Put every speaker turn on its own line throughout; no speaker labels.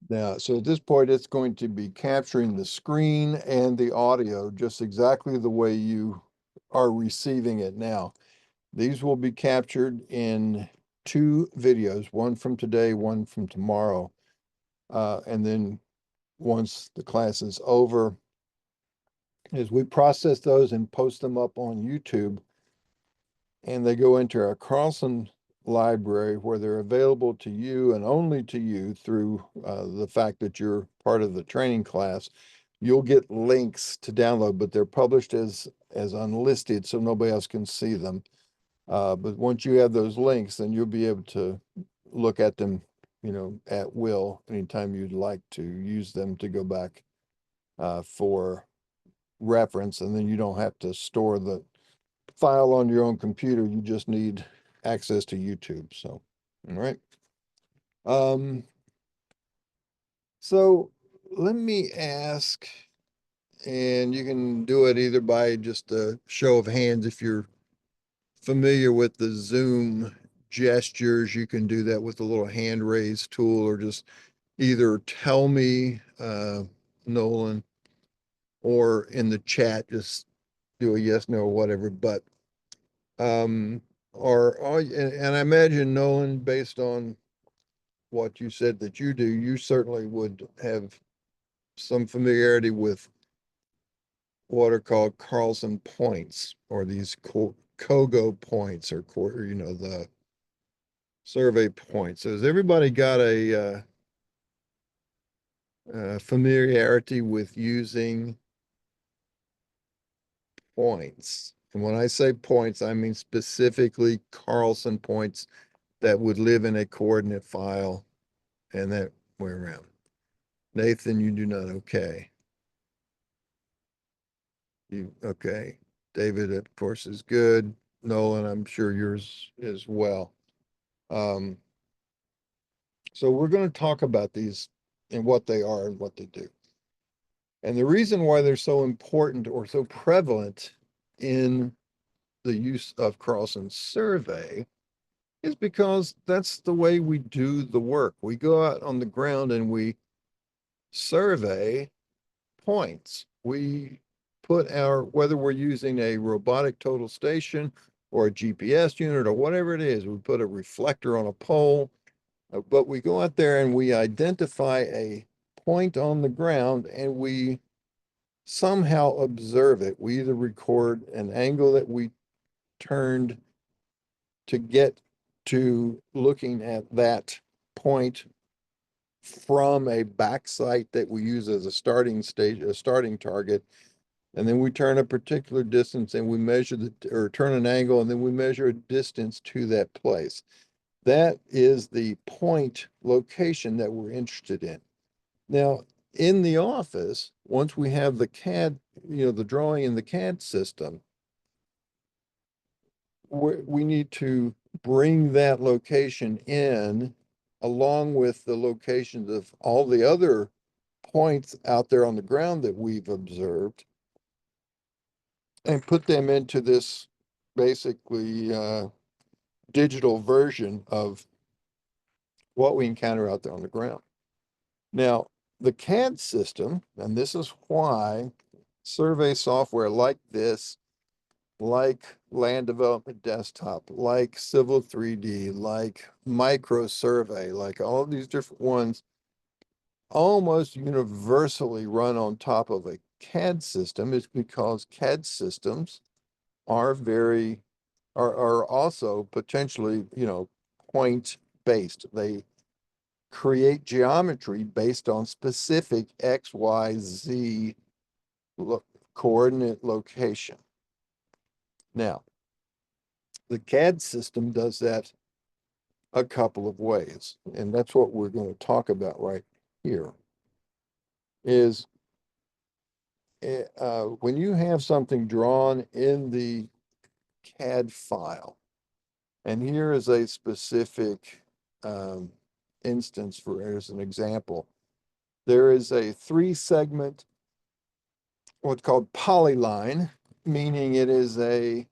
Now, so at this point, it's going to be capturing the screen and the audio just exactly the way you are receiving it now. These will be captured in two videos, one from today, one from tomorrow. And then once the class is over, as we process those and post them up on YouTube, and they go into our Carlson library where they're available to you and only to you through the fact that you're part of the training class. You'll get links to download, but they're published as unlisted, so nobody else can see them. But once you have those links, then you'll be able to look at them, at will anytime you'd like to use them to go back for reference, and then you don't have to store the file on your own computer. You just need access to YouTube. So, all right. Um, so let me ask, and you can do it either by just a show of hands if you're familiar with the Zoom gestures. You can do that with the little hand raise tool, or just either tell me, Nolan, or in the chat, just do a yes, no, or whatever. But and I imagine, Nolan, based on what you said that you do, you certainly would have some familiarity with what are called Carlson points, or these COGO points, or the survey points. So has everybody got a familiarity with using points? And when I say points, I mean specifically Carlson points that would live in a coordinate file and that way around. Nathan, you do not. Okay. You okay. David, of course, is good. Nolan, I'm sure yours is well. Um, so we're going to talk about these and what they are and what they do. And the reason why they're so important or so prevalent in the use of Carlson's survey is because that's the way we do the work. We go out on the ground and we survey points. We put whether we're using a robotic total station or a GPS unit or whatever it is, we put a reflector on a pole, but we go out there and we identify a point on the ground and we somehow observe it. We either record an angle that we turned to get to looking at that point from a back site that we use as a starting target. And then we turn a particular distance and we measure or turn an angle, and then we measure a distance to that place. That is the point location that we're interested in. Now, in the office, once we have the CAD, the drawing in the CAD system, we need to bring that location in along with the locations of all the other points out there on the ground that we've observed, and put them into this basically digital version of what we encounter out there on the ground. Now, the CAD system, and this is why survey software like this, like Land Development Desktop, like Civil 3D, like Micro Survey, like all of these different ones, almost universally run on top of a CAD system, is because CAD systems are very are also potentially, point based. They create geometry based on specific X, Y, Z coordinate location. Now, the CAD system does that a couple of ways, and that's what we're going to talk about right here. Is when you have something drawn in the CAD file, and here is a specific instance as an example. There is a 3-segment, what's called polyline, meaning it is a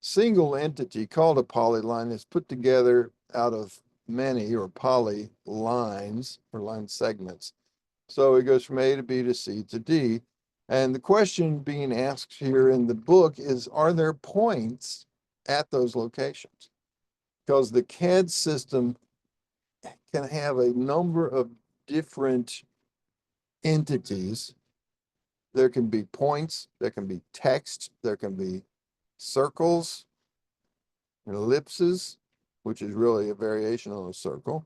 single entity called a polyline that's put together out of many or poly lines or line segments. So it goes from A to B to C to D. And the question being asked here in the book is, are there points at those locations? Because the CAD system can have a number of different entities. There can be points, there can be text, there can be circles, and ellipses, which is really a variation on a circle,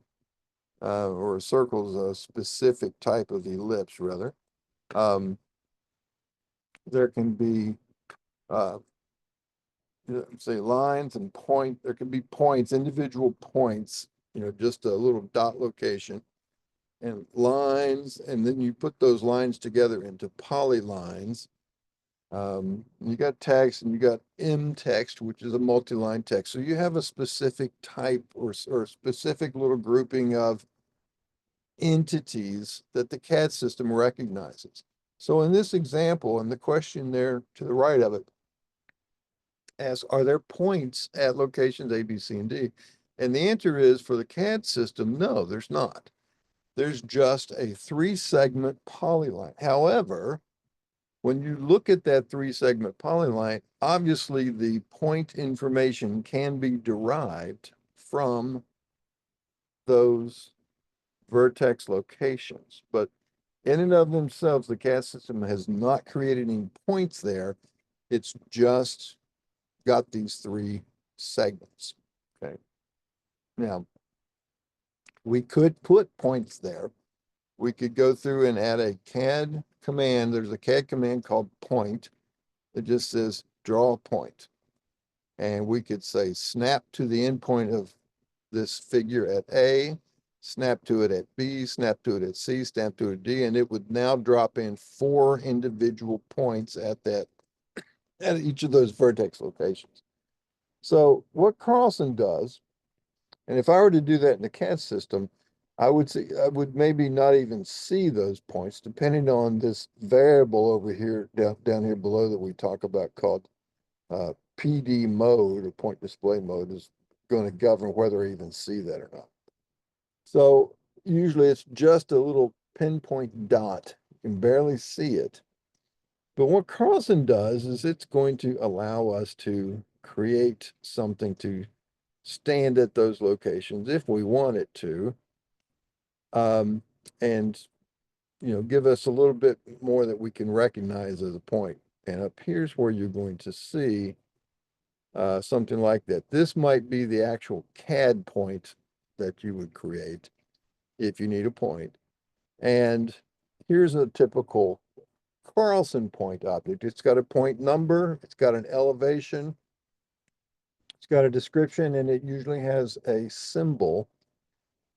or a circle is a specific type of ellipse, rather. There can be, uh, say, lines and point. There can be points, individual points, just a little dot location, and lines, and then you put those lines together into polylines. You got text and you got M text, which is a multi-line text. So you have a specific type or specific little grouping of entities that the CAD system recognizes. So in this example, and the question there to the right of it asks, are there points at locations A, B, C, and D? And the answer is, for the CAD system, no, there's not. There's just a 3-segment polyline. However, when you look at that 3-segment polyline, obviously the point information can be derived from those vertex locations. But in and of themselves, the CAD system has not created any points there. It's just got these 3 segments. Okay. Now, we could put points there. We could go through and add a CAD command. There's a CAD command called point that just says draw a point. And we could say snap to the endpoint of this figure at A, snap to it at B, snap to it at C, snap to it at D, and it would now drop in 4 individual points at each of those vertex locations. So what Carlson does, and if I were to do that in the CAD system, I would maybe not even see those points, depending on this variable over here, down here below, that we talk about, called PD mode, or point display mode, is going to govern whether I even see that or not. So usually it's just a little pinpoint dot. You can barely see it. But what Carlson does is it's going to allow us to create something to stand at those locations if we want it to, and give us a little bit more that we can recognize as a point. And up here's where you're going to see something like that. This might be the actual CAD point that you would create if you need a point. And here's a typical Carlson point object. It's got a point number, it's got an elevation, it's got a description, and it usually has a symbol.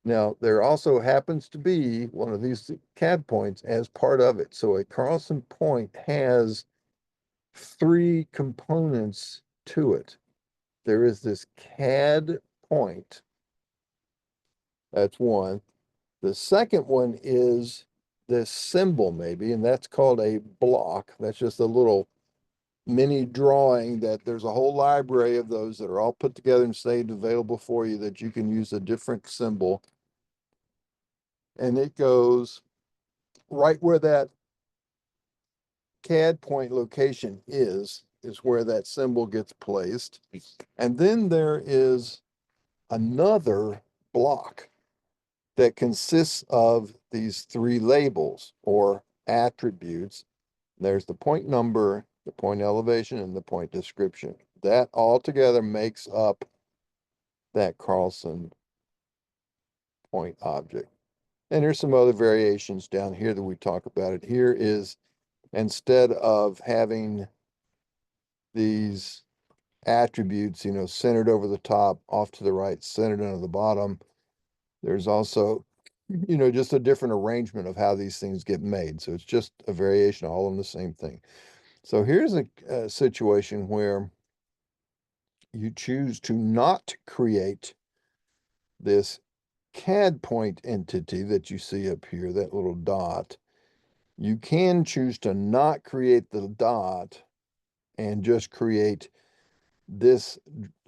Now, there also happens to be one of these CAD points as part of it. So a Carlson point has 3 components to it. There is this CAD point. That's one. The second one is this symbol, maybe, and that's called a block. That's just a little mini drawing that there's a whole library of those that are all put together and saved available for you, that you can use a different symbol. And it goes right where that CAD point location is where that symbol gets placed. And then there is another block that consists of these 3 labels or attributes. There's the point number, the point elevation, and the point description. That all together makes up that Carlson point object. And there's some other variations down here that we talk about. It here is, instead of having these attributes, centered over the top, off to the right, centered under the bottom, there's also, just a different arrangement of how these things get made. So it's just a variation all on the same thing. So here's a situation where you choose to not create this CAD point entity that you see up here, that little dot. You can choose to not create the dot and just create this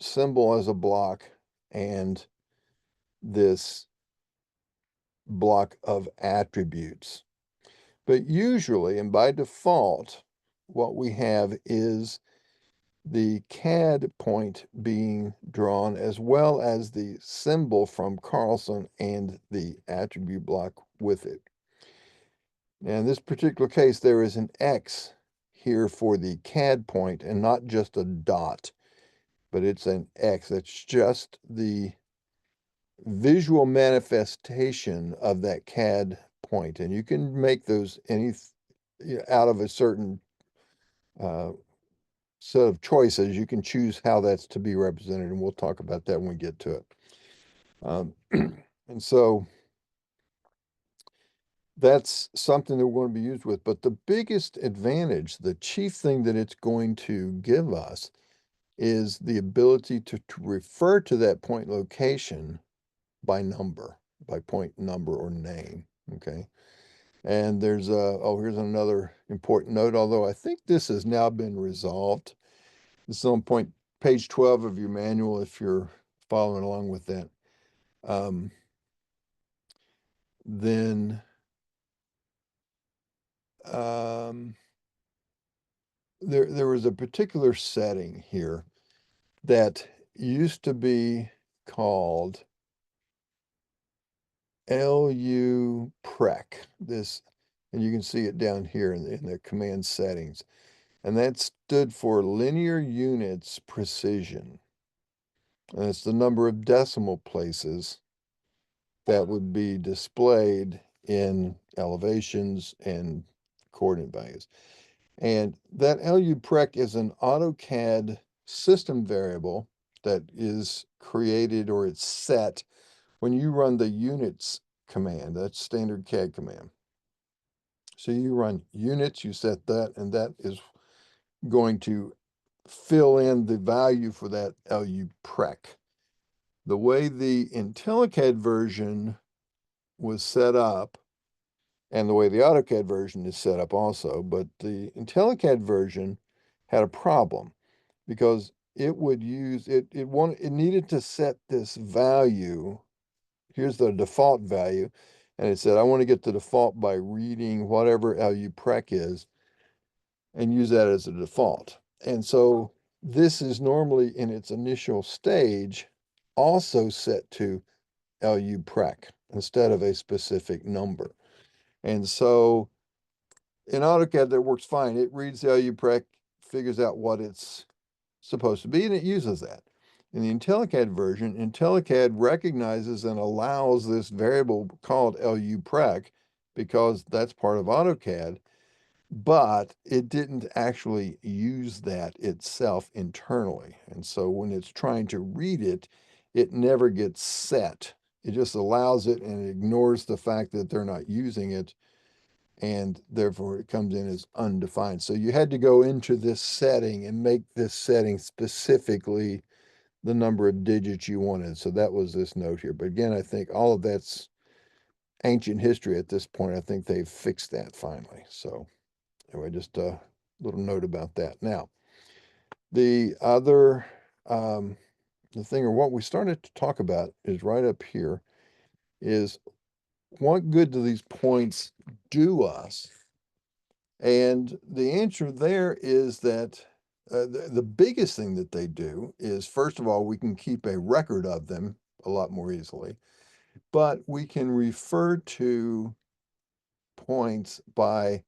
symbol as a block and this block of attributes. But usually, and by default, what we have is the CAD point being drawn as well as the symbol from Carlson and the attribute block with it. Now, in this particular case, there is an X here for the CAD point and not just a dot, but it's an X. That's just the visual manifestation of that CAD point. And you can make those out of a certain set of choices. You can choose how that's to be represented, and we'll talk about that when we get to it. And so that's something that we're going to be used with. But the biggest advantage, the chief thing that it's going to give us is the ability to refer to that point location by number, by point number or name. Okay. And there's here's another important note, although I think this has now been resolved. This is on page 12 of your manual if you're following along with that. Then there was a particular setting here that used to be called LU prec. This, and you can see it down here in the command settings. And that stood for linear units precision. And it's the number of decimal places that would be displayed in elevations and coordinate values. And that LU prec is an AutoCAD system variable that is created or it's set when you run the units command. That's standard CAD command. So you run units, you set that, and that is going to fill in the value for that LU prec. The way the IntelliCAD version was set up, and the way the AutoCAD version is set up also, but the IntelliCAD version had a problem because it would use it needed to set this value. Here's the default value, and it said I want to get the default by reading whatever LU prec is and use that as a default. And so this is normally in its initial stage also set to LU prec instead of a specific number. And so in AutoCAD, that works fine. It reads the LU prec, figures out what it's supposed to be, and it uses that. In the IntelliCAD version, IntelliCAD recognizes and allows this variable called LU prec because that's part of AutoCAD, but it didn't actually use that itself internally. And so when it's trying to read it, it never gets set. It just allows it and it ignores the fact that they're not using it, and therefore it comes in as undefined. So you had to go into this setting and make this setting specifically the number of digits you wanted. So that was this note here. But again, I think all of that's ancient history at this point. I think they've fixed that finally. So anyway, just a little note about that. Now, the other the thing, or what we started to talk about is right up here, is what good do these points do us? And the answer there is that the biggest thing that they do is, first of all, we can keep a record of them a lot more easily, but we can refer to points by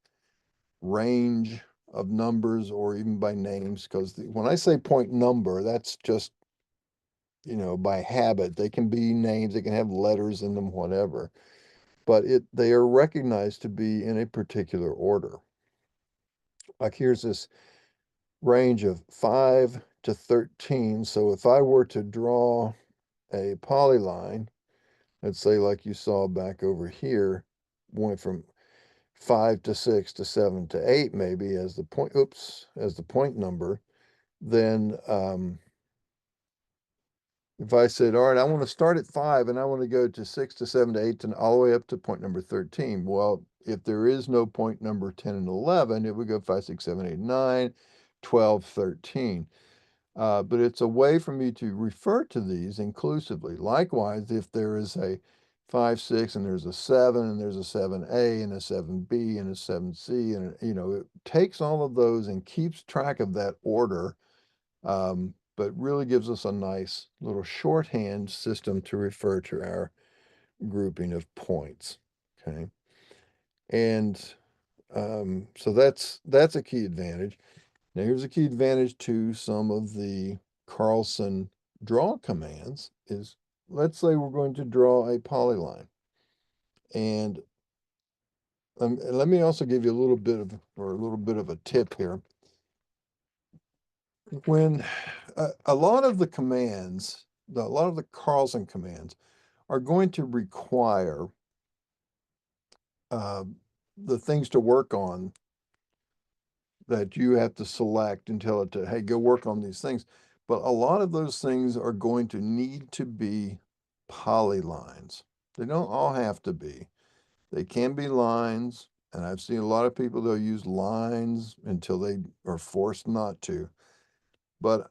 range of numbers or even by names, because when I say point number, that's just, by habit. They can be names, they can have letters in them, whatever, but they are recognized to be in a particular order. Like here's this range of 5 to 13. So if I were to draw a polyline, let's say like you saw back over here, went from 5 to 6 to 7 to 8 maybe as the point, as the point number, then if I said, all right, I want to start at 5 and I want to go to 6 to 7 to 8 and all the way up to point number 13. Well, if there is no point number 10 and 11, it would go 5, 6, 7, 8, 9, 12, 13. But it's a way for me to refer to these inclusively. Likewise, if there is a 5, 6, and there's a 7, and there's a 7A, and a 7B, and a 7C, and it takes all of those and keeps track of that order, but really gives us a nice little shorthand system to refer to our grouping of points. Okay, and so that's a key advantage. Now, here's a key advantage to some of the Carlson draw commands is, let's say we're going to draw a polyline. And let me also give you a little bit of a tip here. When a lot of the commands, a lot of the Carlson commands are going to require uh, the things to work on that you have to select and tell it to, hey, go work on these things. But a lot of those things are going to need to be polylines. They don't all have to be. They can be lines, and I've seen a lot of people, they'll use lines until they are forced not to. But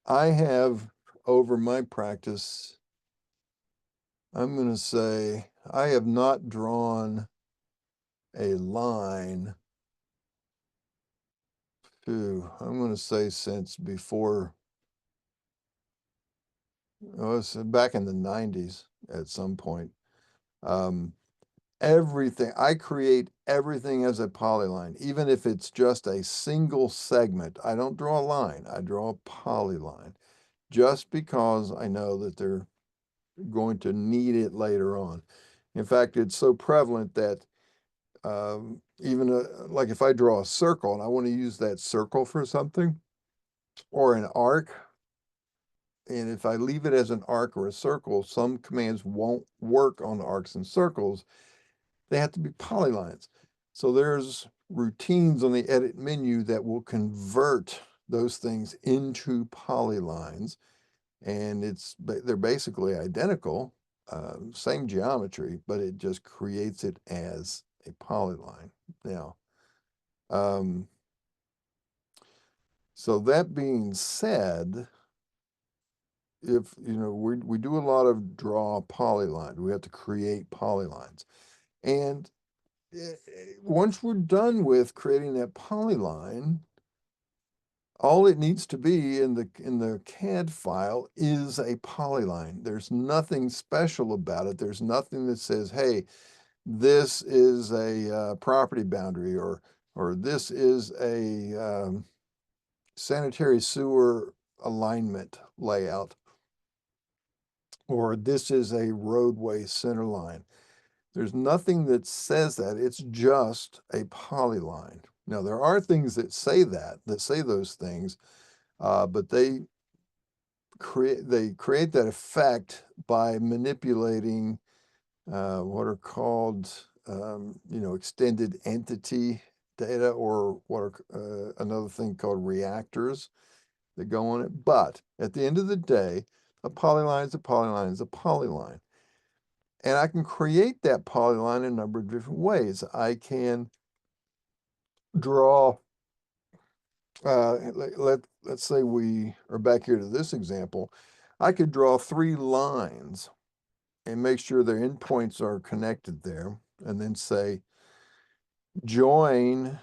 I have, over my practice, I'm going to say I have not drawn a line I'm going to say since before, it's back in the 90s at some point. Um, everything, I create everything as a polyline, even if it's just a single segment. I don't draw a line, I draw a polyline, just because I know that they're going to need it later on. In fact, it's so prevalent that even like if I draw a circle and I want to use that circle for something, or an arc, and if I leave it as an arc or a circle, some commands won't work on arcs and circles. They have to be polylines. So there's routines on the edit menu that will convert those things into polylines, and they're basically identical, same geometry, but it just creates it as a polyline. Now, so that being said, if we do a lot of draw polylines, we have to create polylines, and once we're done with creating that polyline, all it needs to be in the CAD file is a polyline. There's nothing special about it. There's nothing that says, hey, this is a property boundary, or this is a sanitary sewer alignment layout, or this is a roadway center line. There's nothing that says that. It's just a polyline. Now, there are things that say those things, but they create that effect by manipulating what are called extended entity data, or what are another thing called reactors that go on it. But at the end of the day, a polyline is a polyline is a polyline. And I can create that polyline in a number of different ways. I can draw, let's say we are back here to this example. I could draw 3 lines and make sure their endpoints are connected there, and then say join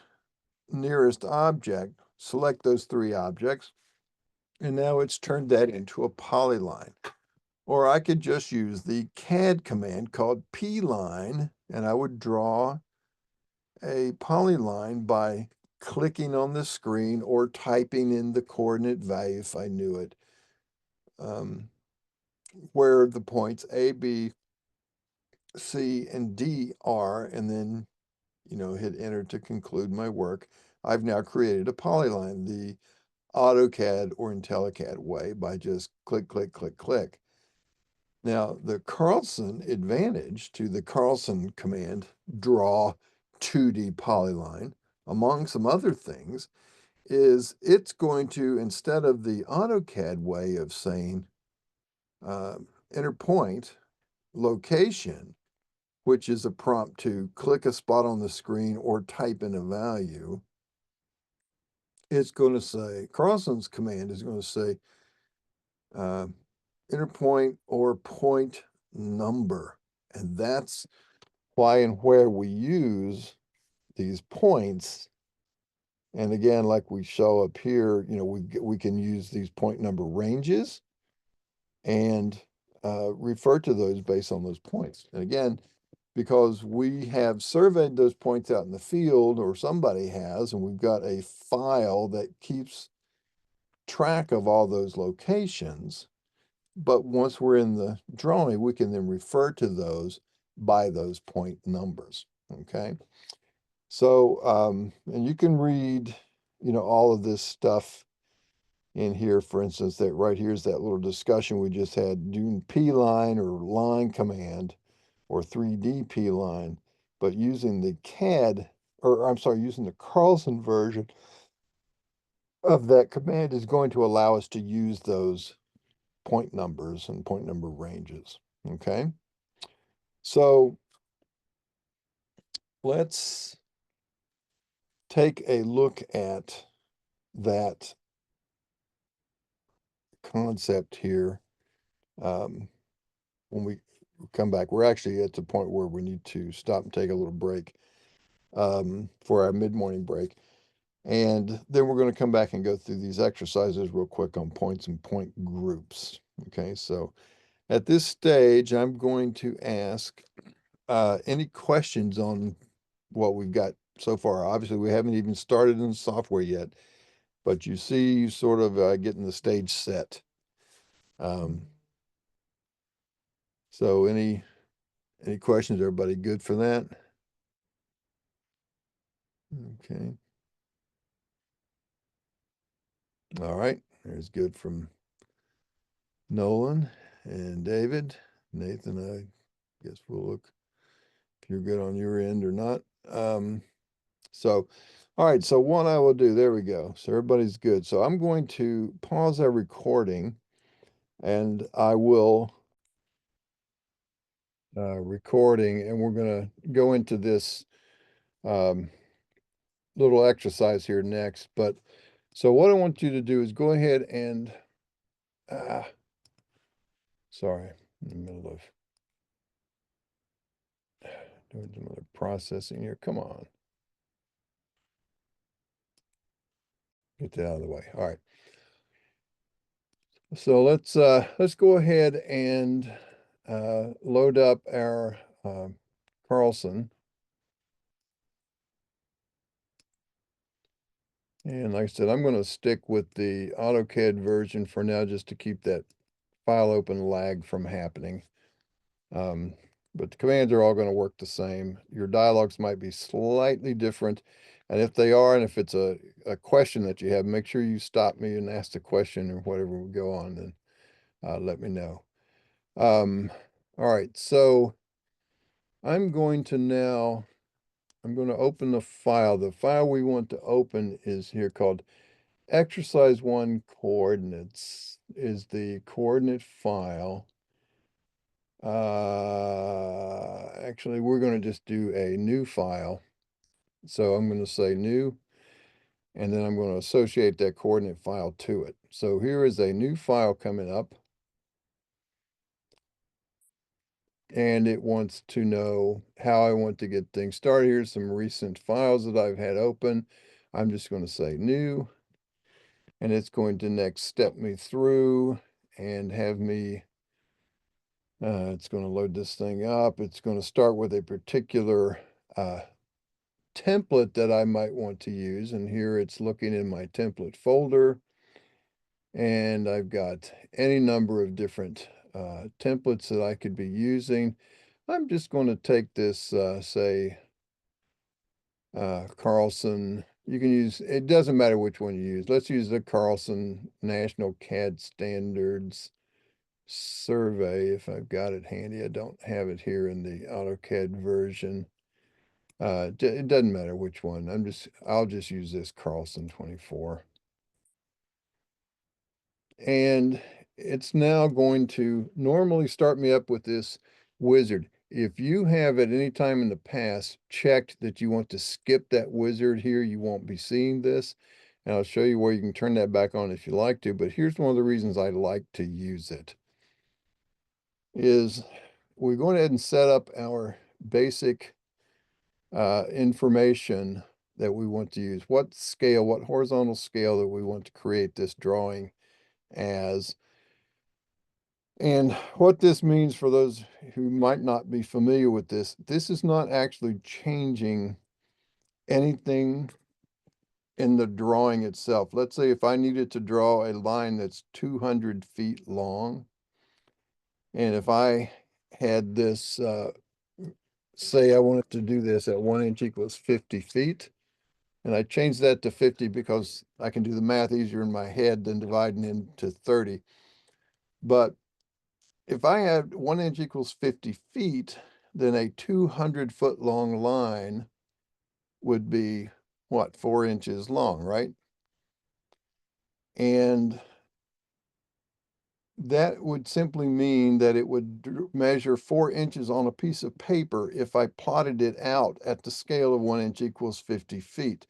nearest object, select those 3 objects, and now it's turned that into a polyline. Or I could just use the CAD command called pline, and I would draw a polyline by clicking on the screen or typing in the coordinate value if I knew it, where the points A, B, C, and D are, and then hit enter to conclude my work. I've now created a polyline the AutoCAD or IntelliCAD way, by just click, click, click, click. Now, the Carlson advantage to the Carlson command, draw 2D polyline, among some other things, is it's going to, instead of the AutoCAD way of saying enter point location, which is a prompt to click a spot on the screen or type in a value, it's going to say, Carlson's command is going to say inner point or point number. And that's why and where we use these points. And again, like we show up here, we can use these point number ranges and refer to those based on those points. And again, because we have surveyed those points out in the field, or somebody has, and we've got a file that keeps track of all those locations. But once we're in the drawing, we can then refer to those by those point numbers. Okay. So, and you can read, all of this stuff in here. For instance, that right here's that little discussion we just had, doing P line or line command or 3D P line, but using the CAD, or I'm sorry, using the Carlson version of that command is going to allow us to use those point numbers and point number ranges. Okay. So let's take a look at that concept here. When we come back, we're actually at the point where we need to stop and take a little break for our mid-morning break. And then we're going to come back and go through these exercises real quick on points and point groups. Okay, so at this stage, I'm going to ask any questions on what we've got so far. Obviously, we haven't even started in the software yet, but you see sort of getting the stage set. So any questions? Everybody good for that? Okay. All right. There's good from Nolan and David. Nathan, I guess we'll look if you're good on your end or not. So, all right. So what I will do, there we go. So everybody's good. So I'm going to pause our recording and I will recording, and we're going to go into this um, little exercise here next. But so what I want you to do is go ahead and, sorry, in the middle of doing some other processing here. Come on. Get that out of the way. All right. So let's go ahead and load up our Carlson. And like I said, I'm going to stick with the AutoCAD version for now just to keep that file open lag from happening. But the commands are all going to work the same. Your dialogues might be slightly different. And if they are, and if it's a question that you have, make sure you stop me and ask the question or whatever we go on, and let me know. All right, so I'm going to open the file. The file we want to open is here called exercise 1 coordinates is the coordinate file. Actually, we're going to just do a new file. So I'm going to say new, and then I'm going to associate that coordinate file to it. So here is a new file coming up. And it wants to know how I want to get things started. Here's some recent files that I've had open. I'm just going to say new, and it's going to next step me through and have me, it's going to load this thing up. It's going to start with a particular template that I might want to use. And here it's looking in my template folder. And I've got any number of different templates that I could be using. I'm just going to take this, say, Carlson. You can use, it doesn't matter which one you use. Let's use the Carlson National CAD Standards Survey if I've got it handy. I don't have it here in the AutoCAD version. It doesn't matter which one. I'll just use this Carlson 24. And it's now going to normally start me up with this wizard. If you have at any time in the past checked that you want to skip that wizard here, you won't be seeing this. And I'll show you where you can turn that back on if you like to, but here's one of the reasons I like to use it is we're going ahead and set up our basic information that we want to use. What scale, what horizontal scale that we want to create this drawing as. And what this means for those who might not be familiar with this is not actually changing anything in the drawing itself. Let's say if I needed to draw a line that's 200 feet long, and if I had this, say I wanted to do this at 1 inch equals 50 feet, and I changed that to 50 because I can do the math easier in my head than dividing into 30. But if I had 1 inch equals 50 feet, then a 200-foot long line would be what, 4 inches long, right? And that would simply mean that it would measure 4 inches on a piece of paper if I plotted it out at the scale of 1 inch equals 50 feet.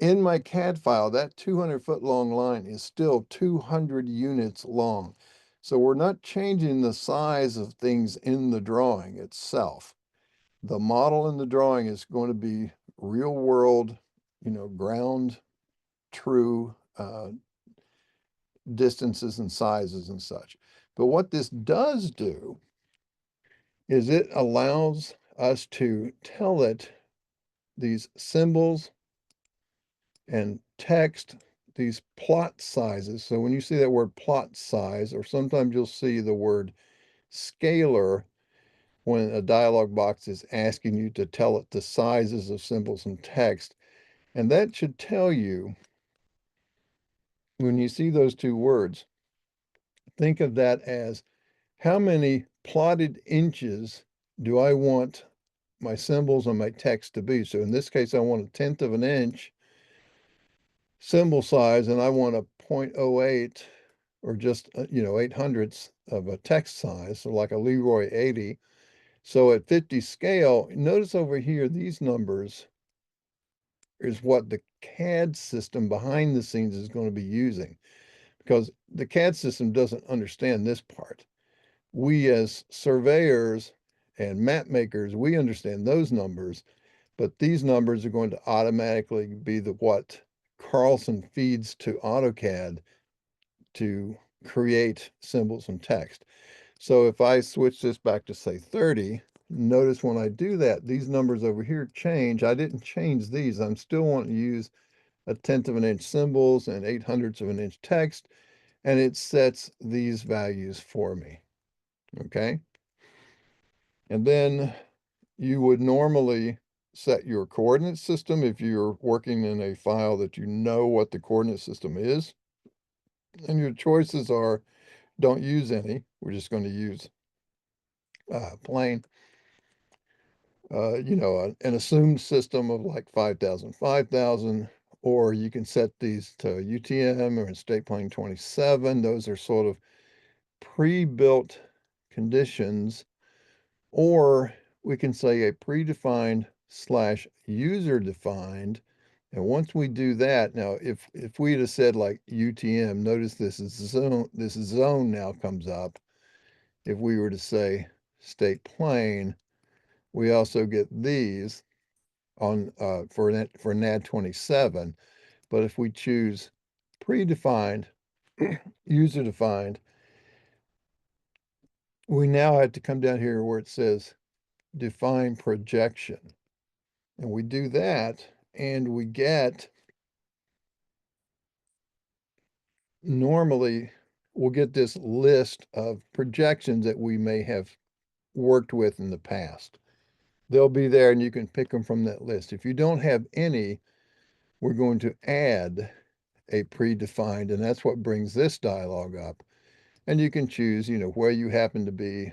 In my CAD file, that 200-foot long line is still 200 units long. So we're not changing the size of things in the drawing itself. The model in the drawing is going to be real world, ground true distances and sizes and such. But what this does do is it allows us to tell it these symbols and text, these plot sizes. So when you see that word plot size, or sometimes you'll see the word scalar when a dialog box is asking you to tell it the sizes of symbols and text. And that should tell you, when you see those two words, think of that as how many plotted inches do I want my symbols and my text to be? So in this case, I want 1/10 of an inch symbol size, and I want a 0.08 or just, 800ths of a text size, so like a Leroy 80. So at 50 scale, notice over here, these numbers is what the CAD system behind the scenes is going to be using, because the CAD system doesn't understand this part. We as surveyors and map makers, we understand those numbers, but these numbers are going to automatically be what Carlson feeds to AutoCAD to create symbols and text. So if I switch this back to say 30, notice when I do that, these numbers over here change. I didn't change these. I'm still wanting to use 1/10 of an inch symbols and 800ths of an inch text, and it sets these values for me, okay? And then you would normally set your coordinate system if you're working in a file that you know what the coordinate system is. And your choices are, don't use any. We're just going to use plain, an assumed system of like 5,000, 5,000, or you can set these to UTM or in state plane 27. Those are sort of pre-built conditions, or we can say a predefined slash user defined. And once we do that, now if we had said like UTM, notice this zone now comes up. If we were to say state plane, we also get these on for NAD 27. But if we choose predefined, user defined, we now have to come down here where it says define projection. And we do that, and we get, normally, we'll get this list of projections that we may have worked with in the past. They'll be there, and you can pick them from that list. If you don't have any, we're going to add a predefined, and that's what brings this dialog up. And you can choose, where you happen to be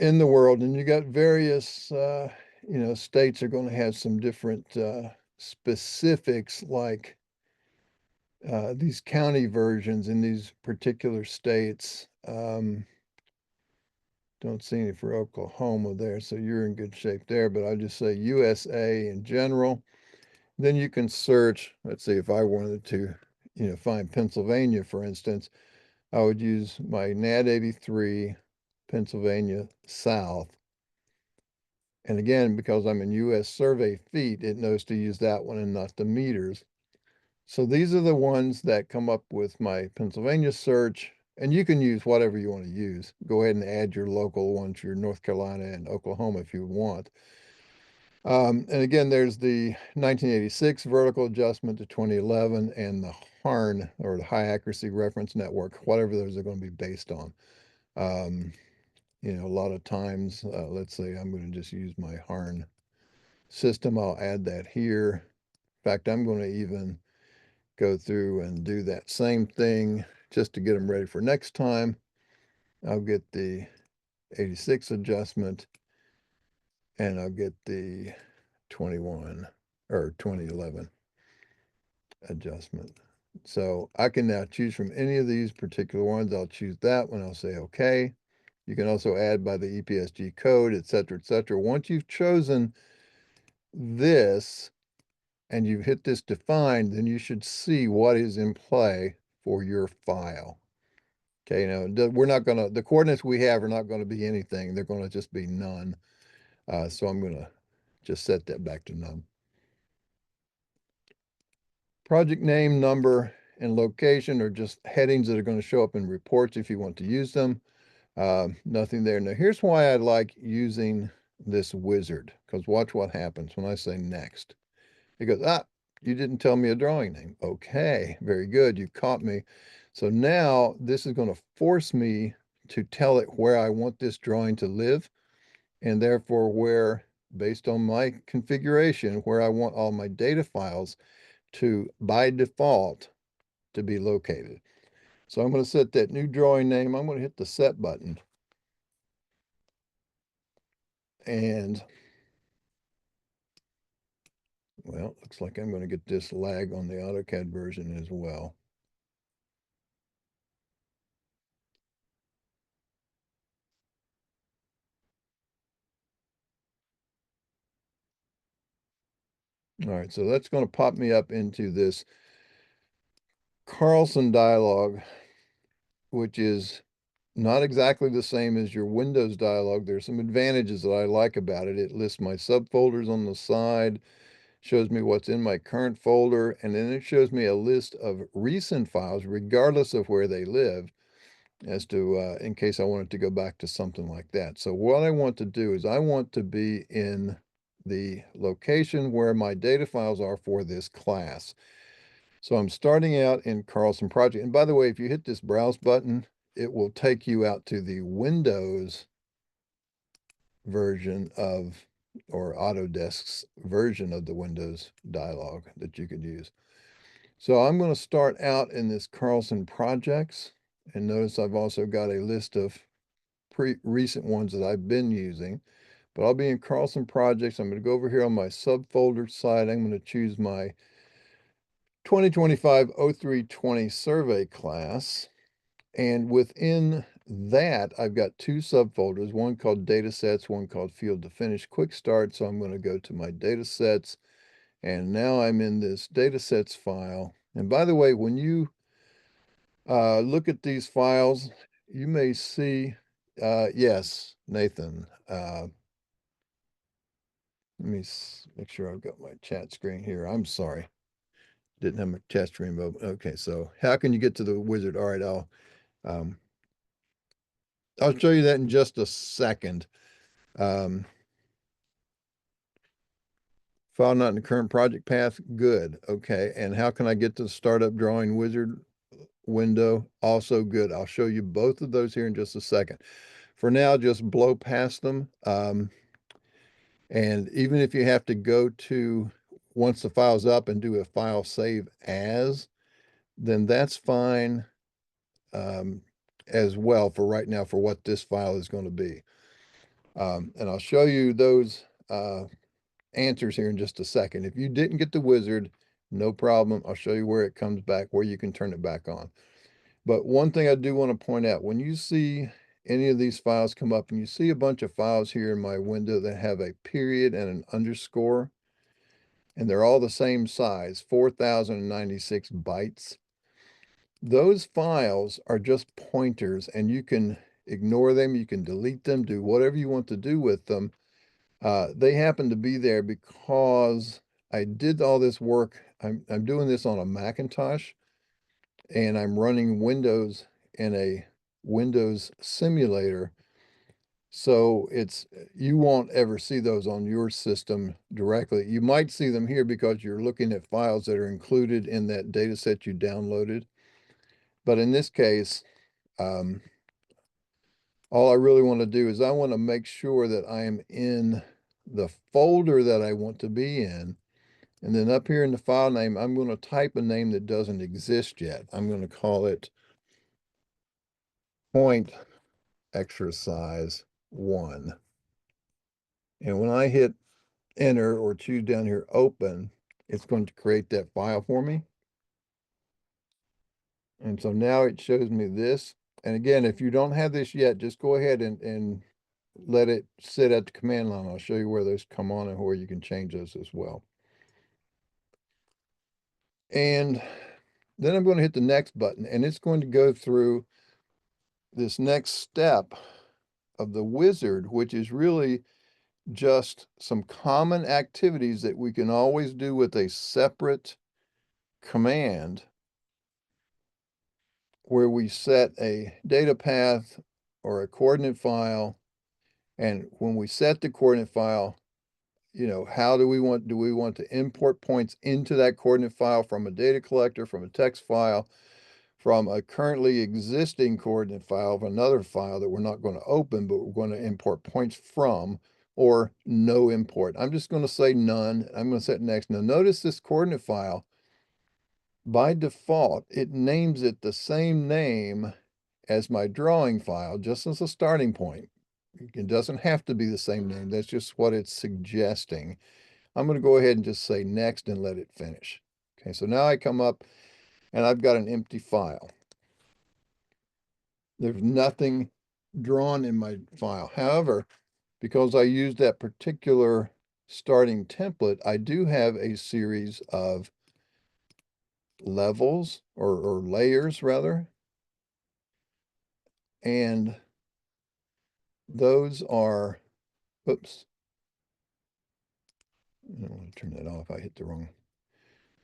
in the world. And you got various, states are going to have some different specifics, like these county versions in these particular states. Don't see any for Oklahoma there, so you're in good shape there, but I'll just say USA in general. Then you can search, let's see, if I wanted to, find Pennsylvania, for instance, I would use my NAD 83 Pennsylvania South. And again, because I'm in US survey feet, it knows to use that one and not the meters. So these are the ones that come up with my Pennsylvania search, and you can use whatever you want to use. Go ahead and add your local ones, your North Carolina and Oklahoma if you want. And again, there's the 1986 vertical adjustment to 2011 and the HARN, or the high accuracy reference network, whatever those are going to be based on. A lot of times, let's say I'm going to just use my HARN system. I'll add that here. In fact, I'm going to even go through and do that same thing just to get them ready for next time. I'll get the 86 adjustment and I'll get the 21 or 2011 adjustment. So I can now choose from any of these particular ones. I'll choose that one. I'll say okay. You can also add by the EPSG code, et cetera, et cetera. Once you've chosen this and you've hit this define, then you should see what is in play for your file. Okay, we're not going to, the coordinates we have are not going to be anything. They're going to just be none. So I'm going to just set that back to none. Project name, number, and location are just headings that are going to show up in reports if you want to use them. Nothing there. Now, here's why I like using this wizard, because watch what happens when I say next. It goes, you didn't tell me a drawing name. Okay, very good. You caught me. So now this is going to force me to tell it where I want this drawing to live, and therefore where, based on my configuration, where I want all my data files to, by default, to be located. So I'm going to set that new drawing name. I'm going to hit the set button. And, well, looks like I'm going to get this lag on the AutoCAD version as well. All right, so that's going to pop me up into this Carlson dialog, which is not exactly the same as your Windows dialog. There's some advantages that I like about it. It lists my subfolders on the side, shows me what's in my current folder, and then it shows me a list of recent files, regardless of where they live, as to, in case I wanted to go back to something like that. So what I want to do is I want to be in the location where my data files are for this class. So I'm starting out in Carlson Project. And by the way, if you hit this browse button, it will take you out to the Windows version of, or Autodesk's version of the Windows dialog that you could use. So I'm going to start out in this Carlson projects. And notice I've also got a list of recent ones that I've been using. But I'll be in Carlson projects. I'm going to go over here on my subfolder side. I'm going to choose my 2025-0320 survey class. And within that, I've got two subfolders, one called data sets, one called field to finish quick start. So I'm going to go to my data sets. And now I'm in this data sets file. And by the way, when you look at these files, you may see, yes, Nathan, let me make sure I've got my chat screen here. I'm sorry. Didn't have my chat screen open. Okay, so how can you get to the wizard? All right, I'll show you that in just a second. File not in the current project path. Good. Okay. And how can I get to the startup drawing wizard window? Also good. I'll show you both of those here in just a second. For now, just blow past them. And even if you have to go to, once the file's up, and do a file save as, then that's fine as well for right now for what this file is going to be. And I'll show you those answers here in just a second. If you didn't get the wizard, no problem. I'll show you where it comes back, where you can turn it back on. But one thing I do want to point out, when you see any of these files come up and you see a bunch of files here in my window that have a period and an underscore, and they're all the same size, 4,096 bytes. Those files are just pointers, and you can ignore them, you can delete them, do whatever you want to do with them. They happen to be there because I did all this work. I'm doing this on a Macintosh, and I'm running Windows in a Windows simulator. So you won't ever see those on your system directly. You might see them here because you're looking at files that are included in that data set you downloaded. But in this case, um, all I really want to do is I want to make sure that I am in the folder that I want to be in. And then up here in the file name, I'm going to type a name that doesn't exist yet. I'm going to call it point exercise 1. And when I hit enter or choose down here open, it's going to create that file for me. And so now it shows me this. And again, if you don't have this yet, just go ahead and let it sit at the command line. I'll show you where those come on and where you can change those as well. And then I'm going to hit the next button, and it's going to go through this next step of the wizard, which is really just some common activities that we can always do with a separate command, where we set a data path or a coordinate file. And when we set the coordinate file, how do we want to import points into that coordinate file from a data collector, from a text file, from a currently existing coordinate file of another file that we're not going to open, but we're going to import points from, or no import. I'm just going to say none. I'm going to set next. Now notice this coordinate file, by default, it names it the same name as my drawing file, just as a starting point. It doesn't have to be the same name. That's just what it's suggesting. I'm going to go ahead and just say next and let it finish. Okay, so now I come up and I've got an empty file. There's nothing drawn in my file. However, because I used that particular starting template, I do have a series of levels or layers rather. And those are, oops, I don't want to turn that off. I hit the wrong.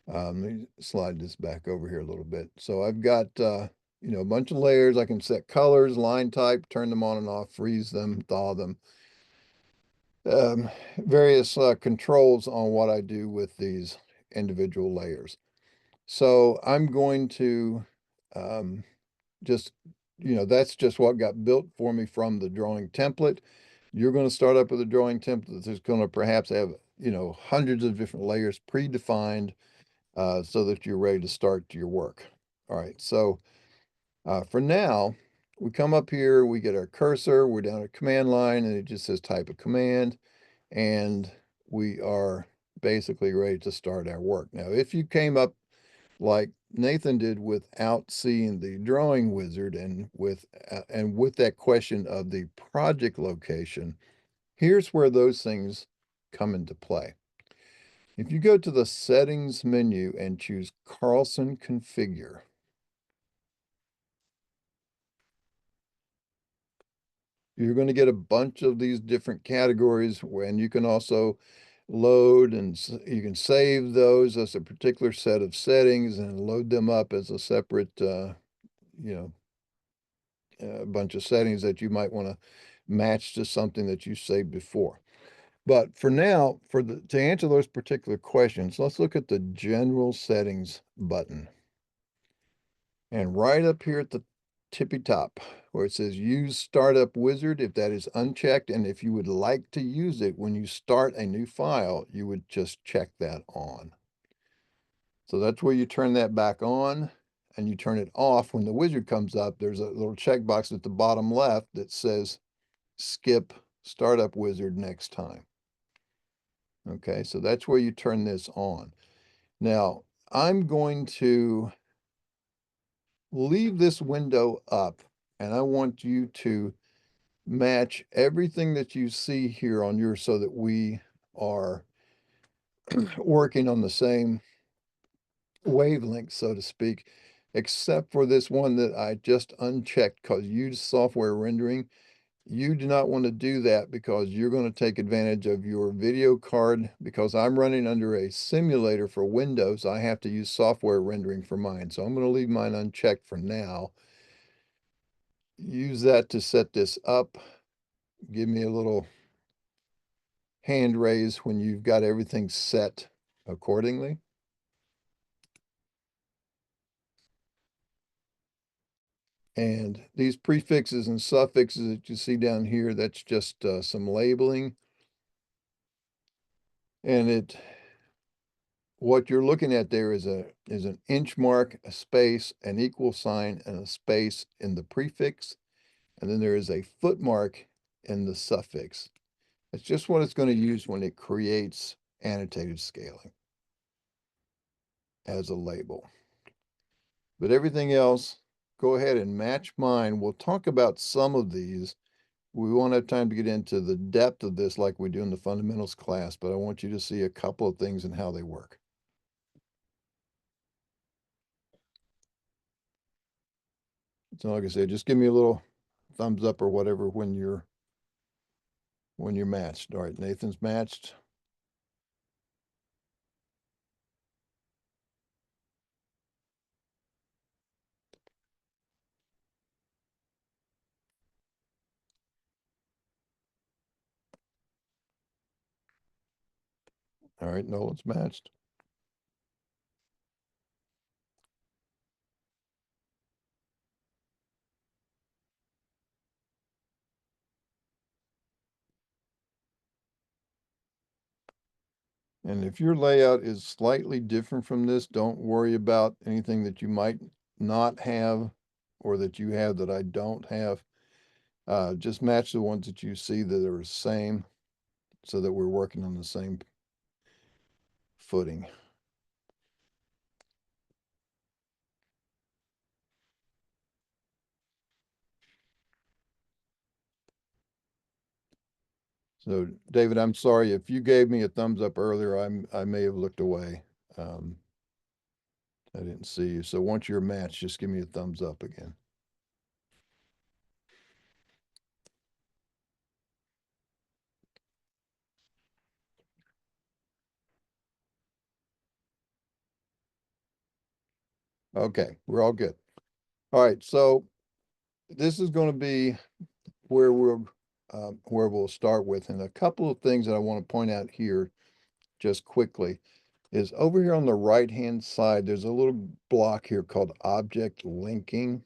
Let me slide this back over here a little bit. So I've got, a bunch of layers. I can set colors, line type, turn them on and off, freeze them, thaw them. Various controls on what I do with these individual layers. So I'm going to just, that's just what got built for me from the drawing template. You're going to start up with a drawing template that's going to perhaps have, hundreds of different layers predefined so that you're ready to start your work. All right, so for now, we come up here, we get our cursor, we're down at command line, and it just says type a command, and we are basically ready to start our work. Now, if you came up like Nathan did without seeing the drawing wizard and with that question of the project location, here's where those things come into play. If you go to the settings menu and choose Carlson configure, you're going to get a bunch of these different categories, and you can also load and you can save those as a particular set of settings and load them up as a separate, bunch of settings that you might want to match to something that you saved before. But for now, to answer those particular questions, let's look at the general settings button. And right up here at the tippy top where it says use startup wizard, if that is unchecked, and if you would like to use it when you start a new file, you would just check that on. So that's where you turn that back on, and you turn it off when the wizard comes up. There's a little checkbox at the bottom left that says skip startup wizard next time. Okay, so that's where you turn this on. Now, I'm going to leave this window up, and I want you to match everything that you see here on yours so that we are working on the same wavelength, so to speak, except for this one that I just unchecked because use software rendering. You do not want to do that because you're going to take advantage of your video card. Because I'm running under a simulator for Windows, I have to use software rendering for mine. So I'm going to leave mine unchecked for now. Use that to set this up. Give me a little hand raise when you've got everything set accordingly. And these prefixes and suffixes that you see down here, that's just some labeling. And what you're looking at there is an inch mark, a space, an equal sign, and a space in the prefix. And then there is a foot mark in the suffix. It's just what it's going to use when it creates annotated scaling as a label. But everything else, go ahead and match mine. We'll talk about some of these. We won't have time to get into the depth of this like we do in the fundamentals class, but I want you to see a couple of things and how they work. So like I said, just give me a little thumbs up or whatever when you're matched. All right, Nathan's matched. All right, Nolan's matched. And if your layout is slightly different from this, don't worry about anything that you might not have or that you have that I don't have. Just match the ones that you see that are the same so that we're working on the same footing. So David, I'm sorry if you gave me a thumbs up earlier, I may have looked away. I didn't see you. So once you're matched, just give me a thumbs up again. Okay, we're all good. All right, so this is going to be where we'll start with, and a couple of things that I want to point out here just quickly is over here on the right hand side, there's a little block here called object linking,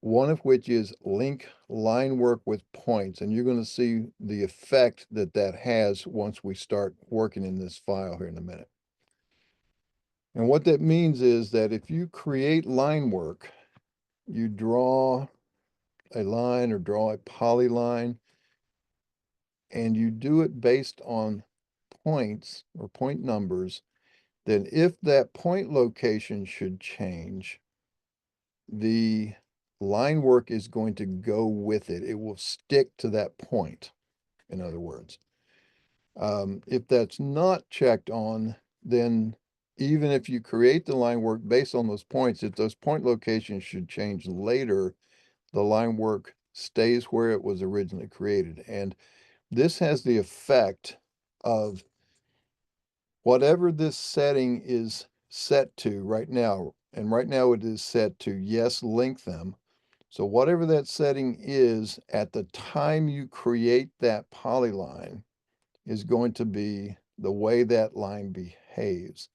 one of which is link line work with points, and you're going to see the effect that that has once we start working in this file here in a minute. And what that means is that if you create line work, you draw a line or draw a polyline, and you do it based on points or point numbers, then if that point location should change, the line work is going to go with it. It will stick to that point, in other words. If that's not checked on, then even if you create the line work based on those points, if those point locations should change later, the line work stays where it was originally created. And this has the effect of whatever this setting is set to right now, and right now it is set to yes, link them. So whatever that setting is at the time you create that polyline is going to be the way that line behaves.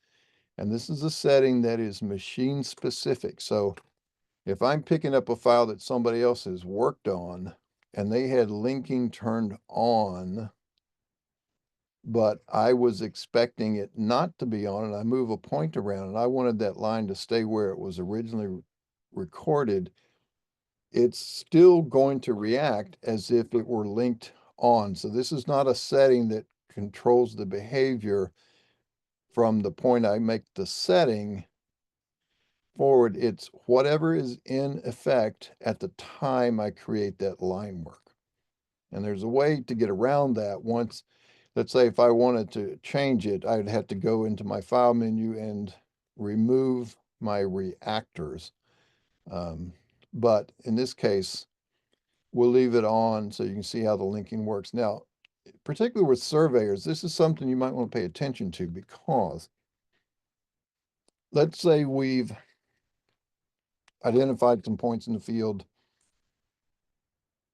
And this is a setting that is machine specific. So if I'm picking up a file that somebody else has worked on and they had linking turned on, but I was expecting it not to be on, and I move a point around and I wanted that line to stay where it was originally recorded, it's still going to react as if it were linked on. So this is not a setting that controls the behavior from the point I make the setting forward. It's whatever is in effect at the time I create that line work. And there's a way to get around that once let's say if I wanted to change it, I'd have to go into my file menu and remove my reactors. Um, but in this case, we'll leave it on so you can see how the linking works. Now, particularly with surveyors, this is something you might want to pay attention to, because let's say we've identified some points in the field,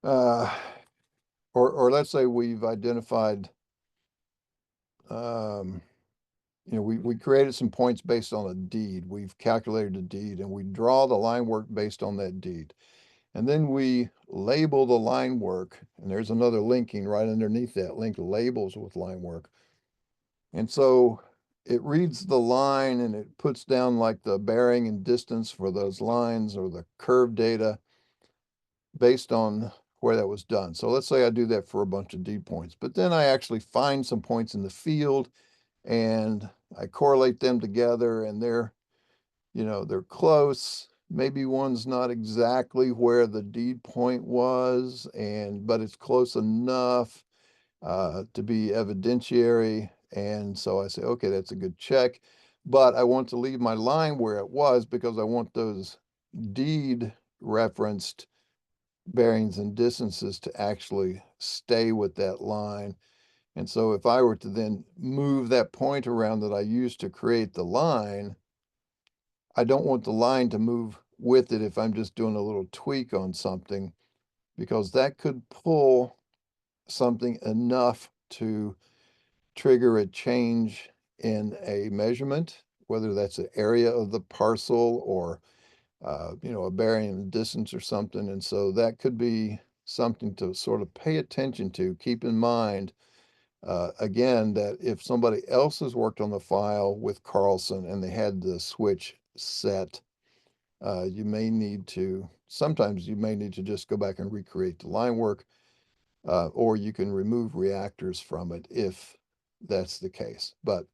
uh, or let's say we've identified, um, we created some points based on a deed. We've calculated a deed and we draw the line work based on that deed. And then we label the line work, and there's another linking right underneath that link, labels with line work. And so it reads the line and it puts down like the bearing and distance for those lines, or the curve data based on where that was done. So let's say I do that for a bunch of deed points, but then I actually find some points in the field and I correlate them together, and they're close. Maybe one's not exactly where the deed point was, but it's close enough to be evidentiary. And so I say, okay, that's a good check. But I want to leave my line where it was because I want those deed referenced bearings and distances to actually stay with that line. And so if I were to then move that point around that I used to create the line, I don't want the line to move with it if I'm just doing a little tweak on something, because that could pull something enough to trigger a change in a measurement, whether that's an area of the parcel or a bearing in the distance or something. And so that could be something to sort of pay attention to. Keep in mind, again, that if somebody else has worked on the file with Carlson and they had the switch set, sometimes you may need to just go back and recreate the line work, or you can remove reactors from it if that's the case. But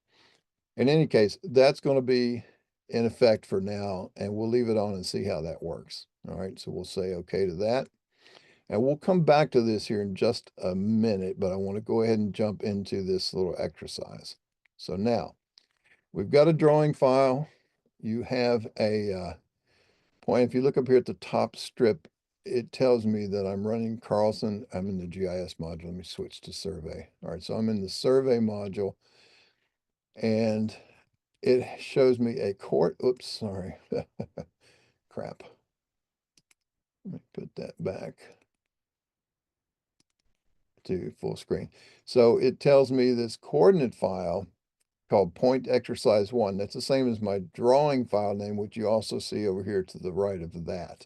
in any case, that's going to be in effect for now, and we'll leave it on and see how that works. All right, so we'll say okay to that. And we'll come back to this here in just a minute, but I want to go ahead and jump into this little exercise. So now we've got a drawing file. You have a point. If you look up here at the top strip, it tells me that I'm running Carlson. I'm in the GIS module. Let me switch to survey. All right, so I'm in the survey module, and it shows me a oops, sorry. Crap. Let me put that back to full screen. So it tells me this coordinate file called point exercise 1. That's the same as my drawing file name, which you also see over here to the right of that.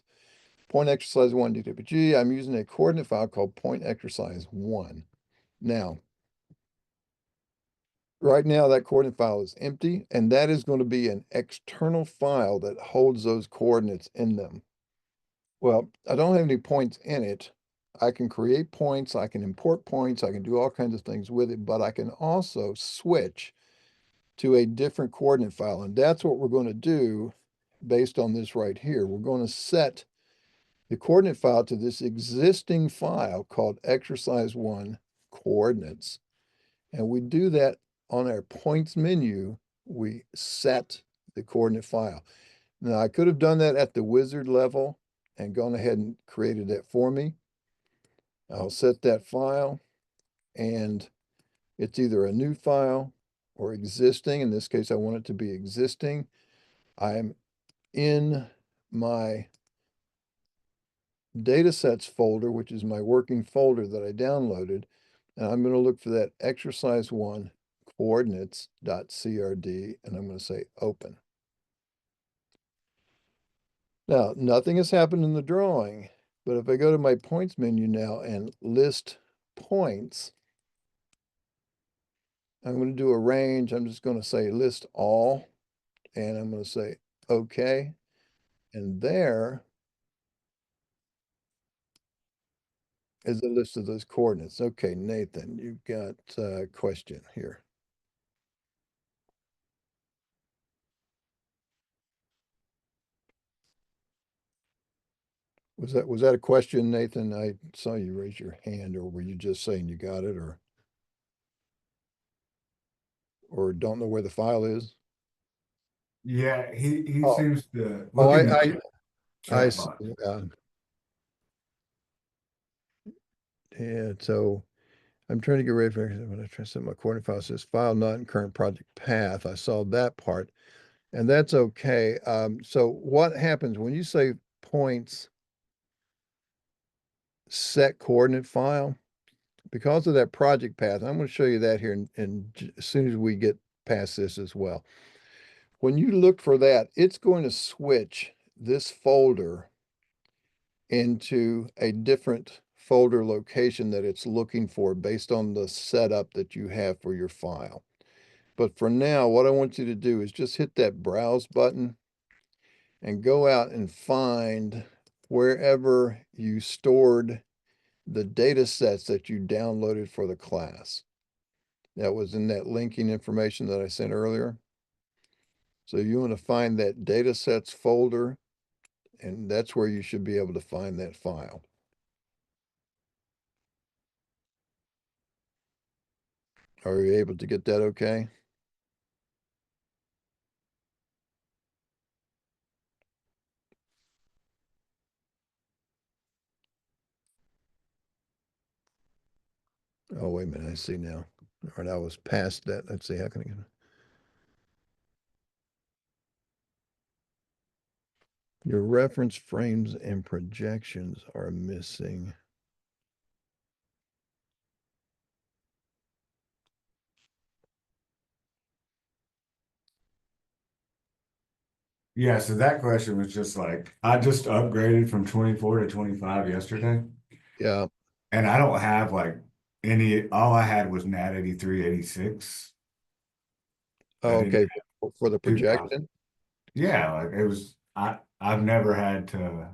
Point exercise 1 DWG. I'm using a coordinate file called point exercise 1. Now, right now that coordinate file is empty, and that is going to be an external file that holds those coordinates in them. Well, I don't have any points in it. I can create points, I can import points, I can do all kinds of things with it, but I can also switch to a different coordinate file. And that's what we're going to do based on this right here. We're going to set the coordinate file to this existing file called exercise 1 coordinates. And we do that on our points menu. We set the coordinate file. Now, I could have done that at the wizard level and gone ahead and created that for me. I'll set that file, and it's either a new file or existing. In this case, I want it to be existing. I'm in my datasets folder, which is my working folder that I downloaded, and I'm going to look for that exercise 1 coordinates.crd, and I'm going to say open. Now, nothing has happened in the drawing, but if I go to my points menu now and list points, I'm going to do a range. I'm just going to say list all, and I'm going to say okay. And there is a list of those coordinates. Okay, Nathan, you've got a question here. Was that a question, Nathan? I saw you raise your hand, or were you just saying you got it, or? or don't know where the file is?
Yeah, he
Oh,
seems to
oh,
look in the
I
chat
see.
box.
Yeah, so I'm trying to get ready for when I try to set my coordinate file. It says file not in current project path. I saw that part, and that's okay. So what happens when you say points set coordinate file? Because of that project path, I'm going to show you that here, as soon as we get past this as well. When you look for that, it's going to switch this folder into a different folder location that it's looking for based on the setup that you have for your file. But for now, what I want you to do is just hit that browse button and go out and find wherever you stored the data sets that you downloaded for the class. That was in that linking information that I sent earlier. So you want to find that data sets folder, and that's where you should be able to find that file. Are you able to get that okay? Oh, wait a minute, I see now. All right, I was past that. Let's see, how can I get your reference frames and projections are missing.
Yeah, so that question was just like, I just upgraded from 24 to 25 yesterday,
Yeah.
and I don't have like all I had was NAT 83, 86. I
Oh,
didn't
okay.
have
For the
2000.
projection,
Yeah, like it was, I've never had to.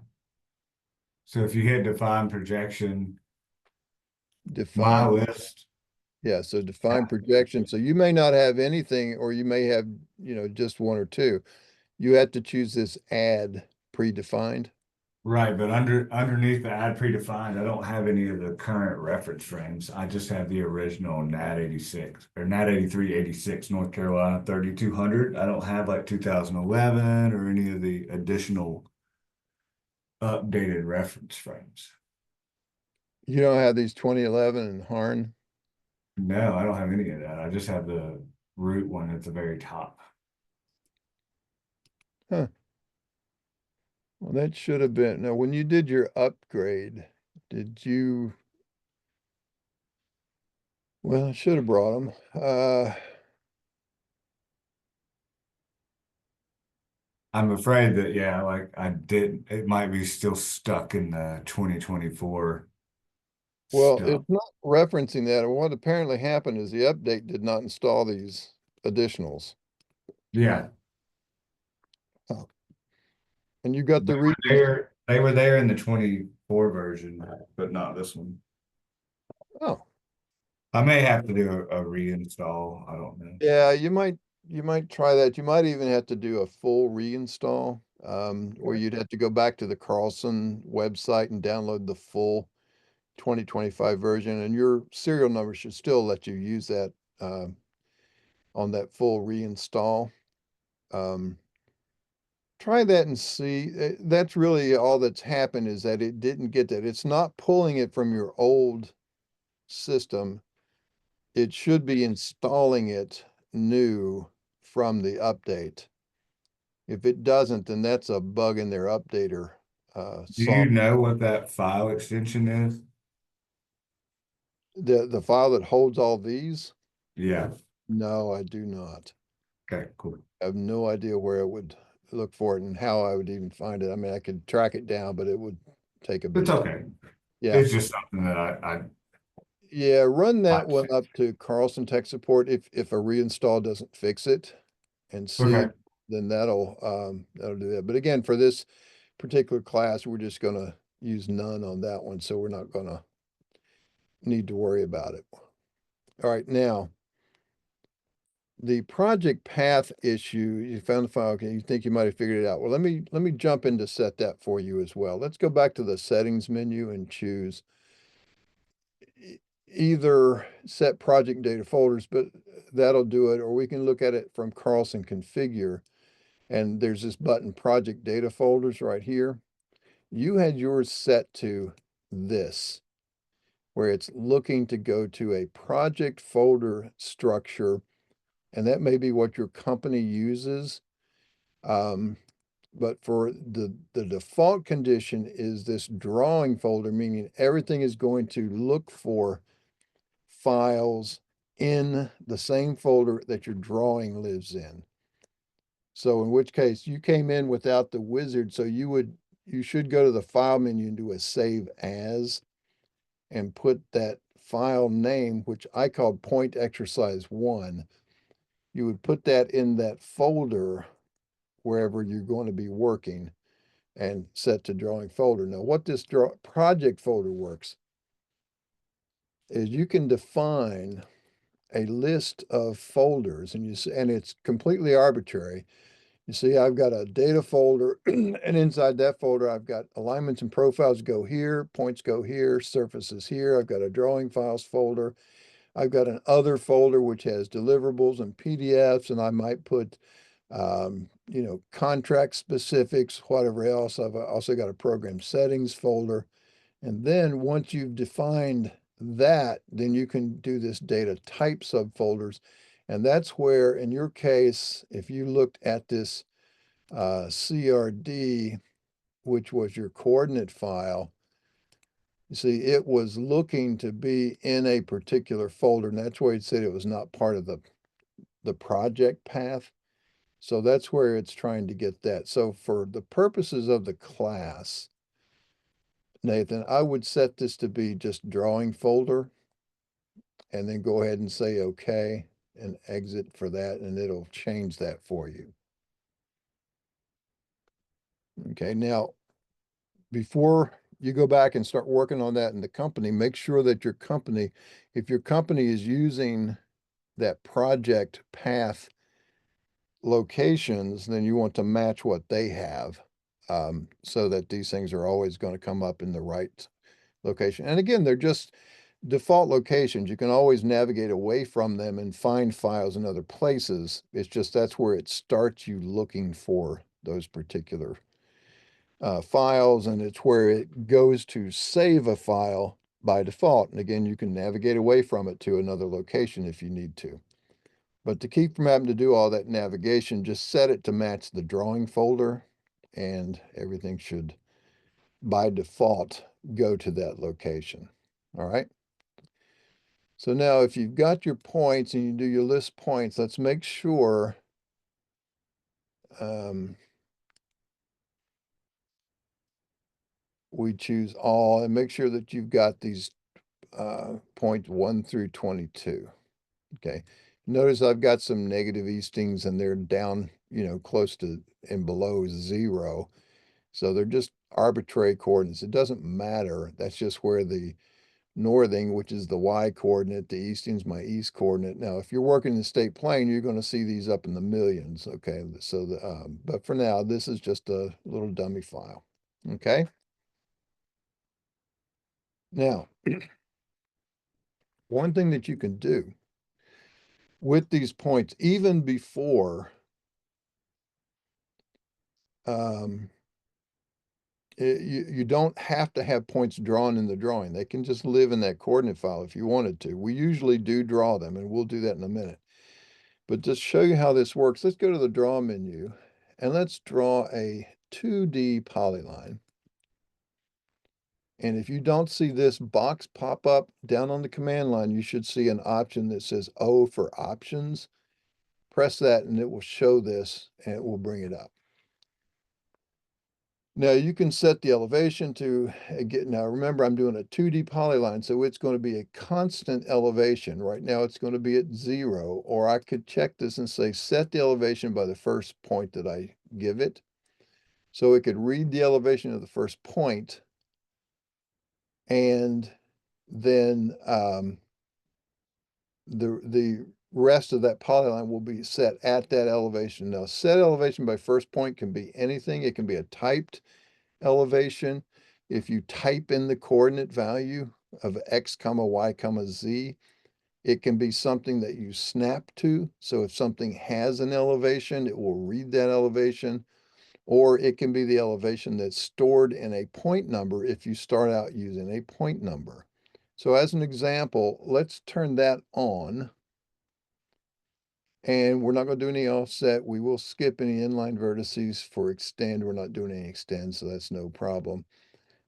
So if you hit define projection, my
define.
list,
Yeah, so define
yeah,
projection. So you may not have anything, or you may have, just one or two. You have to choose this add predefined.
right, but underneath the add predefined, I don't have any of the current reference frames. I just have the original NAT 86 or NAT 83, 86 North Carolina 3200. I don't have like 2011 or any of the additional updated reference frames.
You don't have these 2011 and Harn.
No, I don't have any of that. I just have the root one at the very top.
Huh. Well, that should have been, now, when you did your upgrade, did you, well, I should have brought them.
I'm afraid that, yeah, like I did, it might be still stuck in the 2024
Well,
stuff.
it's not referencing that. And what apparently happened is the update did not install these additionals.
Yeah,
Oh, and you got the regions.
they were there in the 24 version, but not this one.
Oh,
I may have to do a reinstall. I don't know.
yeah, you might try that. You might even have to do a full reinstall, where
Yeah.
you'd have to go back to the Carlson website and download the full 2025 version, and your serial number should still let you use that on that full reinstall. Um, Try that and see. That's really all that's happened, is that it didn't get that. It's not pulling it from your old system. It should be installing it new from the update. If it doesn't, then that's a bug in their updater
Do you
software.
know what that file extension is?
The file that holds all these?
Yeah.
No, I do not.
Okay, cool.
I have no idea where it would look for it and how I would even find it. I mean, I could track it down, but it would take a bit
It's
of time.
okay.
Yeah.
It's just something that I
Yeah, run that
like to
one
say.
up to Carlson Tech Support if a reinstall doesn't fix it, and see,
Okay.
then that'll do that. But again, for this particular class, we're just gonna use none on that one, so we're not gonna need to worry about it. All right, now the project path issue, you found the file, okay, you think you might have figured it out. Well, let me jump in to set that for you as well. Let's go back to the settings menu and choose either set project data folders, but that'll do it, or we can look at it from Carlson Configure. And there's this button, Project Data Folders right here. You had yours set to this, where it's looking to go to a project folder structure, and that may be what your company uses. But for the default condition is this drawing folder, meaning everything is going to look for files in the same folder that your drawing lives in. So in which case you came in without the wizard, so you should go to the file menu and do a save as and put that file name, which I called point exercise 1. You would put that in that folder wherever you're going to be working and set to drawing folder. Now, what this project folder works is you can define a list of folders, and it's completely arbitrary. You see, I've got a data folder, and inside that folder, I've got alignments and profiles go here, points go here, surfaces here. I've got a drawing files folder. I've got an other folder which has deliverables and PDFs, and I might put contract specifics, whatever else. I've also got a program settings folder. And then once you've defined that, then you can do this data type subfolders. And that's where, in your case, if you looked at this CRD, which was your coordinate file, you see, it was looking to be in a particular folder, and that's why it said it was not part of the project path. So that's where it's trying to get that. So for the purposes of the class, Nathan, I would set this to be just drawing folder and then go ahead and say okay and exit for that, and it'll change that for you. Okay, now before you go back and start working on that in the company, make sure that your company, if your company is using that project path locations, then you want to match what they have, so that these things are always going to come up in the right location. And again, they're just default locations. You can always navigate away from them and find files in other places. It's just that's where it starts you looking for those particular files, and it's where it goes to save a file by default. And again, you can navigate away from it to another location if you need to. But to keep from having to do all that navigation, just set it to match the drawing folder, and everything should, by default, go to that location. All right. So now if you've got your points and you do your list points, let's make sure we choose all and make sure that you've got these points 1 through 22. Okay. Notice I've got some negative eastings and they're down, close to and below 0. So they're just arbitrary coordinates. It doesn't matter. That's just where the northing, which is the y coordinate, the easting's my east coordinate. Now, if you're working in the state plane, you're going to see these up in the millions. Okay. So, but for now, this is just a little dummy file. Okay. Now, one thing that you can do with these points, even before you don't have to have points drawn in the drawing. They can just live in that coordinate file if you wanted to. We usually do draw them, and we'll do that in a minute. But just show you how this works, let's go to the draw menu and let's draw a 2D polyline. And if you don't see this box pop up down on the command line, you should see an option that says O for options. Press that and it will show this and it will bring it up. Now you can set the elevation to now remember I'm doing a 2D polyline, so it's going to be a constant elevation. Right now it's going to be at 0, or I could check this and say set the elevation by the first point that I give it. So it could read the elevation of the first point, and then the rest of that polyline will be set at that elevation. Now set elevation by first point can be anything. It can be a typed elevation. If you type in the coordinate value of x comma y comma z, It can be something that you snap to. So if something has an elevation, it will read that elevation, or it can be the elevation that's stored in a point number if you start out using a point number. So as an example, let's turn that on. And we're not going to do any offset. We will skip any inline vertices for extend. We're not doing any extend, so that's no problem.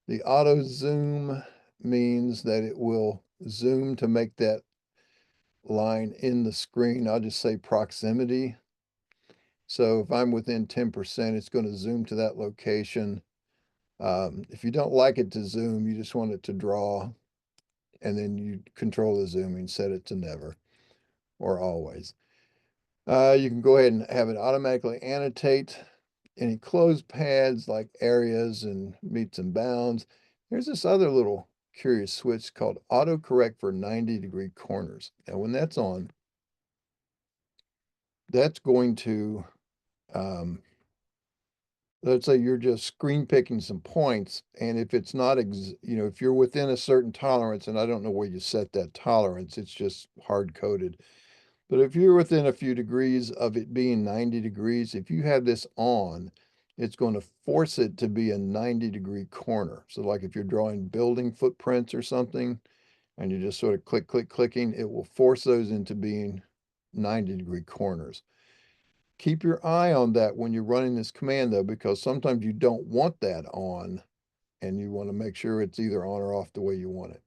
The auto zoom means that it will zoom to make that line in the screen. I'll just say proximity. So if I'm within 10%, it's going to zoom to that location. If you don't like it to zoom, you just want it to draw, and then you control the zooming, set it to never or always. You can go ahead and have it automatically annotate any closed pads like areas and meets and bounds. There's this other little curious switch called autocorrect for 90-degree corners. Now, when that's on, that's going to, let's say you're just screen picking some points, and if it's not, if you're within a certain tolerance, and I don't know where you set that tolerance, it's just hard coded. But if you're within a few degrees of it being 90 degrees, if you have this on, it's going to force it to be a 90-degree corner. So like if you're drawing building footprints or something, and you're just sort of clicking, it will force those into being 90-degree corners. Keep your eye on that when you're running this command though, because sometimes you don't want that on, and you want to make sure it's either on or off the way you want it.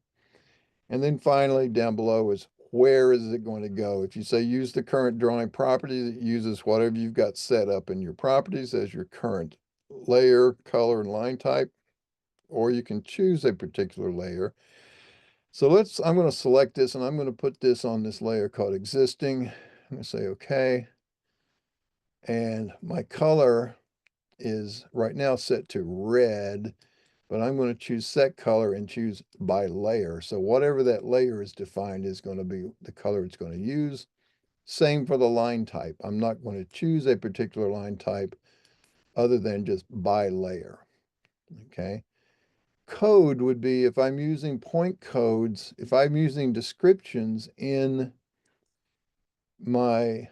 And then finally, down below is where is it going to go? If you say use the current drawing property, it uses whatever you've got set up in your properties as your current layer, color, and line type, or you can choose a particular layer. So I'm going to select this and I'm going to put this on this layer called existing. I'm going to say okay. And my color is right now set to red, but I'm going to choose set color and choose by layer. So whatever that layer is defined is going to be the color it's going to use. Same for the line type. I'm not going to choose a particular line type other than just by layer. Okay. Code would be if I'm using point codes, if I'm using descriptions in my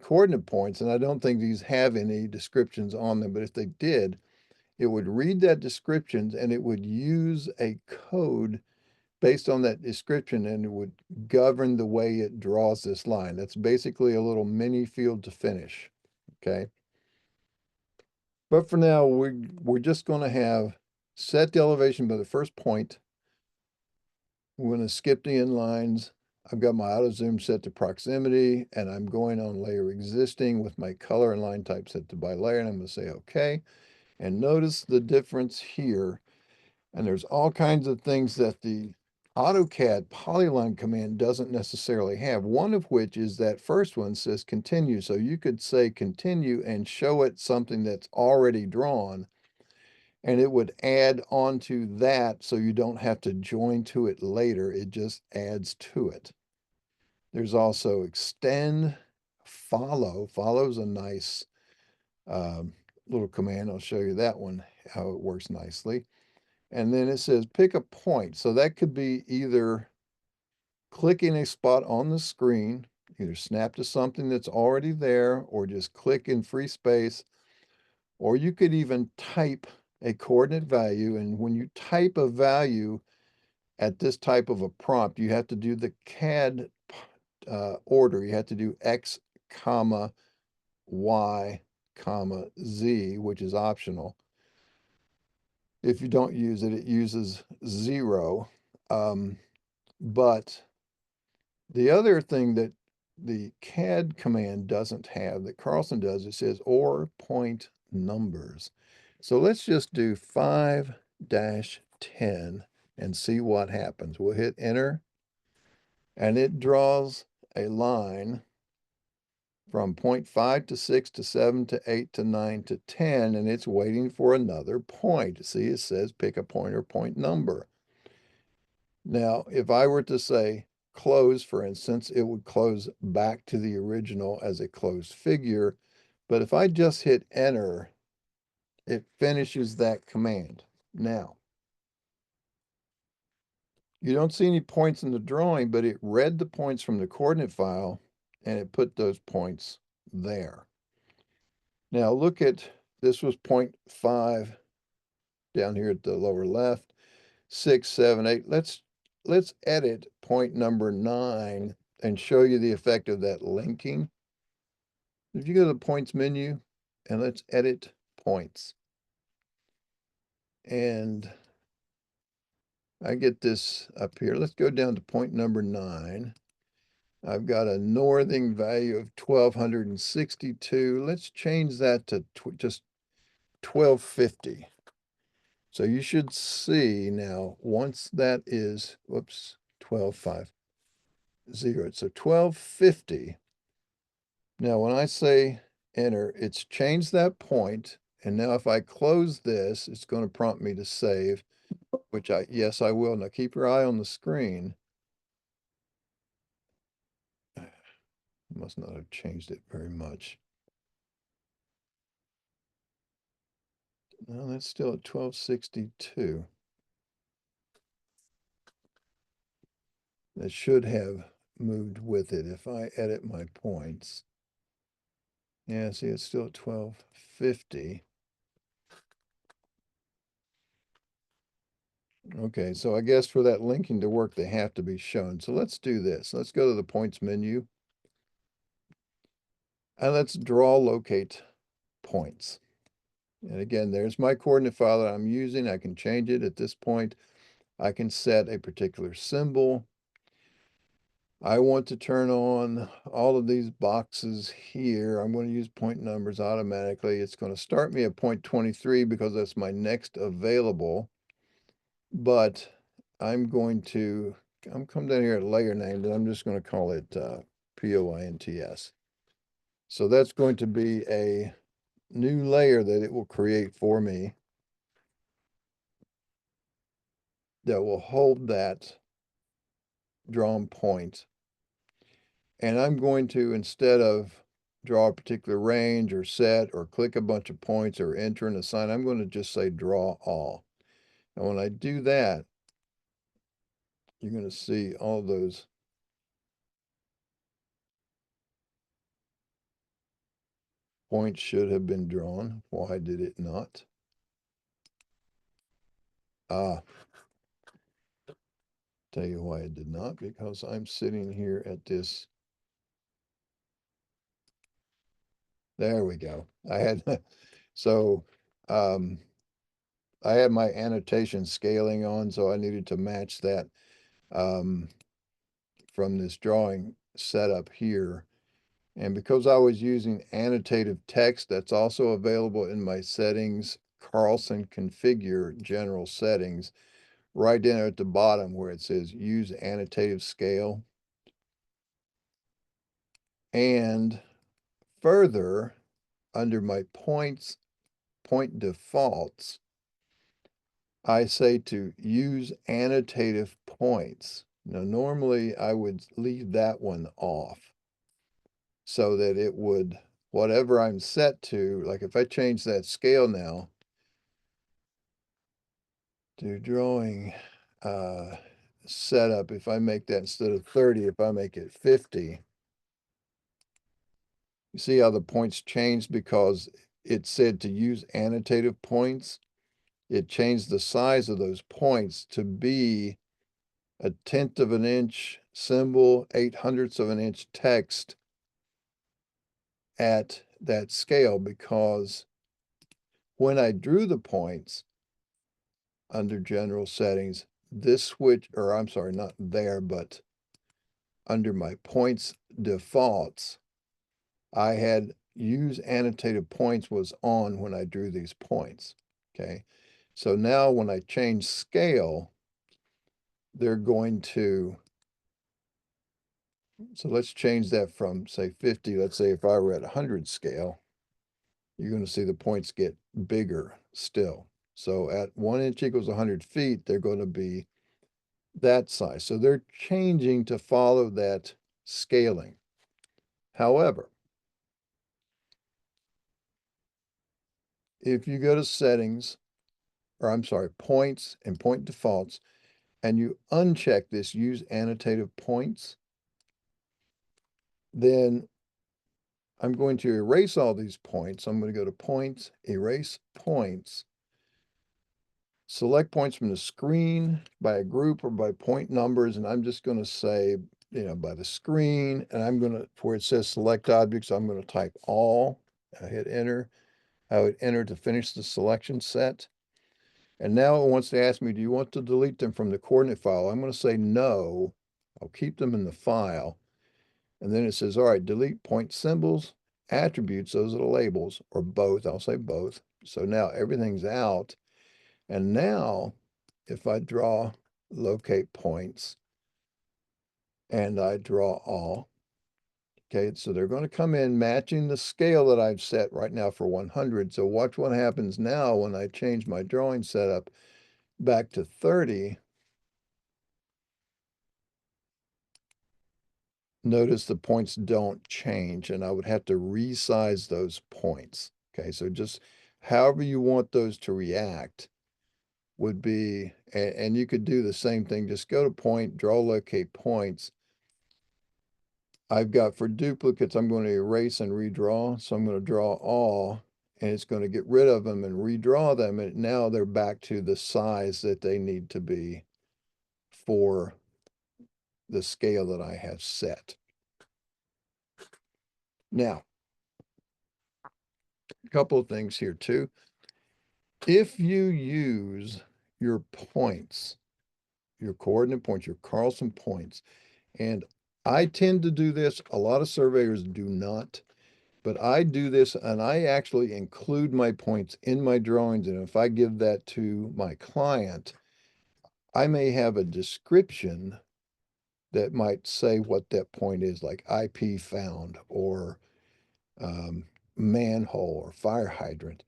coordinate points, and I don't think these have any descriptions on them, but if they did, it would read that description and it would use a code based on that description, and it would govern the way it draws this line. That's basically a little mini field to finish, okay? But for now, we're just going to have set the elevation by the first point. We're going to skip the inlines. I've got my auto zoom set to proximity, and I'm going on layer existing with my color and line type set to by layer, and I'm going to say okay. And notice the difference here. And there's all kinds of things that the AutoCAD polyline command doesn't necessarily have. One of which is that first one says continue. So you could say continue and show it something that's already drawn, and it would add onto that so you don't have to join to it later. It just adds to it. There's also extend, follow. Follow is a nice little command. I'll show you that one, how it works nicely. And then it says pick a point. So that could be either clicking a spot on the screen, either snap to something that's already there, or just click in free space, or you could even type a coordinate value. And when you type a value at this type of a prompt, you have to do the CAD order. You have to do X, comma, Y, comma, Z, which is optional. If you don't use it, it uses 0. But the other thing that the CAD command doesn't have that Carlson does, it says or point numbers. So let's just do 5-10 and see what happens. We'll hit enter, and it draws a line from point 5 to 6 to 7 to 8 to 9 to 10, and it's waiting for another point. See, it says pick a point or point number. Now, if I were to say close, for instance, it would close back to the original as a closed figure. But if I just hit enter, it finishes that command. Now, You don't see any points in the drawing, but it read the points from the coordinate file and it put those points there. Now look at, this was 0.5 down here at the lower left, 6, 7, 8. Let's edit point number 9 and show you the effect of that linking. If you go to the points menu and let's edit points. And I get this up here. Let's go down to point number 9. I've got a northing value of 1262. Let's change that to just 1250. So you should see now, once that is, whoops, 1250. So 1250. Now, when I say enter, it's changed that point. And now if I close this, it's going to prompt me to save, which yes, I will. Now keep your eye on the screen. Must not have changed it very much. No, that's still at 1262. That should have moved with it if I edit my points. Yeah, see, it's still at 1250. Okay, so I guess for that linking to work, they have to be shown. So let's do this. Let's go to the points menu. And let's draw locate points. And again, there's my coordinate file that I'm using. I can change it at this point. I can set a particular symbol. I want to turn on all of these boxes here. I'm going to use point numbers automatically. It's going to start me at point 23 because that's my next available. But I'm going to, come down here at layer name, and I'm just going to call it POINTS. So that's going to be a new layer that it will create for me that will hold that drawn point. And I'm going to, instead of draw a particular range or set or click a bunch of points or enter and assign, I'm going to just say draw all. And when I do that, you're going to see all those points should have been drawn. Why did it not? Ah, tell you why it did not, because I'm sitting here at this. There we go. I had, so I had my annotation scaling on, so I needed to match that from this drawing setup here. And because I was using annotative text, that's also available in my settings, Carlson configure general settings, right down at the bottom where it says use annotative scale. And further, under my point defaults, I say to use annotative points. Now, normally I would leave that one off so that it would, whatever I'm set to, like if I change that scale now to drawing setup, if I make that instead of 30, if I make it 50, you see how the points changed because it said to use annotative points. It changed the size of those points to be 1/10 of an inch symbol, 8/100ths of an inch text at that scale, because when I drew the points under general settings, this switch, or I'm sorry, not there, but under my points defaults, I had use annotated points was on when I drew these points. Okay. So now when I change scale, they're going to, so let's change that from say 50. Let's say if I were at 100 scale, you're going to see the points get bigger still. So at 1 inch equals 100 feet, they're going to be that size. So they're changing to follow that scaling. However, if you go to settings, or I'm sorry, points and point defaults, and you uncheck this use annotative points, then I'm going to erase all these points. I'm going to go to points, erase points, select points from the screen by a group or by point numbers. And I'm just going to say, by the screen, and I'm going to, where it says select objects, I'm going to type all. I hit enter. I would enter to finish the selection set. And now it wants to ask me, do you want to delete them from the coordinate file? I'm going to say no. I'll keep them in the file. And then it says, all right, delete point symbols, attributes, those are the labels, or both. I'll say both. So now everything's out. And now if I draw locate points and I draw all, okay, so they're going to come in matching the scale that I've set right now for 100. So watch what happens now when I change my drawing setup back to 30. Notice the points don't change, and I would have to resize those points. Okay, so just however you want those to react would be, and you could do the same thing. Just go to point, draw locate points. I've got for duplicates, I'm going to erase and redraw. So I'm going to draw all, and it's going to get rid of them and redraw them. And now they're back to the size that they need to be for the scale that I have set. Now, a couple of things here too. If you use your points, your coordinate points, your Carlson points, and I tend to do this, a lot of surveyors do not, but I do this and I actually include my points in my drawings. And if I give that to my client, I may have a description that might say what that point is, like IP found or manhole or fire hydrant.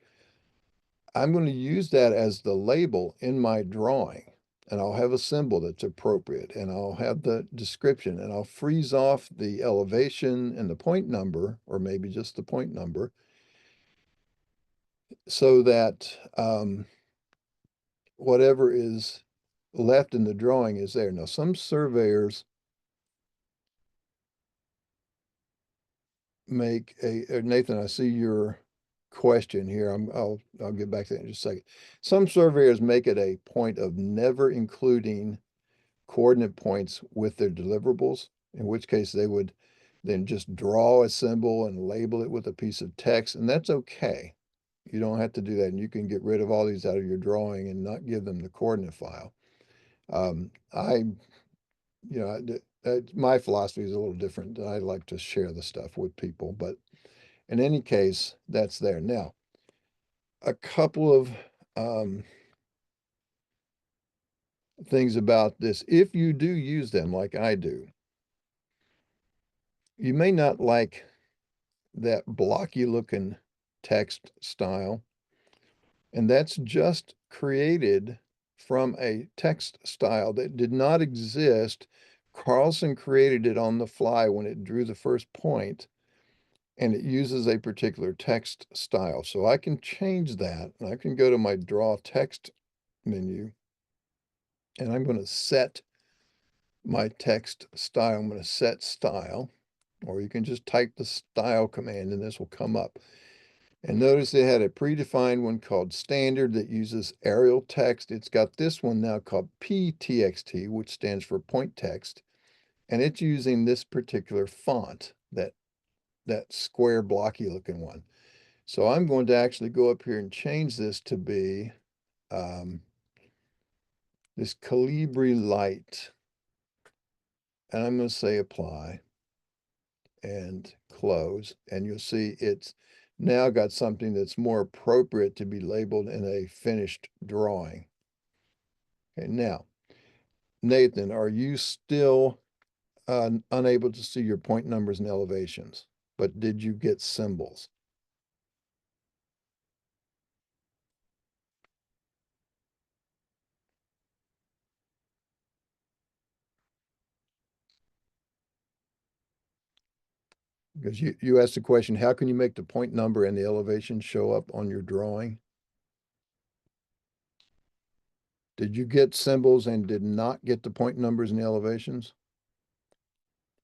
I'm going to use that as the label in my drawing, and I'll have a symbol that's appropriate, and I'll have the description, and I'll freeze off the elevation and the point number, or maybe just the point number, so that whatever is left in the drawing is there. Now, some surveyors make Nathan, I see your question here. I'll get back to that in just a second. Some surveyors make it a point of never including coordinate points with their deliverables, in which case they would then just draw a symbol and label it with a piece of text, and that's okay. You don't have to do that, and you can get rid of all these out of your drawing and not give them the coordinate file. My philosophy is a little different. I like to share the stuff with people, but in any case, that's there. Now, a couple of things about this. If you do use them like I do, you may not like that blocky looking text style. And that's just created from a text style that did not exist. Carlson created it on the fly when it drew the first point, and it uses a particular text style. So I can change that. I can go to my draw text menu, and I'm going to set my text style. I'm going to set style, or you can just type the style command and this will come up. And notice they had a predefined one called standard that uses Arial text. It's got this one now called PTXT, which stands for point text. And it's using this particular font, that square blocky looking one. So I'm going to actually go up here and change this to be this Calibri Light. And I'm going to say apply and close. And you'll see it's now got something that's more appropriate to be labeled in a finished drawing. Okay, now, Nathan, are you still unable to see your point numbers and elevations? But did you get symbols? Because you asked the question, how can you make the point number and the elevation show up on your drawing? Did you get symbols and did not get the point numbers and the elevations?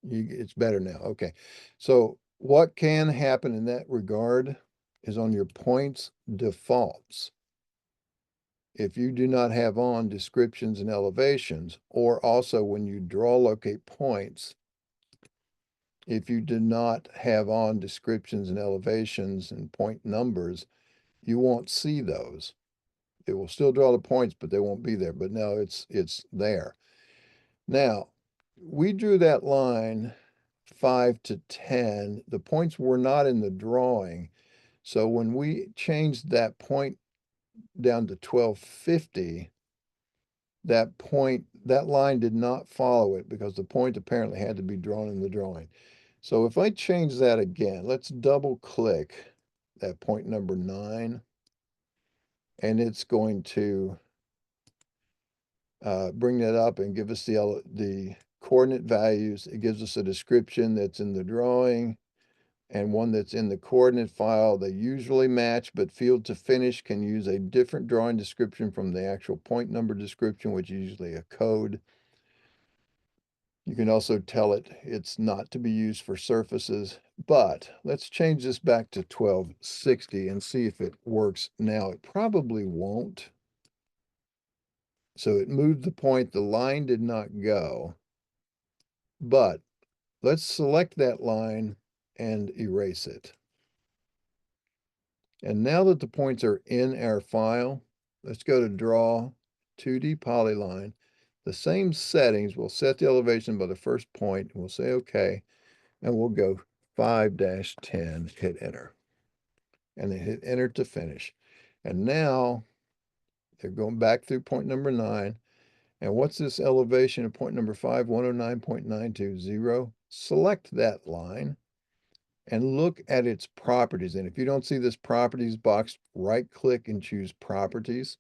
It's better now. Okay. So what can happen in that regard is on your points defaults. If you do not have on descriptions and elevations, or also when you draw locate points, if you do not have on descriptions and elevations and point numbers, you won't see those. It will still draw the points, but they won't be there. But now it's there. Now, we drew that line 5 to 10. The points were not in the drawing. So when we changed that point down to 1250, that line did not follow it because the point apparently had to be drawn in the drawing. So if I change that again, let's double click that point number 9, and it's going to bring that up and give us the coordinate values. It gives us a description that's in the drawing and one that's in the coordinate file. They usually match, but field to finish can use a different drawing description from the actual point number description, which is usually a code. You can also tell it it's not to be used for surfaces, but let's change this back to 1260 and see if it works now. It probably won't. So it moved the point, the line did not go, but let's select that line and erase it. And now that the points are in our file, let's go to draw 2D polyline. The same settings, we'll set the elevation by the first point, and we'll say okay, and we'll go 5-10, hit enter, and then hit enter to finish. And now they're going back through point number 9. And what's this elevation at point number 5, 109.920? Select that line and look at its properties. And if you don't see this properties box, right click and choose properties.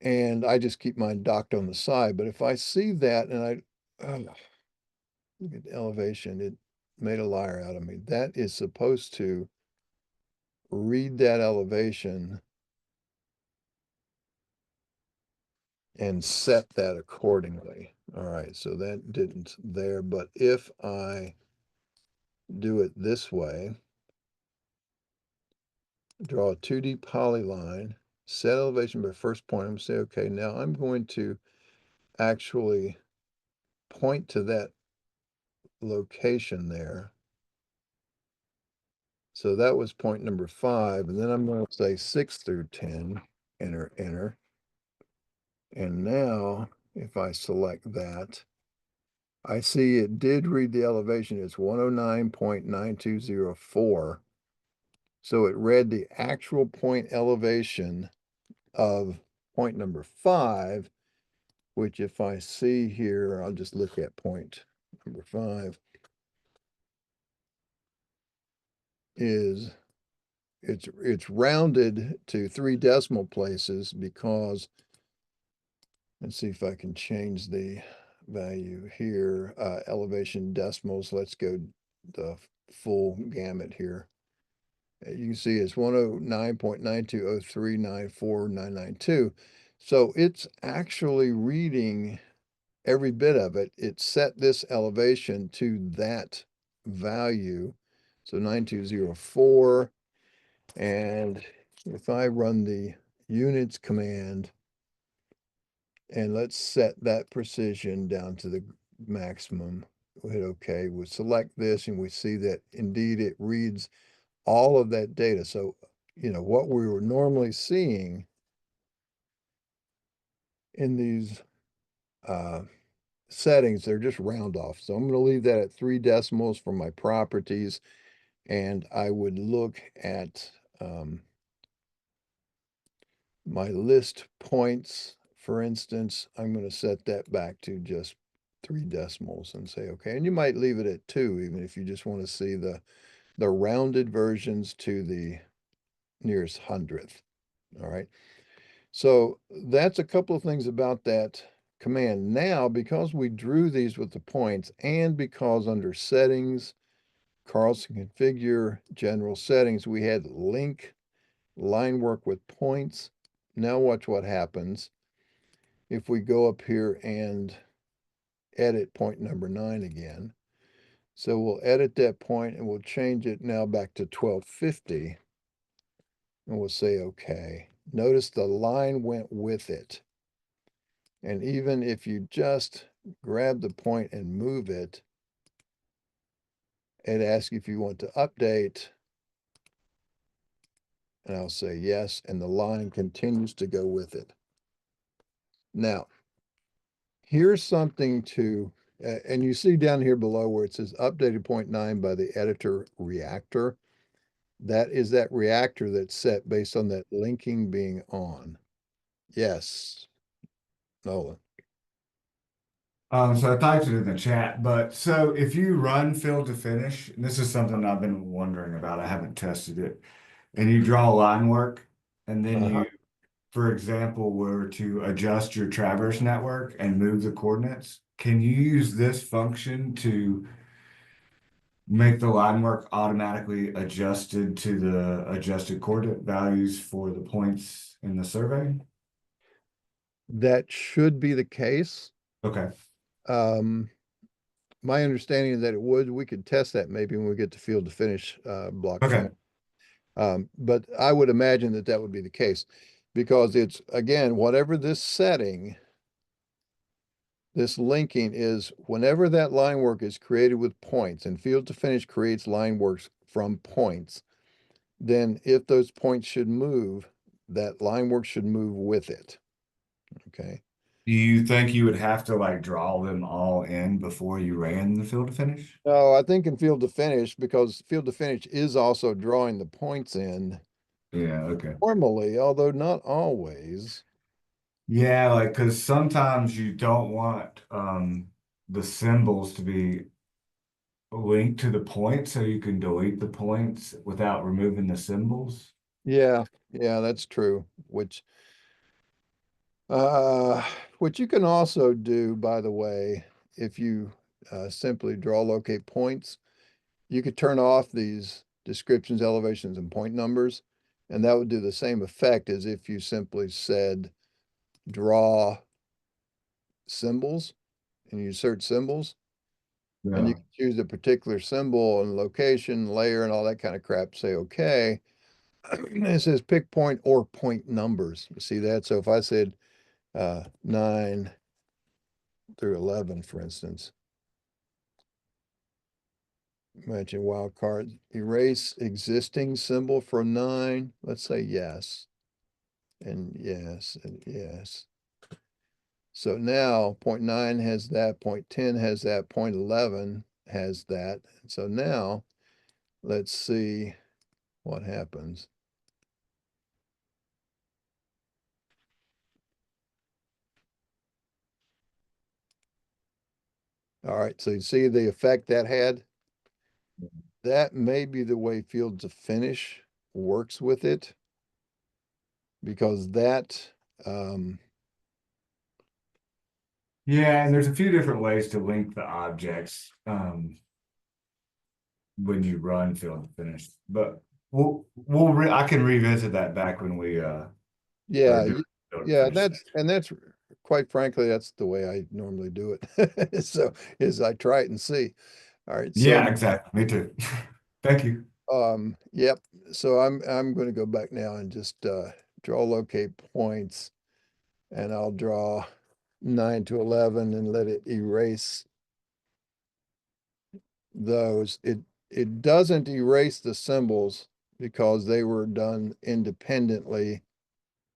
And I just keep mine docked on the side. But if I see that and look at the elevation, it made a liar out of me. That is supposed to read that elevation and set that accordingly. All right, so that didn't there, but if I do it this way, draw a 2D polyline, set elevation by first point, I'm gonna say, okay, now I'm going to actually point to that location there. So that was point number 5, and then I'm going to say 6 through 10, enter, enter. And now if I select that, I see it did read the elevation. It's 109.9204. So it read the actual point elevation of point number 5, which if I see here, I'll just look at point number 5, is it's rounded to 3 decimal places because, let's see if I can change the value here, elevation decimals. Let's go the full gamut here. You can see it's 109.9203949992. So it's actually reading every bit of it. It set this elevation to that value. So 9204. And if I run the units command, and let's set that precision down to the maximum. We'll hit OK. We'll select this and we see that indeed it reads all of that data. So, you know, what we were normally seeing in these settings, they're just round off. So I'm going to leave that at 3 decimals for my properties. And I would look at my list points, for instance. I'm going to set that back to just 3 decimals and say, okay. And you might leave it at 2, even if you just want to see the rounded versions to the nearest hundredth. All right. So that's a couple of things about that command. Now, because we drew these with the points and because under settings, Carlson configure general settings, we had link line work with points. Now watch what happens if we go up here and edit point number 9 again. So we'll edit that point and we'll change it now back to 1250. And we'll say, okay. Notice the line went with it. And even if you just grab the point and move it, it asks if you want to update. And I'll say yes, and the line continues to go with it. Now, here's something to, and you see down here below where it says updated point 9 by the editor reactor. That is that reactor that's set based on that linking being on. Yes, Nolan.
So I typed it in the chat, but so if you run fill to finish, and this is something I've been wondering about, I haven't tested it, and you draw line work, and then
Uh-huh.
you, for example, were to adjust your traverse network and move the coordinates, can you use this function to make the line work automatically adjusted to the adjusted coordinate values for the points in the survey?
That should be the case.
Okay.
Um, my understanding is that it would. We could test that maybe when we get to field to finish block
Okay.
20. But I would imagine that that would be the case because it's, again, whatever this setting, this linking is whenever that line work is created with points and field to finish creates line works from points, then if those points should move, that line work should move with it. Okay.
Do you think you would have to like draw them all in before you ran the fill to finish?
No, I think in field to finish, because field to finish is also drawing the points in
Yeah, okay.
normally, although not always.
Yeah, like because sometimes you don't want the symbols to be linked to the point so you can delete the points without removing the symbols.
Yeah, yeah, that's true. Uh, which you can also do, by the way, if you simply draw locate points, you could turn off these descriptions, elevations, and point numbers, and that would do the same effect as if you simply said draw symbols and you search symbols, and you
Yeah.
can choose a particular symbol and location, layer, and all that kind of crap. Say okay. It says pick point or point numbers. You see that? So if I said 9 through 11, for instance, mention wildcard, erase existing symbol from 9. Let's say yes, and yes, and yes. So now point 9 has that, point 10 has that, point 11 has that. So now let's see what happens. All right, so you see the effect that had? That may be the way field to finish works with it, because that,
Yeah, and there's a few different ways to link the objects when you run fill to finish. But I can revisit that back when we are
yeah,
doing fill to
yeah,
finish.
and that's quite frankly, that's the way I normally do it. So is I try it and see. All right, so
Yeah, exactly. Me too. Thank you.
yep. So I'm going to go back now and just draw locate points, and I'll draw 9 to 11 and let it erase those. It doesn't erase the symbols because they were done independently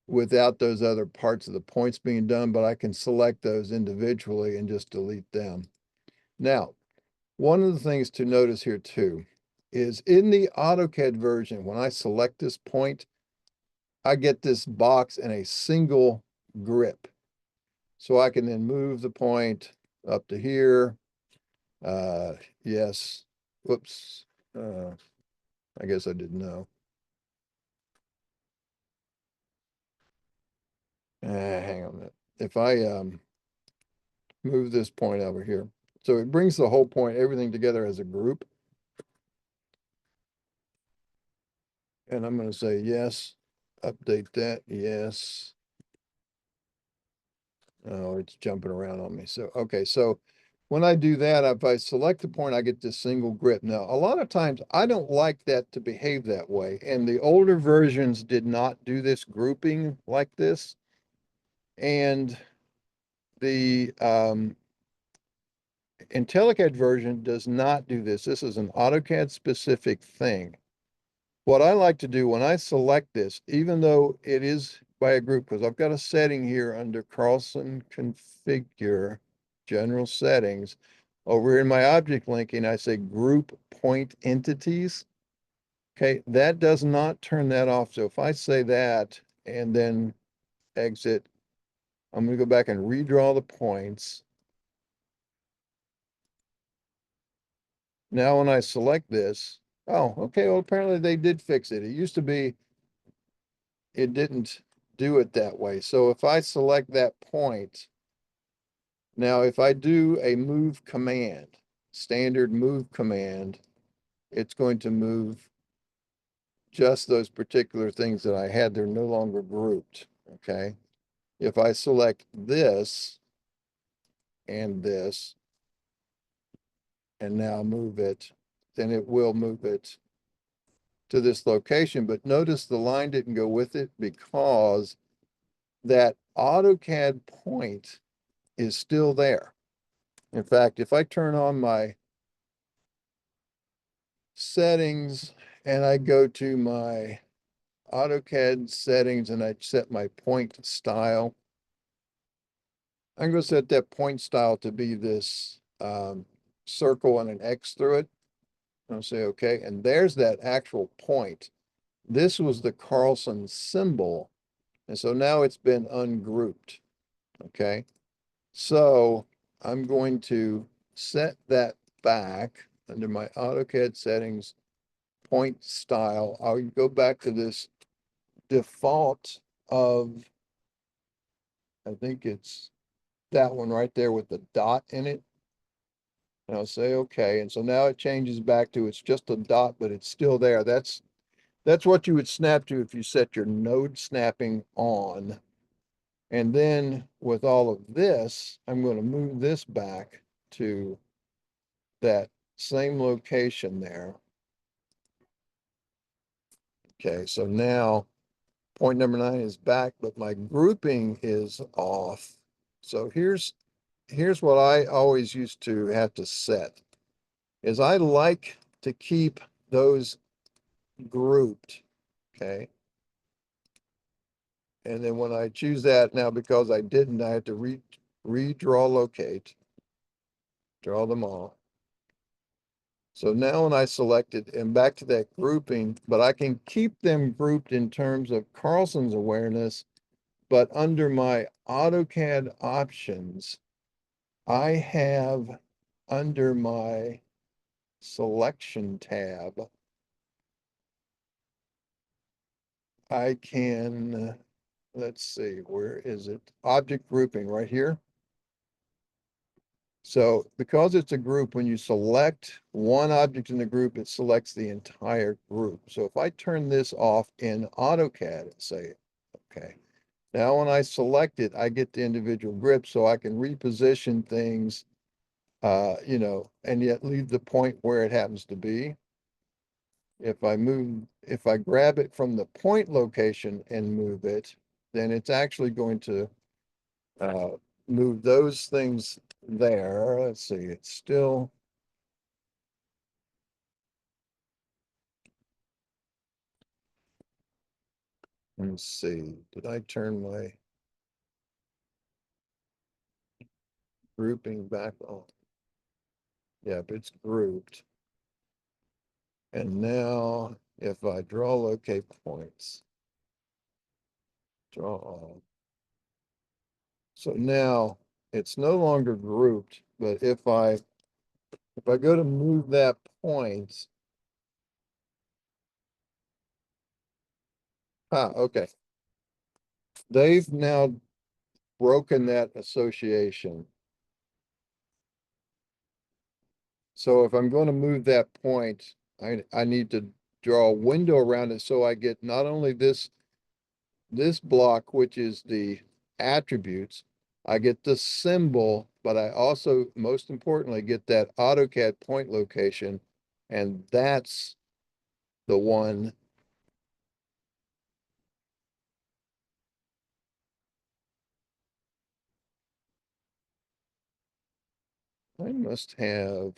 without those other parts of the points being done, but I can select those individually and just delete them. Now, one of the things to notice here too is in the AutoCAD version, when I select this point, I get this box in a single grip. So I can then move the point up to here. Yes. Whoops. I guess I didn't know. Hang on a minute. If I move this point over here, so it brings the whole point, everything together as a group. And I'm going to say yes. update that, yes. Oh, it's jumping around on me. So, okay, so when I do that, if I select the point, I get this single grip. Now, a lot of times I don't like that to behave that way. And the older versions did not do this grouping like this. And the IntelliCAD version does not do this. This is an AutoCAD specific thing. What I like to do when I select this, even though it is by a group, because I've got a setting here under Carlson Configure, General Settings. Over in my object linking, I say Group Point Entities. Okay, that does not turn that off. So if I say that and then exit, I'm going to go back and redraw the points. Now, when I select this, oh, okay, well, apparently they did fix it. It used to be it didn't do it that way. So if I select that point, now if I do a move command, standard move command, it's going to move just those particular things that I had. They're no longer grouped, okay? If I select this and this, and now move it, then it will move it to this location. But notice the line didn't go with it because that AutoCAD point is still there. In fact, if I turn on my settings and I go to my AutoCAD settings and I set my point style, I'm going to set that point style to be this circle and an X through it. I'll say, okay, and there's that actual point. This was the Carlson symbol. And so now it's been ungrouped, okay? So I'm going to set that back under my AutoCAD settings, point style. I'll go back to this default of, I think it's that one right there with the dot in it. And I'll say, okay. And so now it changes back to, it's just a dot, but it's still there. That's what you would snap to if you set your node snapping on. And then with all of this, I'm going to move this back to that same location there. Okay, so now point number 9 is back, but my grouping is off. So here's what I always used to have to set, is I like to keep those grouped, okay? And then when I choose that now, because I didn't, I have to redraw locate, draw them all. So now when I select it and back to that grouping, but I can keep them grouped in terms of Carlson's awareness, but under my AutoCAD options, I have under my selection tab, I can, let's see, where is it? Object grouping right here. So because it's a group, when you select one object in the group, it selects the entire group. So if I turn this off in AutoCAD and say, okay, now when I select it, I get the individual grip so I can reposition things, and yet leave the point where it happens to be. If I grab it from the point location and move it, then it's actually going to uh, move those things there. Let's see, it's still, let's see, did I turn my grouping back on? Yep, it's grouped. And now if I draw locate points, draw all. So now it's no longer grouped, but if I go to move that point, okay. They've now broken that association. So if I'm going to move that point, I need to draw a window around it so I get not only this this block, which is the attributes, I get the symbol, but I also, most importantly, get that AutoCAD point location. And that's the one. I must have.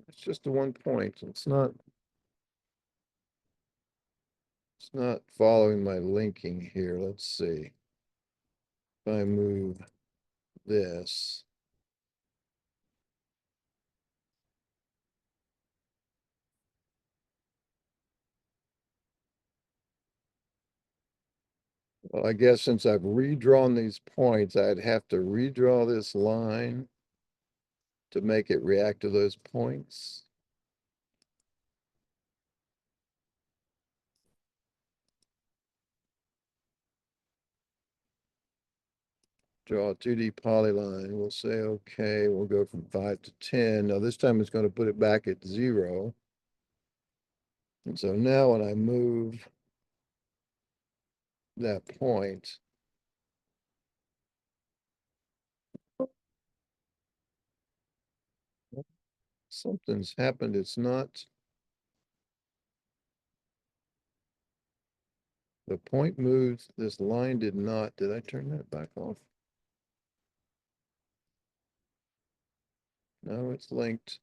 It's just the one point. It's not following my linking here. Let's see. If I move this. Well, I guess since I've redrawn these points, I'd have to redraw this line to make it react to those points. Draw a 2D polyline. We'll say, okay, we'll go from 5 to 10. Now this time it's going to put it back at 0. And so now when I move that point, something's happened. It's not, the point moves, this line did not. Did I turn that back off? No, it's linked.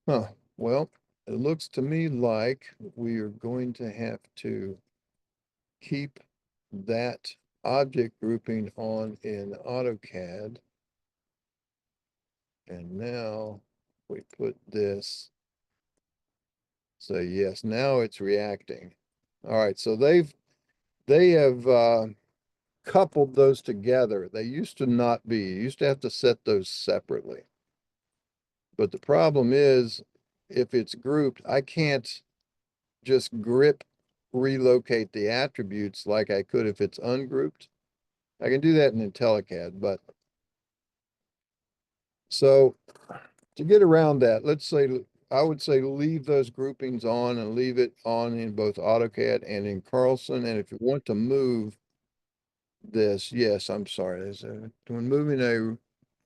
Huh, well, it looks to me like we are going to have to keep that object grouping on in AutoCAD. And now we put this. So yes, now it's reacting. All right, so they have coupled those together. They used to not be. You used to have to set those separately. But the problem is, if it's grouped, I can't just grip relocate the attributes like I could if it's ungrouped. I can do that in IntelliCAD, but so to get around that, let's say I would say leave those groupings on and leave it on in both AutoCAD and in Carlson. And if you want to move this, yes, I'm sorry. When moving a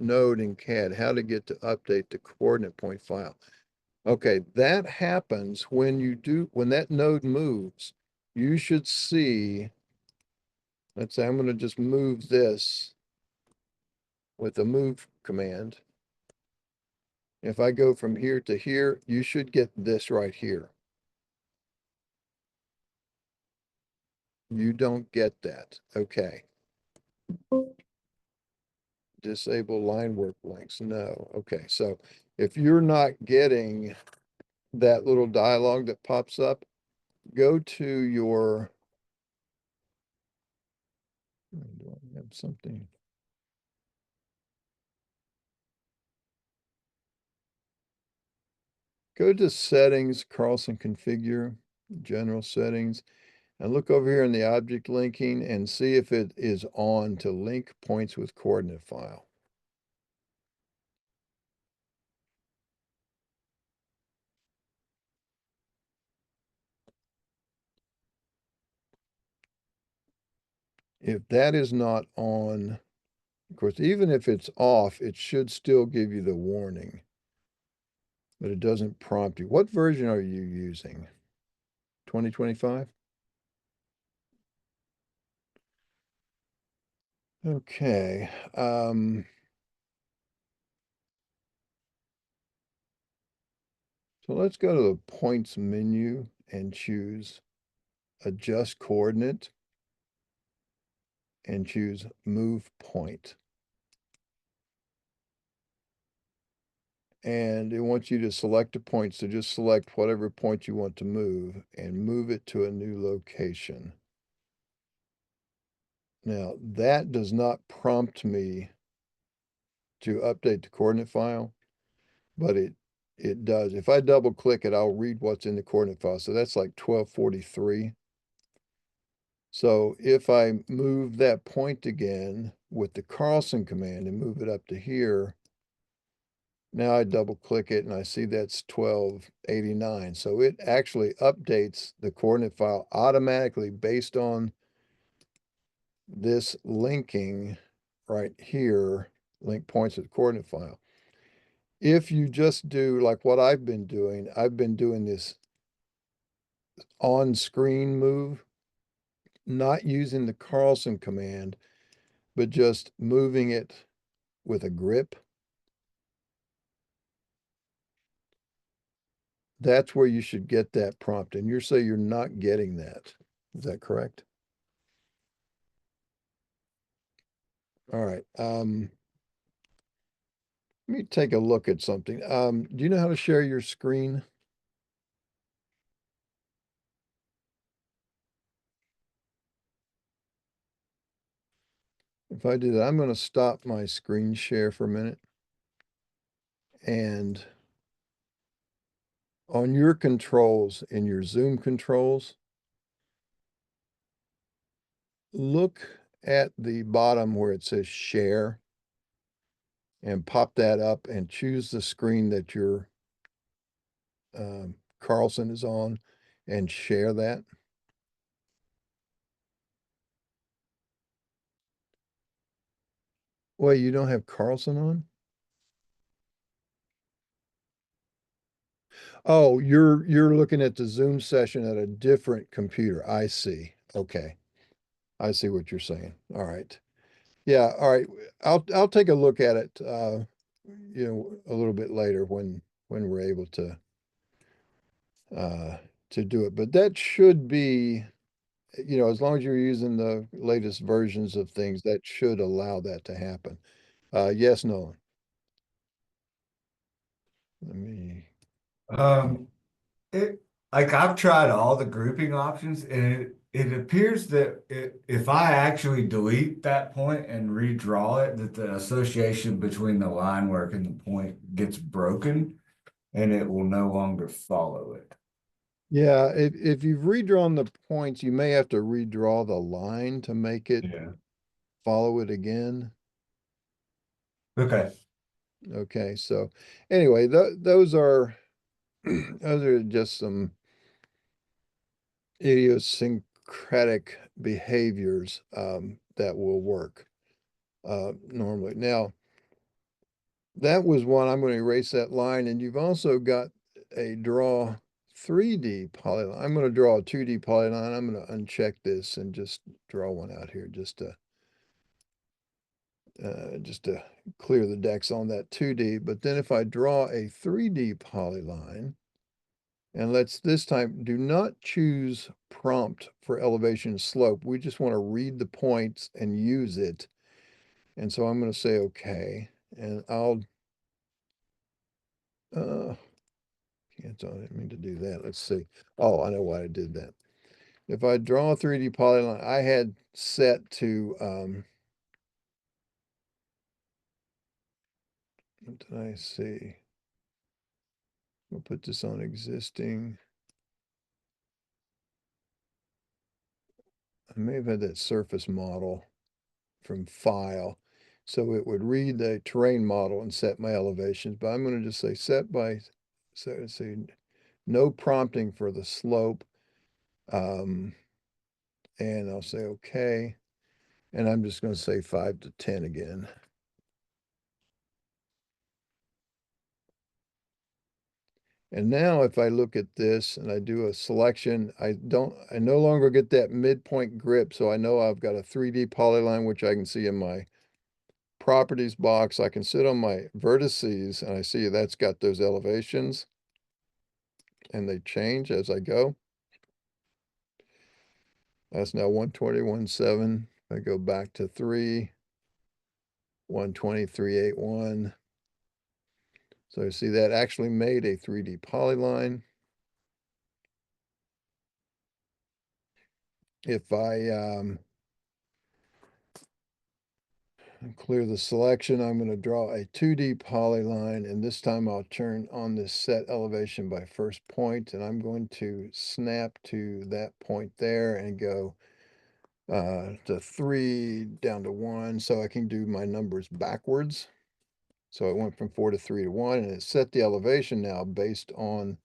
node in CAD, how to get to update the coordinate point file. Okay, that happens when when that node moves, you should see, let's say I'm going to just move this with the move command. If I go from here to here, you should get this right here. You don't get that. Okay. Disable line work links. No. Okay. So if you're not getting that little dialogue that pops up, go to your, do I have something? Go to settings, Carlson configure, general settings, and look over here in the object linking and see if it is on to link points with coordinate file. If that is not on, of course, even if it's off, it should still give you the warning, but it doesn't prompt you. What version are you using? 2025? Okay. So let's go to the points menu and choose adjust coordinate and choose move point. And it wants you to select a point. So just select whatever point you want to move and move it to a new location. Now that does not prompt me to update the coordinate file, but it does. If I double click it, I'll read what's in the coordinate file. So that's like 1243. So if I move that point again with the Carlson command and move it up to here, now I double click it and I see that's 1289. So it actually updates the coordinate file automatically based on this linking right here, link points to the coordinate file. If you just do like what I've been doing this on-screen move, not using the Carlson command, but just moving it with a grip. That's where you should get that prompt. And you're saying you're not getting that. Is that correct? All right. Let me take a look at something. Do you know how to share your screen? If I do that, I'm going to stop my screen share for a minute. And on your controls, in your Zoom controls, look at the bottom where it says share and pop that up and choose the screen that your Carlson is on and share that. Wait, you don't have Carlson on? Oh, you're looking at the Zoom session at a different computer. I see. Okay. I see what you're saying. All right. Yeah, all right. I'll take a look at it a little bit later when we're able uh to do it. But that should be, as long as you're using the latest versions of things, that should allow that to happen. Yes, Nolan. Let me
Um, it like I've tried all the grouping options, and it appears that if I actually delete that point and redraw it, that the association between the line work and the point gets broken, and it will no longer follow it.
Yeah, if you've redrawn the points, you may have to redraw the line to make it
Yeah.
follow it again.
Okay.
Okay, so anyway, those are those are just some idiosyncratic behaviors that will work normally. Now, that was one. I'm going to erase that line, and you've also got a draw 3D polyline. I'm going to draw a 2D polyline. I'm going to uncheck this and just draw one out here just to clear the decks on that 2D. But then if I draw a 3D polyline, and let's this time do not choose prompt for elevation slope. We just want to read the points and use it. And so I'm going to say okay. And I'll cancel. I didn't mean to do that. Let's see. Oh, I know why I did that. If I draw a 3D polyline, I had set to what did I see? We'll put this on existing. I may have had that surface model from file. So it would read the terrain model and set my elevations, but I'm going to just say set by, so say no prompting for the slope. Um, and I'll say, okay. And I'm just going to say 5 to 10 again. And now if I look at this and I do a selection, I no longer get that midpoint grip. So I know I've got a 3D polyline, which I can see in my properties box. I can sit on my vertices and I see that's got those elevations and they change as I go. That's now 120.17. I go back to 3, 120.381. So you see that actually made a 3D polyline. If I clear the selection, I'm going to draw a 2D polyline, and this time I'll turn on this set elevation by first point, and I'm going to snap to that point there and go to 3 down to 1, so I can do my numbers backwards. So it went from 4 to 3 to 1, and it set the elevation now based on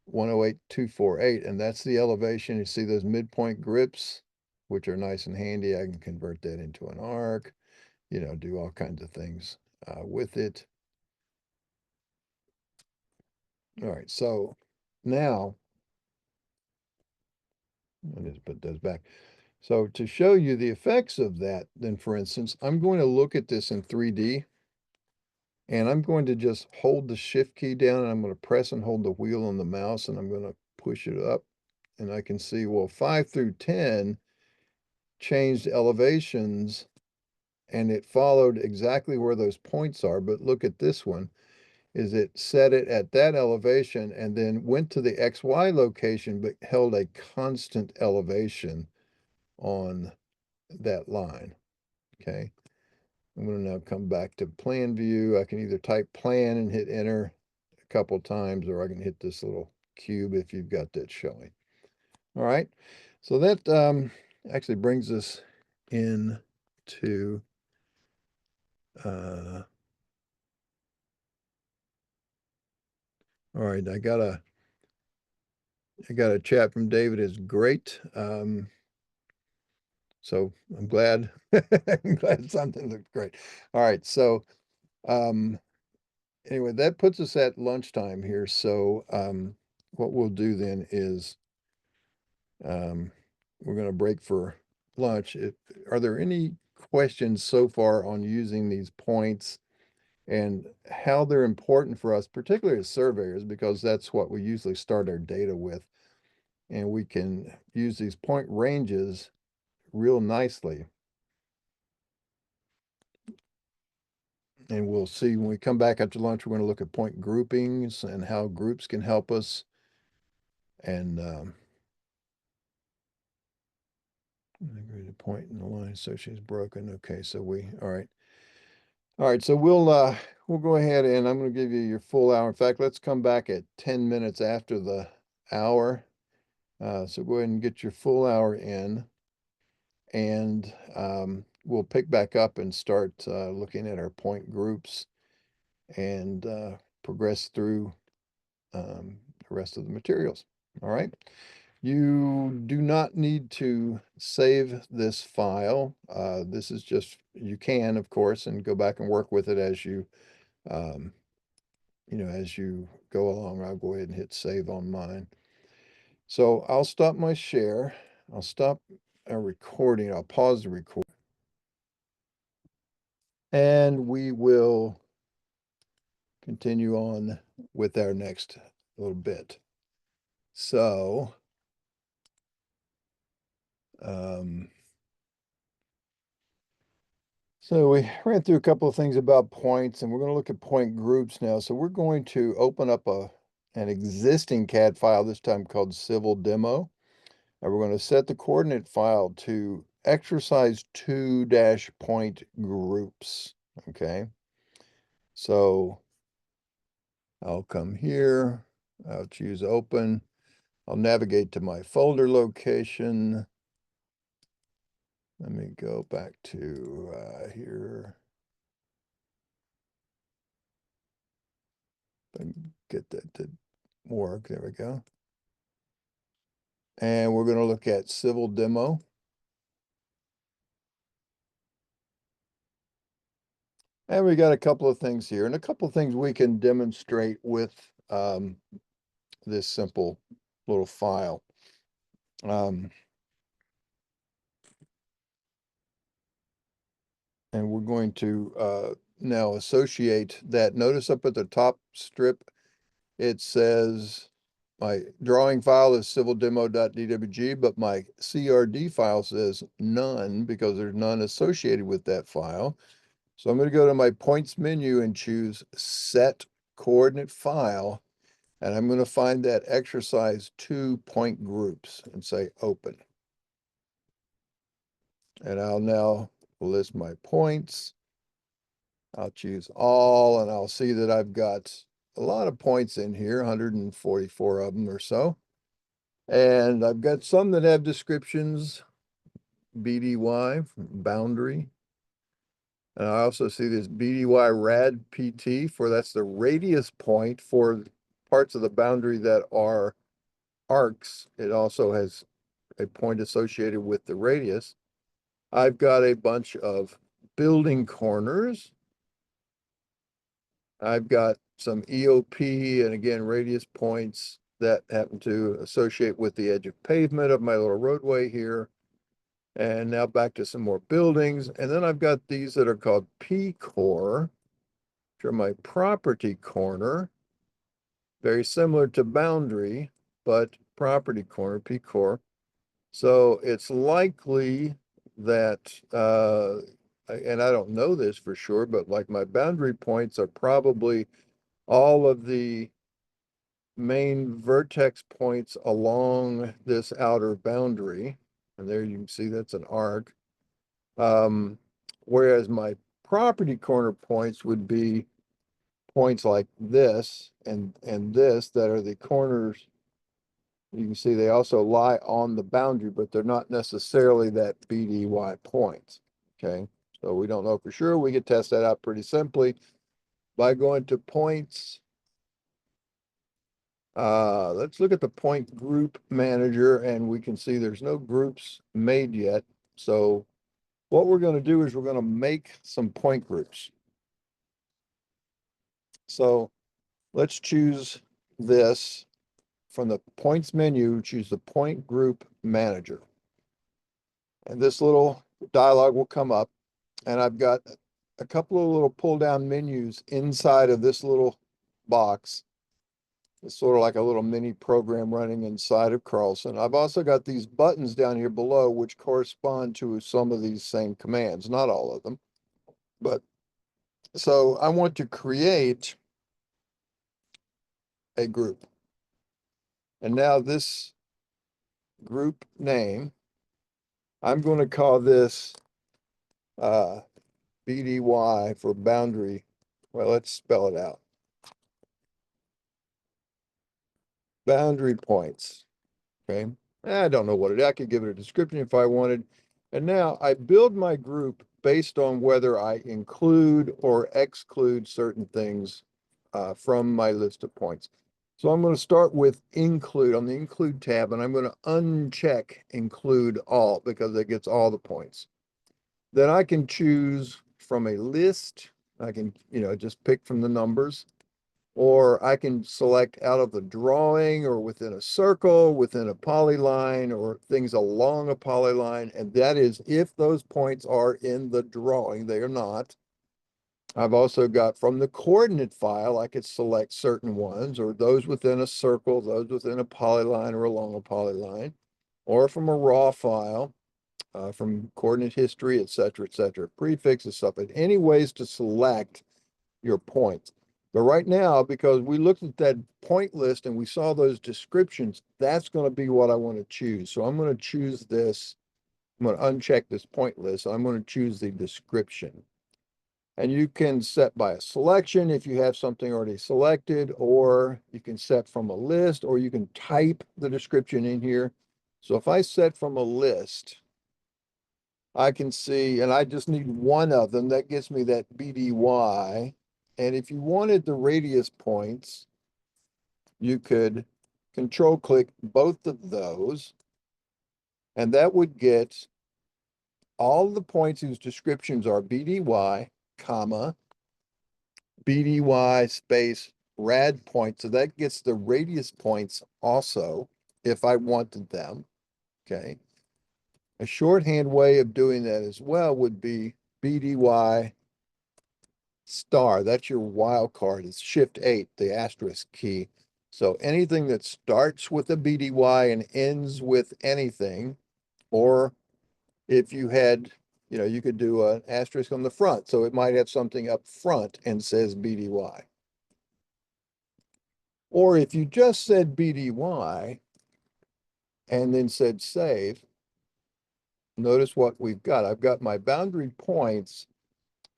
108,248, and that's the elevation. You see those midpoint grips, which are nice and handy. I can convert that into an arc, do all kinds of things with it. All right, so now, I'll just put those back. So to show you the effects of that, then for instance, I'm going to look at this in 3D, and I'm going to just hold the shift key down, and I'm going to press and hold the wheel on the mouse, and I'm going to push it up, and I can see, well, 5 through 10 changed elevations, and it followed exactly where those points are. But look at this one, is it set it at that elevation and then went to the XY location, but held a constant elevation on that line. Okay. I'm going to now come back to plan view. I can either type plan and hit enter a couple times, or I can hit this little cube if you've got that showing. All right. So that actually brings us in to all right, I got a chat from David. Is great. So I'm glad I'm glad something looked great. All right, so um anyway, that puts us at lunchtime here. So what we'll do then is um we're going to break for lunch. Are there any questions so far on using these points and how they're important for us, particularly as surveyors, because that's what we usually start our data with. And we can use these point ranges real nicely. And we'll see when we come back after lunch, we're going to look at point groupings and how groups can help us. And agree to point in the line association is broken. Okay, so all right. All right, so we'll go ahead and I'm going to give you your full hour. In fact, let's come back at 10 minutes after the hour. So go ahead and get your full hour in, and we'll pick back up and start looking at our point groups and progress through the rest of the materials. All right. You do not need to save this file. This is just, you can, of course, and go back and work with it as um, as you go along. I'll go ahead and hit save on mine. So I'll stop my share. I'll stop our recording. I'll pause the record. And we will continue on with our next little bit. So, so we ran through a couple of things about points, and we're going to look at point groups now. So we're going to open up an existing CAD file, this time called Civil Demo. And we're going to set the coordinate file to exercise 2-point groups. Okay. So I'll come here, I'll choose open. I'll navigate to my folder location. Let me go back to here. And get that to work. There we go. And we're going to look at Civil Demo. And we got a couple of things here and a couple of things we can demonstrate with this simple little file. And we're going to now associate that. Notice up at the top strip, it says my drawing file is civildemo.dwg, but my CRD file says none because there's none associated with that file. So I'm going to go to my points menu and choose set coordinate file. And I'm going to find that exercise 2-point groups and say open. And I'll now list my points. I'll choose all, and I'll see that I've got a lot of points in here, 144 of them or so. And I've got some that have descriptions, BDY, boundary. And I also see this BDY rad PT for that's the radius point for parts of the boundary that are arcs. It also has a point associated with the radius. I've got a bunch of building corners. I've got some EOP and again, radius points that happen to associate with the edge of pavement of my little roadway here. And now back to some more buildings. And then I've got these that are called P-core, which are my property corner. Very similar to boundary, but property corner, P-core. So it's likely that, and I don't know this for sure, but like my boundary points are probably all of the main vertex points along this outer boundary. And there you can see that's an arc. Whereas my property corner points would be points like this and this that are the corners. You can see they also lie on the boundary, but they're not necessarily that BDY points. Okay, so we don't know for sure. We could test that out pretty simply by going to points. Let's look at the point group manager, and we can see there's no groups made yet. So what we're going to do is we're going to make some point groups. So let's choose this from the points menu, choose the point group manager. And this little dialog will come up, and I've got a couple of little pull down menus inside of this little box. It's sort of like a little mini program running inside of Carlson. I've also got these buttons down here below, which correspond to some of these same commands, not all of them. But so I want to create a group. And now this group name, I'm going to call this BDY for boundary. Well, let's spell it out. Boundary points. Okay. I don't know what it is. I could give it a description if I wanted. And now I build my group based on whether I include or exclude certain things from my list of points. So I'm going to start with include on the include tab, and I'm going to uncheck include all because it gets all the points. Then I can choose from a list. I can, just pick from the numbers, or I can select out of the drawing or within a circle, within a polyline, or things along a polyline. And that is if those points are in the drawing. They are not. I've also got from the coordinate file, I could select certain ones, or those within a circle, those within a polyline or along a polyline, or from a raw file, from coordinate history, et cetera, prefixes, stuff, and any ways to select your points. But right now, because we looked at that point list and we saw those descriptions, that's going to be what I want to choose. So I'm going to choose this. I'm going to uncheck this point list. I'm going to choose the description. And you can set by a selection if you have something already selected, or you can set from a list, or you can type the description in here. So if I set from a list, I can see, and I just need one of them. That gets me that BDY. And if you wanted the radius points, you could control click both of those, and that would get all the points whose descriptions are BDY, comma, BDY space rad point. So that gets the radius points also if I wanted them. Okay. A shorthand way of doing that as well would be BDY star. That's your wild card. It's Shift 8, the asterisk key. So anything that starts with a BDY and ends with anything, or if you had, you could do an asterisk on the front. So it might have something up front and says BDY. Or if you just said BDY and then said save, notice what we've got. I've got my boundary points,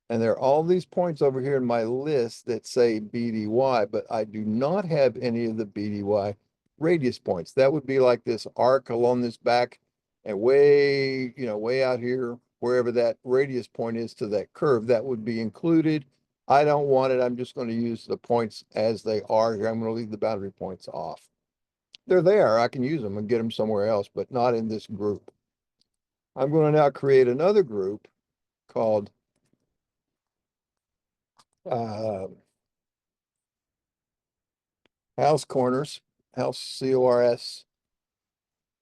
and there are all these points over here in my list that say BDY, but I do not have any of the BDY radius points. That would be like this arc along this back And way, way out here, wherever that radius point is to that curve, that would be included. I don't want it. I'm just going to use the points as they are here. I'm going to leave the boundary points off. They're there. I can use them and get them somewhere else, but not in this group. I'm going to now create another group called uh, house corners, house CORS.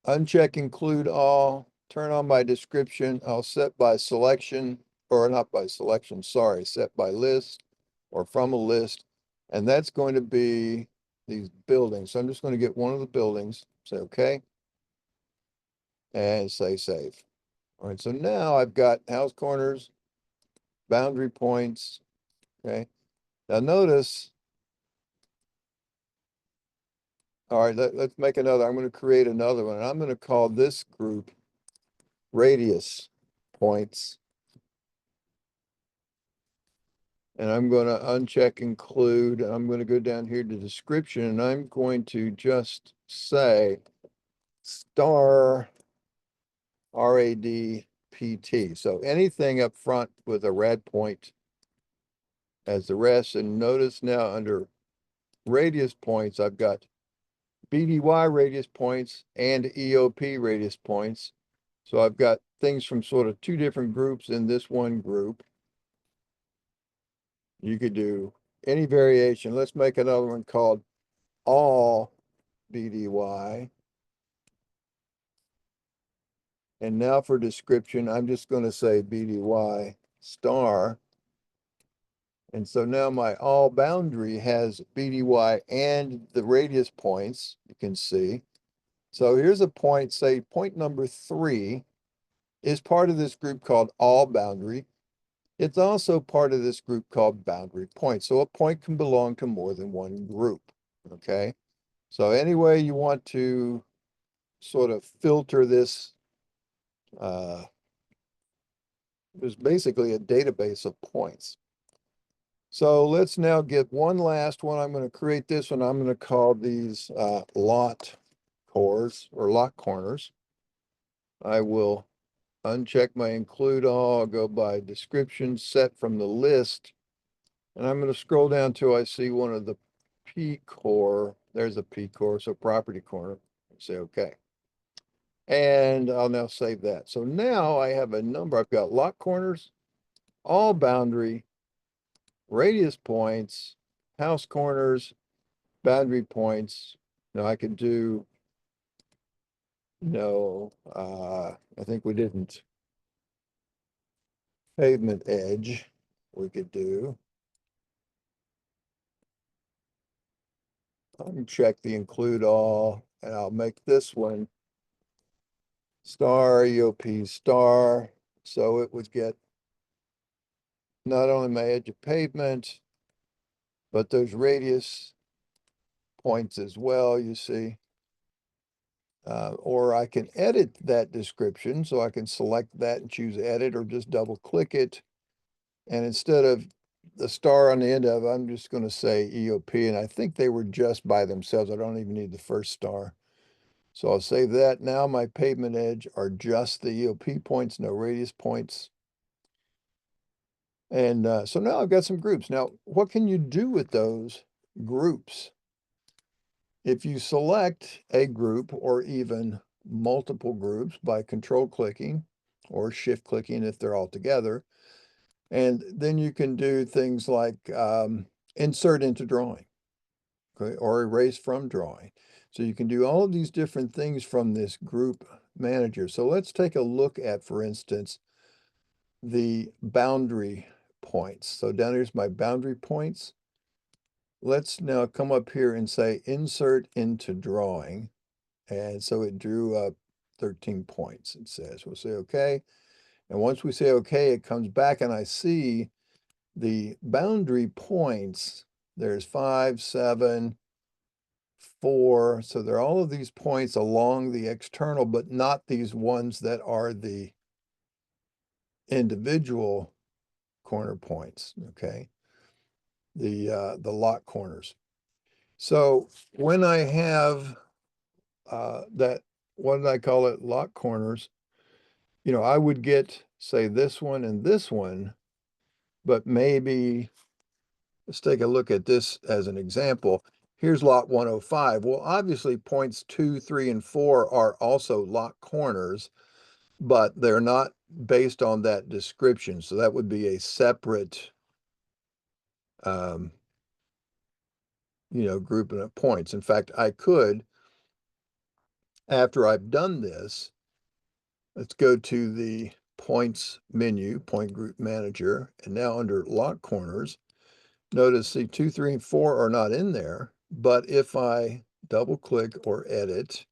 Uncheck include all, turn on by description. I'll set by selection, or not by selection, sorry, set by list or from a list. And that's going to be these buildings. So I'm just going to get one of the buildings, say okay, and say save. All right, so now I've got house corners, boundary points, okay? Now notice, all right, let's make another. I'm going to create another one. And I'm going to call this group radius points. And I'm going to uncheck include, and I'm going to go down here to description, and I'm going to just say star RADPT. So anything up front with a rad point as the rest. And notice now under radius points, I've got BDY radius points and EOP radius points. So I've got things from sort of two different groups in this one group. You could do any variation. Let's make another one called all BDY. And now for description, I'm just going to say BDY star. And so now my all boundary has BDY and the radius points, you can see. So here's a point, say point number 3 is part of this group called all boundary. It's also part of this group called boundary point. So a point can belong to more than one group, okay? So any way you want to sort of filter this, there's basically a database of points. So let's now get one last one. I'm going to create this one. I'm going to call these lot cores or lot corners. I will uncheck my include all, go by description, set from the list. And I'm going to scroll down till I see one of the P core. There's a P core, so property corner. Say okay. And I'll now save that. So now I have a number. I've got lot corners, all boundary, radius points, house corners, boundary points. Now I could do, I think we didn't. Pavement edge, we could do. Uncheck the include all, and I'll make this one star EOP star. So it would get not only my edge of pavement, but those radius points as well, you see. Or I can edit that description. So I can select that and choose edit or just double click it. And instead of the star on the end of it, I'm just going to say EOP. And I think they were just by themselves. I don't even need the first star. So I'll save that. Now my pavement edge are just the EOP points, no radius points. And so now I've got some groups. Now, what can you do with those groups? If you select a group or even multiple groups by control clicking or shift clicking if they're all together, and then you can do things like insert into drawing, okay, or erase from drawing. So you can do all of these different things from this group manager. So let's take a look at, for instance, the boundary points. So down here's my boundary points. Let's now come up here and say insert into drawing. And so it drew up 13 points, it says. We'll say okay. And once we say okay, it comes back and I see the boundary points. There's 5, 7, 4. So there are all of these points along the external, but not these ones that are the individual corner points, okay? The lot corners. So when I have that what did I call it? Lock corners. You know, I would get, say, this one and this one, but maybe let's take a look at this as an example. Here's lot 105. Well, obviously points 2, 3, and 4 are also lock corners, but they're not based on that description. So that would be a separate, um, grouping of points. In fact, I could, after I've done this, let's go to the points menu, point group manager, and now under lock corners, notice see 2, 3, and 4 are not in there, but if I double click or edit,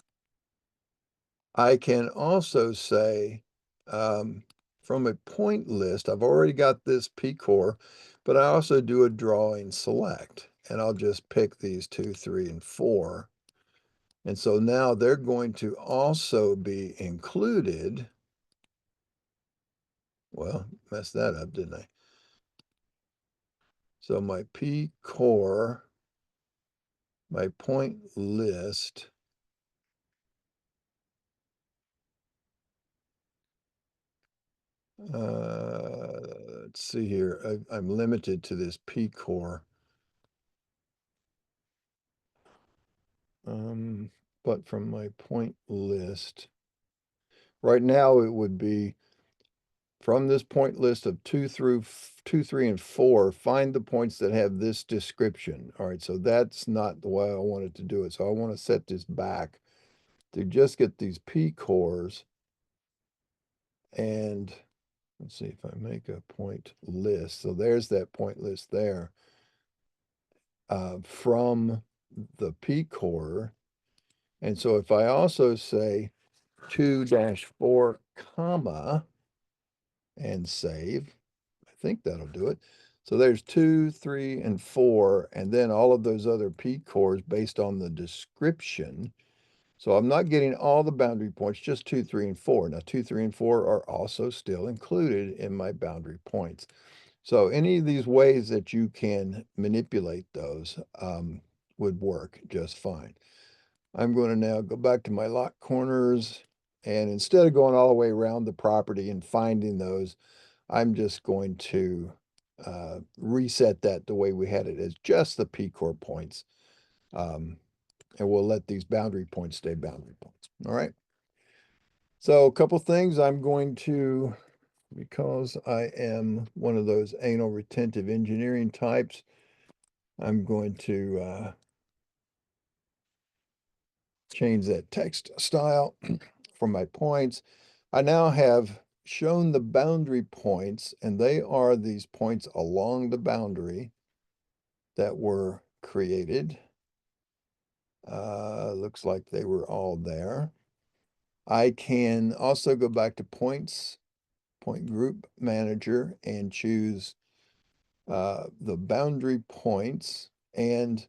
I can also say from a point list, I've already got this P-core, but I also do a drawing select, and I'll just pick these 2, 3, and 4. And so now they're going to also be included. Well, messed that up, didn't I? So my P-core, my point list, let's see here. I'm limited to this P-core. But from my point list, right now it would be from this point list of 2, 3, and 4, find the points that have this description. All right, so that's not the way I wanted to do it. So I want to set this back to just get these P cores. And let's see if I make a point list. So there's that point list there. From the P core. And so if I also say 2-4 comma and save, I think that'll do it. So there's 2, 3, and 4, and then all of those other P cores based on the description. So I'm not getting all the boundary points, just 2, 3, and 4. Now 2, 3, and 4 are also still included in my boundary points. So any of these ways that you can manipulate those would work just fine. I'm going to now go back to my lock corners, and instead of going all the way around the property and finding those, I'm just going to reset that the way we had it as just the P-core points. And we'll let these boundary points stay boundary points. All right. So a couple things I'm going to, because I am one of those anal retentive engineering types, I'm going to change that text style for my points. I now have shown the boundary points, and they are these points along the boundary that were created. Looks like they were all there. I can also go back to points, point group manager, and choose the boundary points, and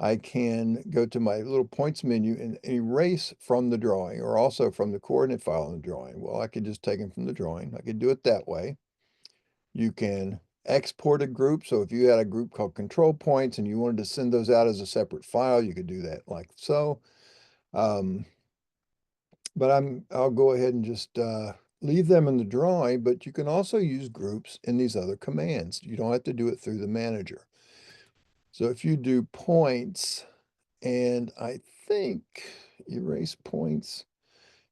I can go to my little points menu and erase from the drawing, or also from the coordinate file in the drawing. Well, I could just take them from the drawing. I could do it that way. You can export a group. So if you had a group called control points and you wanted to send those out as a separate file, you could do that like so. But I'll go ahead and just leave them in the drawing, but you can also use groups in these other commands. You don't have to do it through the manager. So if you do points, and I think erase points.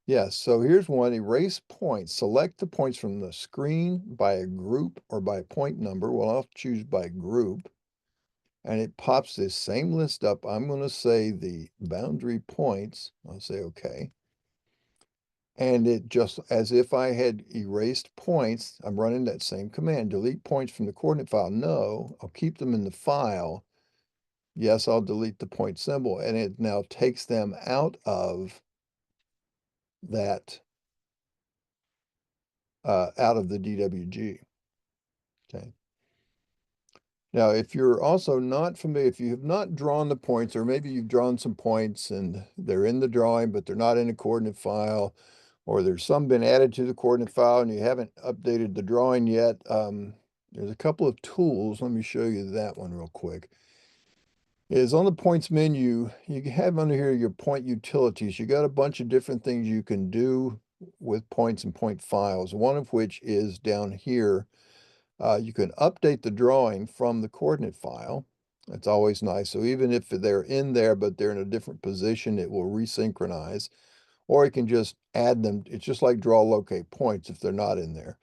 Yes, so here's one, erase points. Select the points from the screen by a group or by point number. Well, I'll choose by group. And it pops this same list up. I'm going to say the boundary points. I'll say okay. And it just, as if I had erased points, I'm running that same command. Delete points from the coordinate file. No, I'll keep them in the file. Yes, I'll delete the point symbol. And it now takes them out of that, out of the DWG. Okay. Now, if you're also not familiar, if you have not drawn the points, or maybe you've drawn some points and they're in the drawing, but they're not in a coordinate file, or there's some been added to the coordinate file and you haven't updated the drawing yet, there's a couple of tools. Let me show you that one real quick. is on the points menu, you have under here your point utilities. You got a bunch of different things you can do with points and point files, one of which is down here. You can update the drawing from the coordinate file. That's always nice. So even if they're in there, but they're in a different position, it will resynchronize. Or you can just add them. It's just like draw locate points if they're not in there.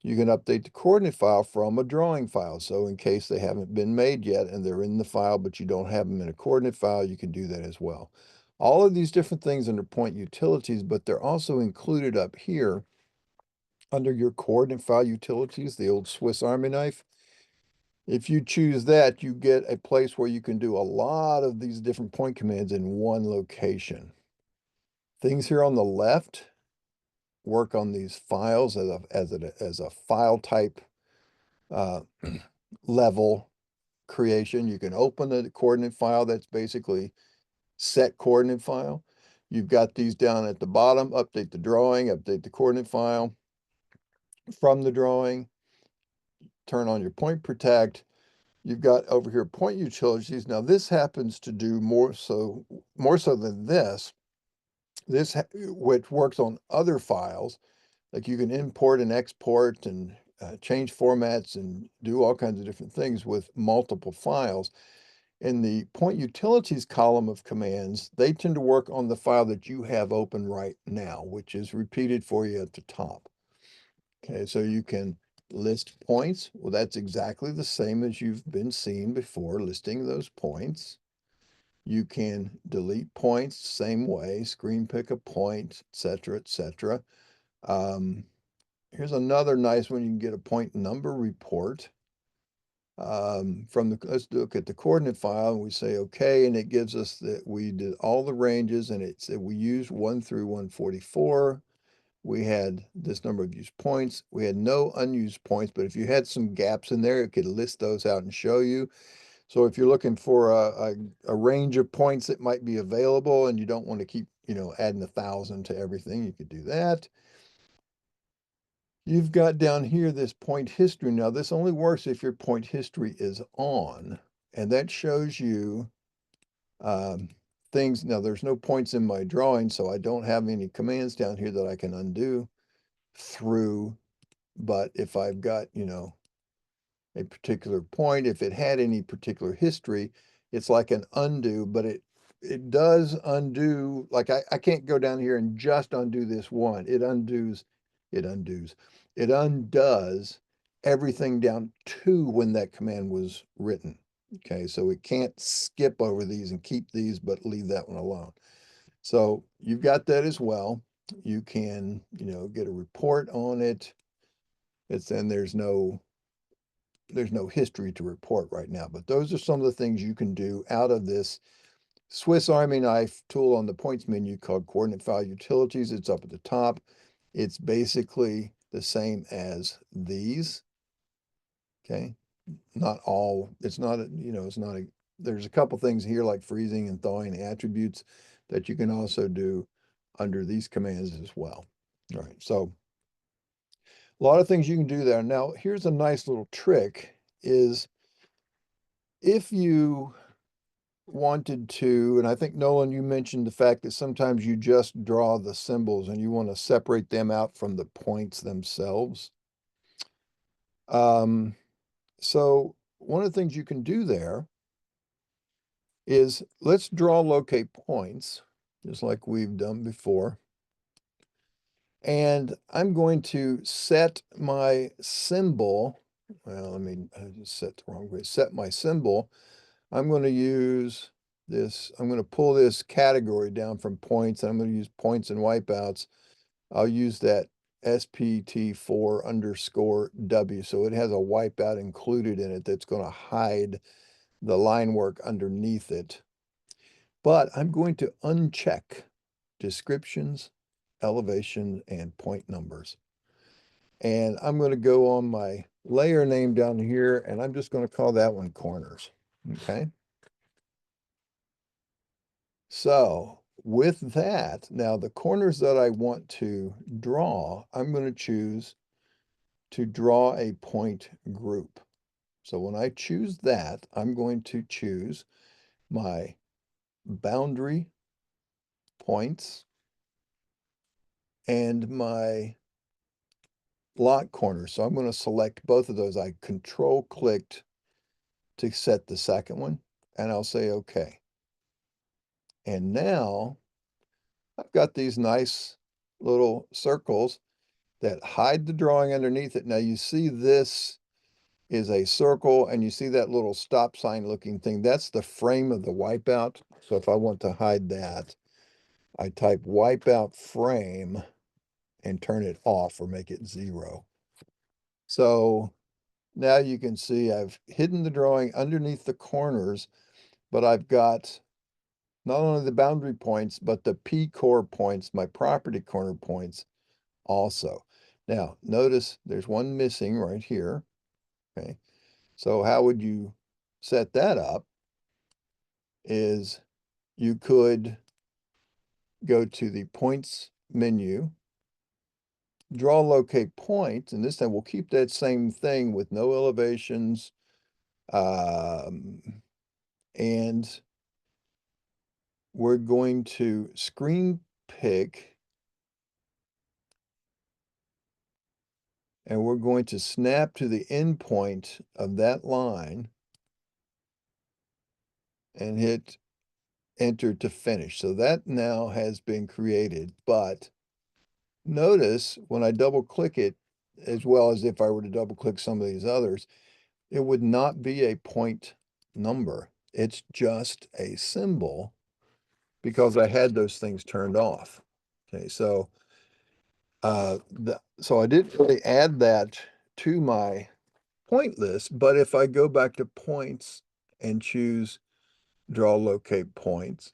You can update the coordinate file from a drawing file. So in case they haven't been made yet and they're in the file, but you don't have them in a coordinate file, you can do that as well. All of these different things under point utilities, but they're also included up here under your coordinate file utilities, the old Swiss Army knife. If you choose that, you get a place where you can do a lot of these different point commands in one location. Things here on the left work on these files as a file type uh, level creation. You can open a coordinate file that's basically set coordinate file. You've got these down at the bottom, update the drawing, update the coordinate file from the drawing, turn on your point protect. You've got over here point utilities. Now this happens to do more so than this. Which works on other files, like you can import and export and change formats and do all kinds of different things with multiple files. In the point utilities column of commands, they tend to work on the file that you have open right now, which is repeated for you at the top. Okay, so you can list points. Well, that's exactly the same as you've been seeing before, listing those points. You can delete points, same way, screen pick a point, etc., etc. Here's another nice one. You can get a point number report from the, let's look at the coordinate file and we say, okay, and it gives us that we did all the ranges and it said we used 1 through 144. We had this number of used points. We had no unused points, but if you had some gaps in there, it could list those out and show you. So if you're looking for a range of points that might be available and you don't want to keep, adding 1,000 to everything, you could do that. You've got down here this point history. Now, this only works if your point history is on, and that shows you um, things. Now, there's no points in my drawing, so I don't have any commands down here that I can undo through. But if I've got, a particular point, if it had any particular history, it's like an undo, but it does undo, like I can't go down here and just undo this one. It undoes, it undoes everything down to when that command was written. Okay, so it can't skip over these and keep these, but leave that one alone. So you've got that as well. You can, get a report on it. It's then there's no history to report right now, but those are some of the things you can do out of this Swiss Army knife tool on the points menu called coordinate file utilities. It's up at the top. It's basically the same as these. Okay. Not all, it's not, it's not there's a couple things here like freezing and thawing attributes that you can also do under these commands as well. All right. So a lot of things you can do there. Now, here's a nice little trick is if you wanted to, and I think Nolan, you mentioned the fact that sometimes you just draw the symbols and you want to separate them out from the points themselves. So one of the things you can do there is let's draw locate points, just like we've done before. And I'm going to set my symbol. Well, I just set the wrong way. Set my symbol. I'm going to use this. I'm going to pull this category down from points. And I'm going to use points and wipeouts. I'll use that SPT4 underscore W. So it has a wipeout included in it that's going to hide the line work underneath it. But I'm going to uncheck descriptions, elevation, and point numbers. And I'm going to go on my layer name down here, and I'm just going to call that one corners. Okay. So with that, now the corners that I want to draw, I'm going to choose to draw a point group. So when I choose that, I'm going to choose my boundary points and my lot corner. So I'm going to select both of those. I control clicked to set the second one, and I'll say okay. And now I've got these nice little circles that hide the drawing underneath it. Now you see this is a circle, and you see that little stop sign looking thing. That's the frame of the wipeout. So if I want to hide that, I type wipeout frame and turn it off or make it 0. So now you can see I've hidden the drawing underneath the corners, but I've got not only the boundary points, but the P core points, my property corner points also. Now, notice there's one missing right here. Okay. So how would you set that up is you could go to the points menu, draw locate point, and this time we'll keep that same thing with no elevations. And we're going to screen pick, and we're going to snap to the endpoint of that line and hit enter to finish. So that now has been created, but notice when I double click it, as well as if I were to double click some of these others, it would not be a point number. It's just a symbol because I had those things turned off. Okay, so so I didn't really add that to my point list, but if I go back to points and choose draw locate points,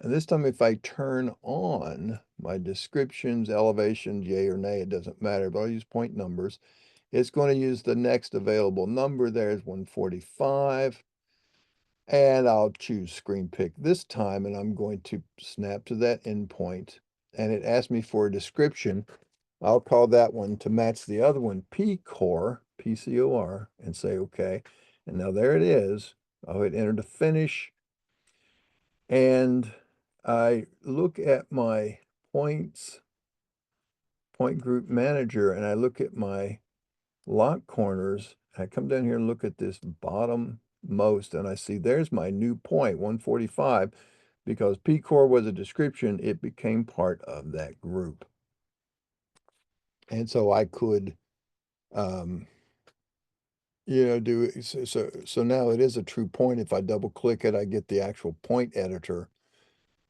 and this time if I turn on my descriptions, elevations, yay or nay, it doesn't matter, but I'll use point numbers. It's going to use the next available number. There's 145. And I'll choose screen pick this time, and I'm going to snap to that endpoint. And it asked me for a description. I'll call that one to match the other one, P-core, P-C-O-R, and say okay. And now there it is. I'll hit enter to finish. And I look at my points, point group manager, and I look at my lot corners. I come down here and look at this bottom most, and I see there's my new point, 145. Because P-core was a description, it became part of that group. And so I could, do it. So now it is a true point. If I double click it, I get the actual point editor,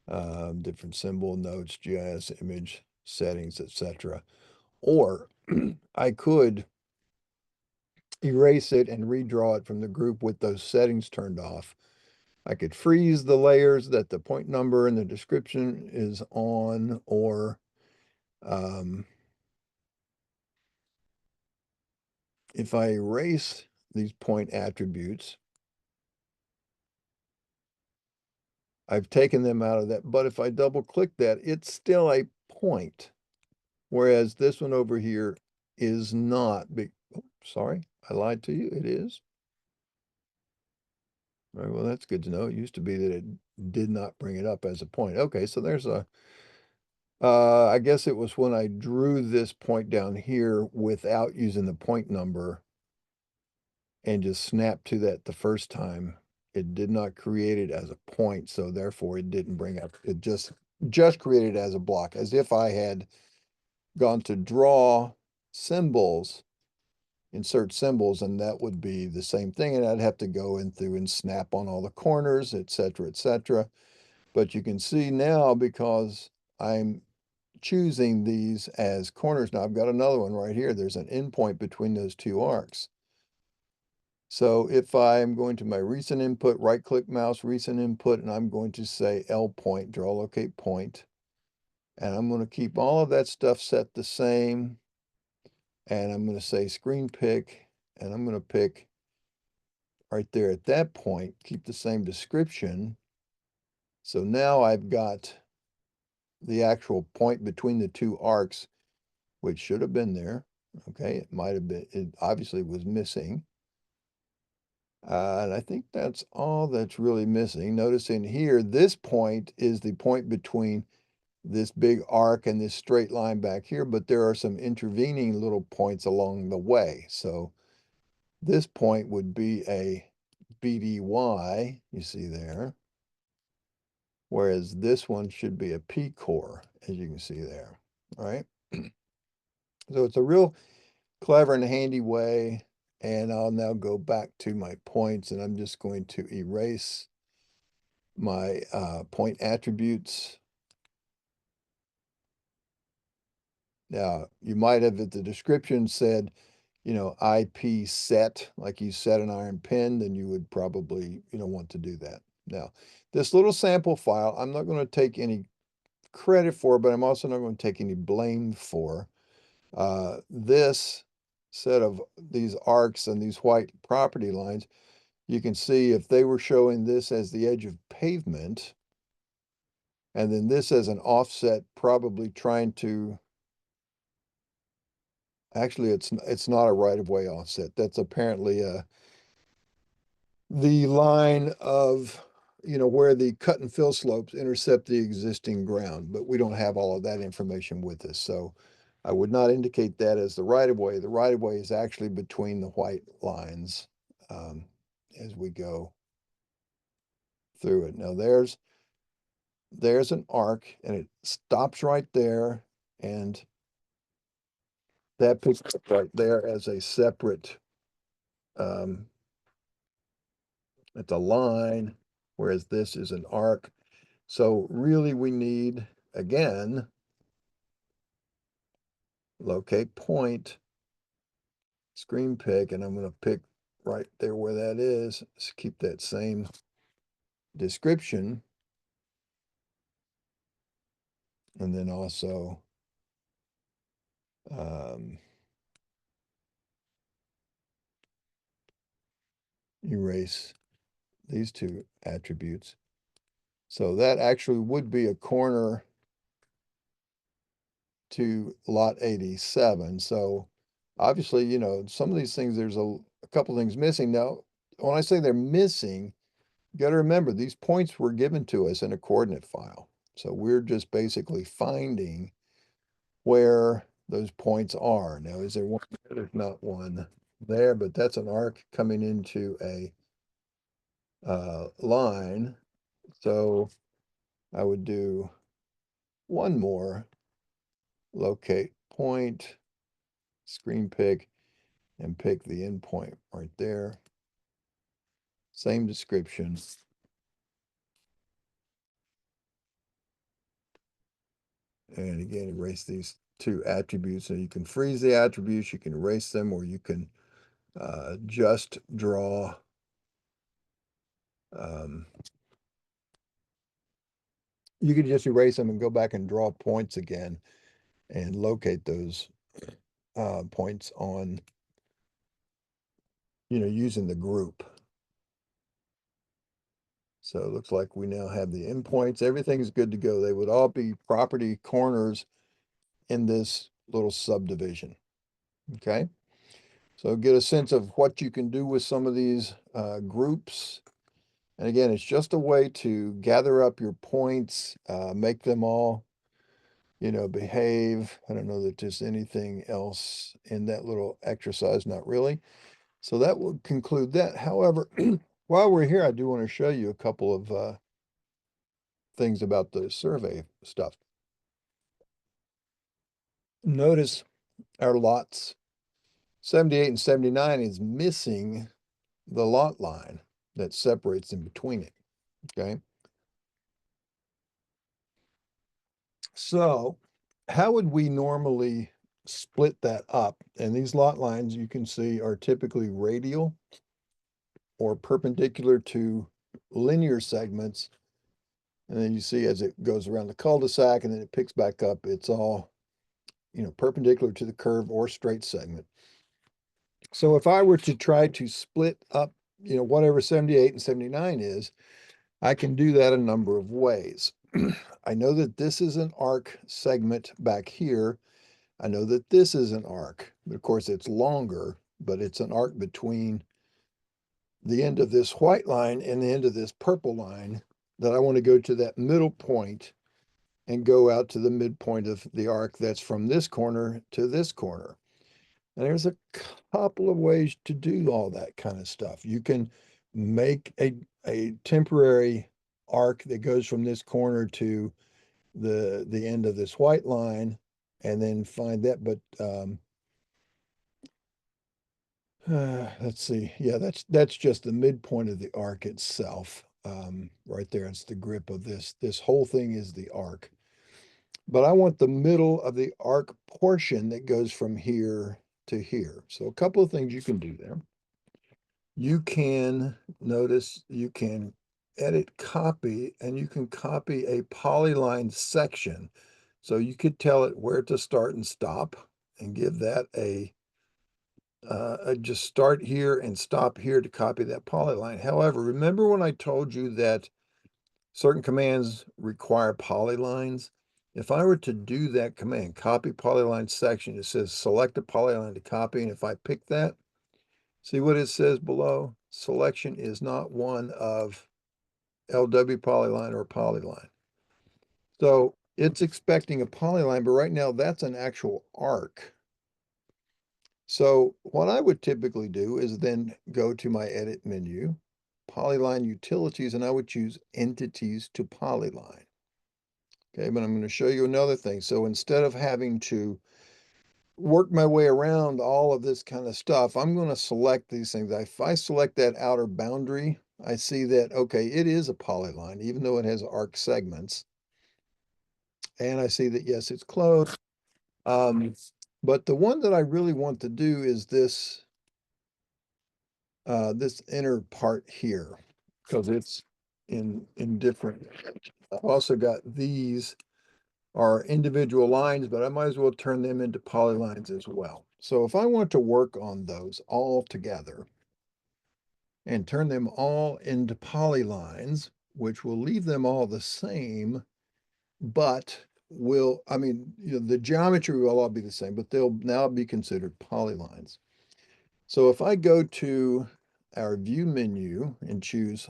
different symbol, notes, GIS, image, settings, etc. Or I could erase it and redraw it from the group with those settings turned off. I could freeze the layers that the point number and the description is on, or if I erase these point attributes, I've taken them out of that. But if I double click that, it's still a point. Whereas this one over here is not. Oh, sorry, I lied to you. It is. All right, well, that's good to know. It used to be that it did not bring it up as a point. Okay, so there's I guess it was when I drew this point down here without using the point number and just snapped to that the first time. It did not create it as a point, so therefore it didn't bring up, it just created it as a block, as if I had gone to draw symbols, insert symbols, and that would be the same thing, and I'd have to go in through and snap on all the corners, etc., etc. But you can see now, because I'm choosing these as corners, now I've got another one right here. There's an endpoint between those two arcs. So if I'm going to my recent input, right click mouse, recent input, and I'm going to say L point, draw locate point, and I'm going to keep all of that stuff set the same. And I'm going to say screen pick, and I'm going to pick right there at that point, keep the same description. So now I've got the actual point between the two arcs, which should have been there. Okay, it might have been, it obviously was missing. And I think that's all that's really missing. Notice in here, this point is the point between this big arc and this straight line back here, but there are some intervening little points along the way. So this point would be a BDY, you see there, whereas this one should be a P core, as you can see there, all right? So it's a real clever and handy way, and I'll now go back to my points, and I'm just going to erase my point attributes. Now, you might have at the description said, you know, IP set, like you set an iron pin, then you would probably, want to do that. Now, this little sample file, I'm not going to take any credit for, but I'm also not going to take any blame for. This set of these arcs and these white property lines, you can see if they were showing this as the edge of pavement, and then this as an offset, probably trying to, actually, it's not a right-of-way offset. That's apparently the line of, where the cut and fill slopes intercept the existing ground, but we don't have all of that information with us. So I would not indicate that as the right-of-way. The right-of-way is actually between the white lines as we go through it. Now there's an arc and it stops right there, and that picks up right there as a separate, um, it's a line, whereas this is an arc. So really we need, again, locate point, screen pick, and I'm going to pick right there where that is. Let's keep that same description. And then also erase these two attributes. So that actually would be a corner to lot 87. So obviously, some of these things, there's a couple things missing. Now, when I say they're missing, you got to remember these points were given to us in a coordinate file. So we're just basically finding where those points are. Now, is there one? There's not one there, but that's an arc coming into a line. So I would do one more, locate point, screen pick, and pick the endpoint right there. Same description. And again, erase these two attributes. So you can freeze the attributes, you can erase them, or you can just draw you can just erase them and go back and draw points again and locate those points on, using the group. So it looks like we now have the endpoints. Everything's good to go. They would all be property corners in this little subdivision. Okay. So get a sense of what you can do with some of these groups. And again, it's just a way to gather up your points, make them all, behave. I don't know that there's anything else in that little exercise, not really. So that will conclude that. However, while we're here, I do want to show you a couple of things about the survey stuff. Notice our lots 78 and 79 is missing the lot line that separates in between it, okay? So how would we normally split that up? And these lot lines you can see are typically radial or perpendicular to linear segments. And then you see as it goes around the cul-de-sac and then it picks back up, it's all, perpendicular to the curve or straight segment. So if I were to try to split up, whatever 78 and 79 is, I can do that a number of ways. I know that this is an arc segment back here. I know that this is an arc, but of course it's longer, but it's an arc between the end of this white line and the end of this purple line, that I want to go to that middle point and go out to the midpoint of the arc that's from this corner to this corner. And there's a couple of ways to do all that kind of stuff. You can make a temporary arc that goes from this corner to the end of this white line and then find that. But let's see. Yeah, that's just the midpoint of the arc itself. Right there, it's the grip of this. This whole thing is the arc. But I want the middle of the arc portion that goes from here to here. So a couple of things you can do there. You can notice you can edit copy, and you can copy a polyline section. So you could tell it where to start and stop and give that a just start here and stop here to copy that polyline. However, remember when I told you that certain commands require polylines? If I were to do that command, copy polyline section, it says select a polyline to copy. And if I pick that, see what it says below? Selection is not one of LW polyline or polyline. So it's expecting a polyline, but right now that's an actual arc. So what I would typically do is then go to my edit menu, polyline utilities, and I would choose entities to polyline. Okay, but I'm going to show you another thing. So instead of having to work my way around all of this kind of stuff, I'm going to select these things. If I select that outer boundary, I see that, okay, it is a polyline, even though it has arc segments. And I see that, yes, it's closed. But the one that I really want to do is this this inner part here, because it's in different. I've also got these are individual lines, but I might as well turn them into polylines as well. So if I want to work on those all together and turn them all into polylines, which will leave them all the same, but will, I mean, the geometry will all be the same, but they'll now be considered polylines. So if I go to our view menu and choose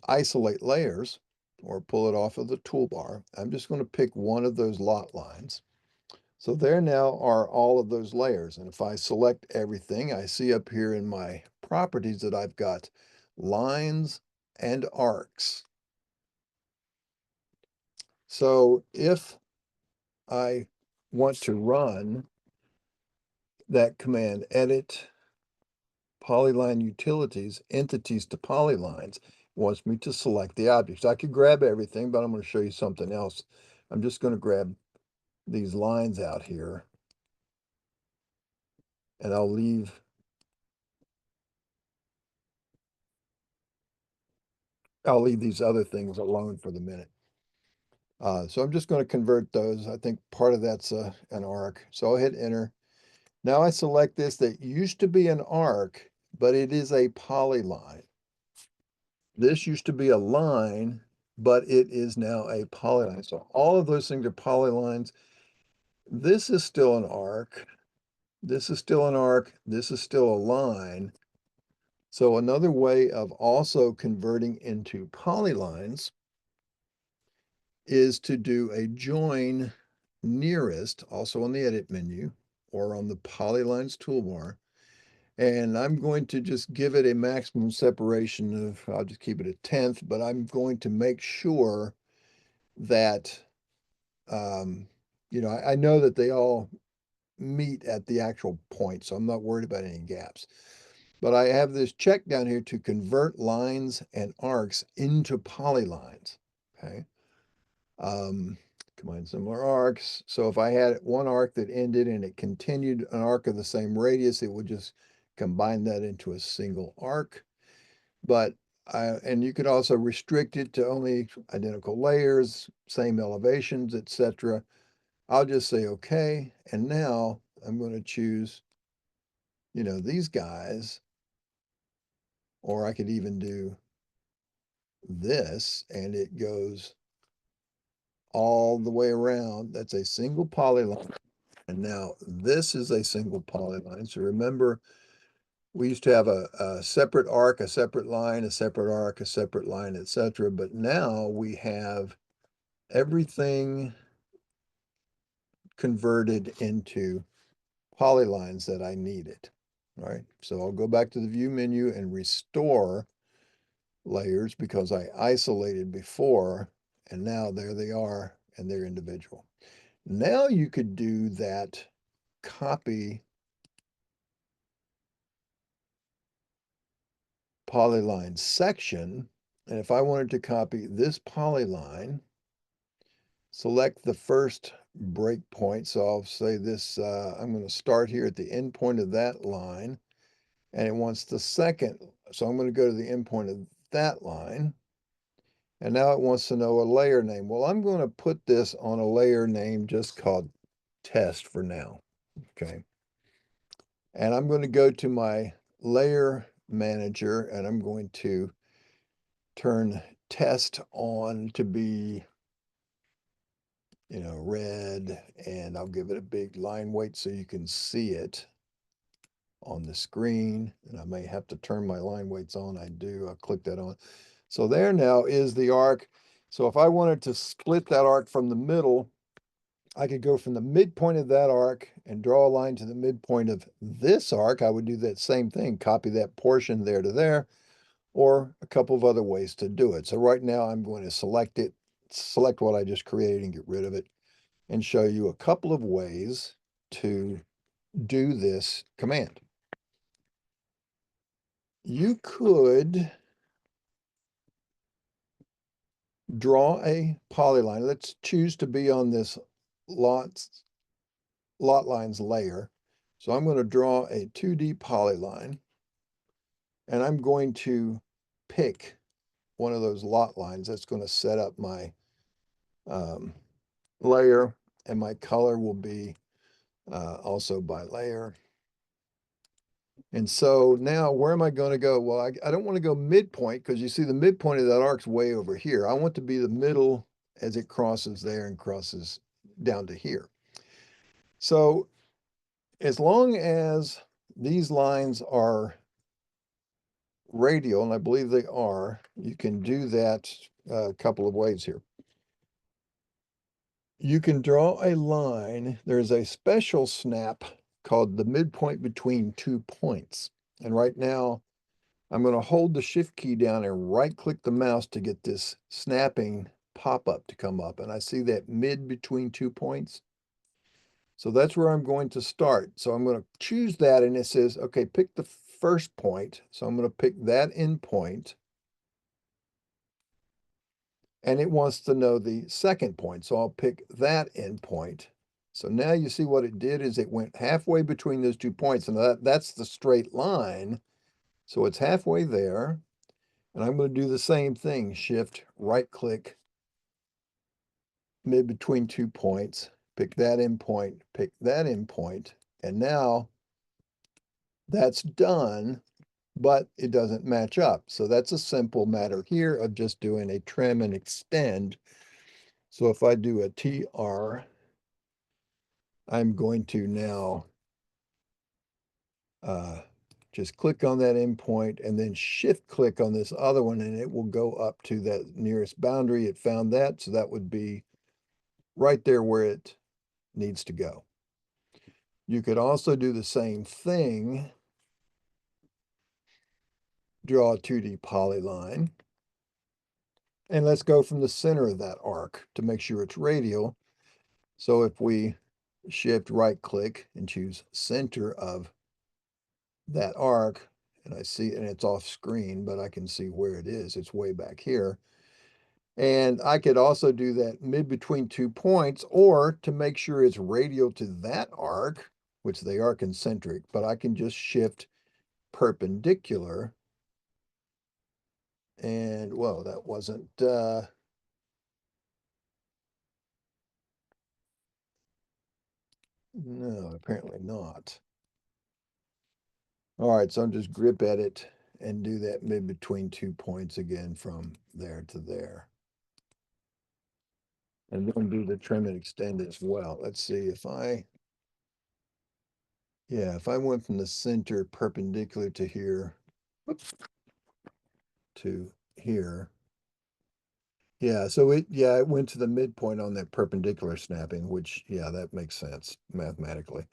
isolate layers or pull it off of the toolbar, I'm just going to pick one of those lot lines. So there now are all of those layers. And if I select everything, I see up here in my properties that I've got lines and arcs. So if I want to run that command, edit polyline utilities, entities to polylines, wants me to select the objects. I could grab everything, but I'm going to show you something else. I'm just going to grab these lines out here, and I'll leave these other things alone for the minute. So I'm just going to convert those. I think part of that's an arc. So I'll hit enter. Now I select this that used to be an arc, but it is a polyline. This used to be a line, but it is now a polyline. So all of those things are polylines. This is still an arc. This is still an arc. This is still a line. So another way of also converting into polylines is to do a join nearest, also on the edit menu or on the polylines toolbar. And I'm going to just give it a maximum separation of, I'll just keep it a tenth, but I'm going to make sure that, I know that they all meet at the actual point, so I'm not worried about any gaps. But I have this check down here to convert lines and arcs into polylines, okay? Combine similar arcs. So if I had one arc that ended and it continued an arc of the same radius, it would just combine that into a single arc. But and you could also restrict it to only identical layers, same elevations, etc. I'll just say okay. And now I'm going to choose, these guys, or I could even do this and it goes all the way around. That's a single polyline. And now this is a single polyline. So remember, we used to have a separate arc, a separate line, a separate arc, a separate line, etc. But now we have everything converted into polylines that I needed. All right, so I'll go back to the view menu and restore layers because I isolated before, and now there they are, and they're individual. Now you could do that copy polyline section, and if I wanted to copy this polyline, select the first breakpoint. So I'll say this, I'm going to start here at the end point of that line, and it wants the second. So I'm going to go to the end point of that line. And now it wants to know a layer name. Well, I'm going to put this on a layer name just called test for now. Okay. And I'm going to go to my layer manager and I'm going to turn test on to be, red, and I'll give it a big line weight so you can see it on the screen. And I may have to turn my line weights on. I do. I'll click that on. So there now is the arc. So if I wanted to split that arc from the middle, I could go from the midpoint of that arc and draw a line to the midpoint of this arc. I would do that same thing, copy that portion there to there, or a couple of other ways to do it. So right now I'm going to select it, select what I just created and get rid of it, and show you a couple of ways to do this command. You could draw a polyline. Let's choose to be on this lot lines layer. So I'm going to draw a 2D polyline, and I'm going to pick one of those lot lines. That's going to set up my layer, and my color will be also by layer. And so now where am I going to go? Well, I don't want to go midpoint because you see the midpoint of that arc's way over here. I want to be the middle as it crosses there and crosses down to here. So as long as these lines are radial, and I believe they are, you can do that a couple of ways here. You can draw a line. There's a special snap called the midpoint between 2 points. And right now, I'm going to hold the shift key down and right click the mouse to get this snapping pop-up to come up. And I see that mid between 2 points. So that's where I'm going to start. So I'm going to choose that, and it says, okay, pick the first point. So I'm going to pick that endpoint. And it wants to know the second point. So I'll pick that endpoint. So now you see what it did is it went halfway between those 2 points, and that's the straight line. So it's halfway there. And I'm going to do the same thing, shift, right click, mid between 2 points, pick that endpoint, pick that endpoint. And now that's done, but it doesn't match up. So that's a simple matter here of just doing a trim and extend. So if I do a TR, I'm going to now just click on that endpoint and then shift click on this other one, and it will go up to that nearest boundary. It found that, so that would be right there where it needs to go. You could also do the same thing, draw a 2D polyline, and let's go from the center of that arc to make sure it's radial. So if we shift right click and choose center of that arc, and I see, and it's off screen, but I can see where it is. It's way back here. And I could also do that mid between 2 points, or to make sure it's radial to that arc, which they are concentric, but I can just shift perpendicular. And well, that wasn't, no, apparently not. All right, so I'm just grip edit and do that mid between 2 points again from there to there. And then do the trim and extend as well. Let's see if Yeah, if I went from the center perpendicular to here, whoops, to here. Yeah, so it went to the midpoint on that perpendicular snapping, which, yeah, that makes sense mathematically.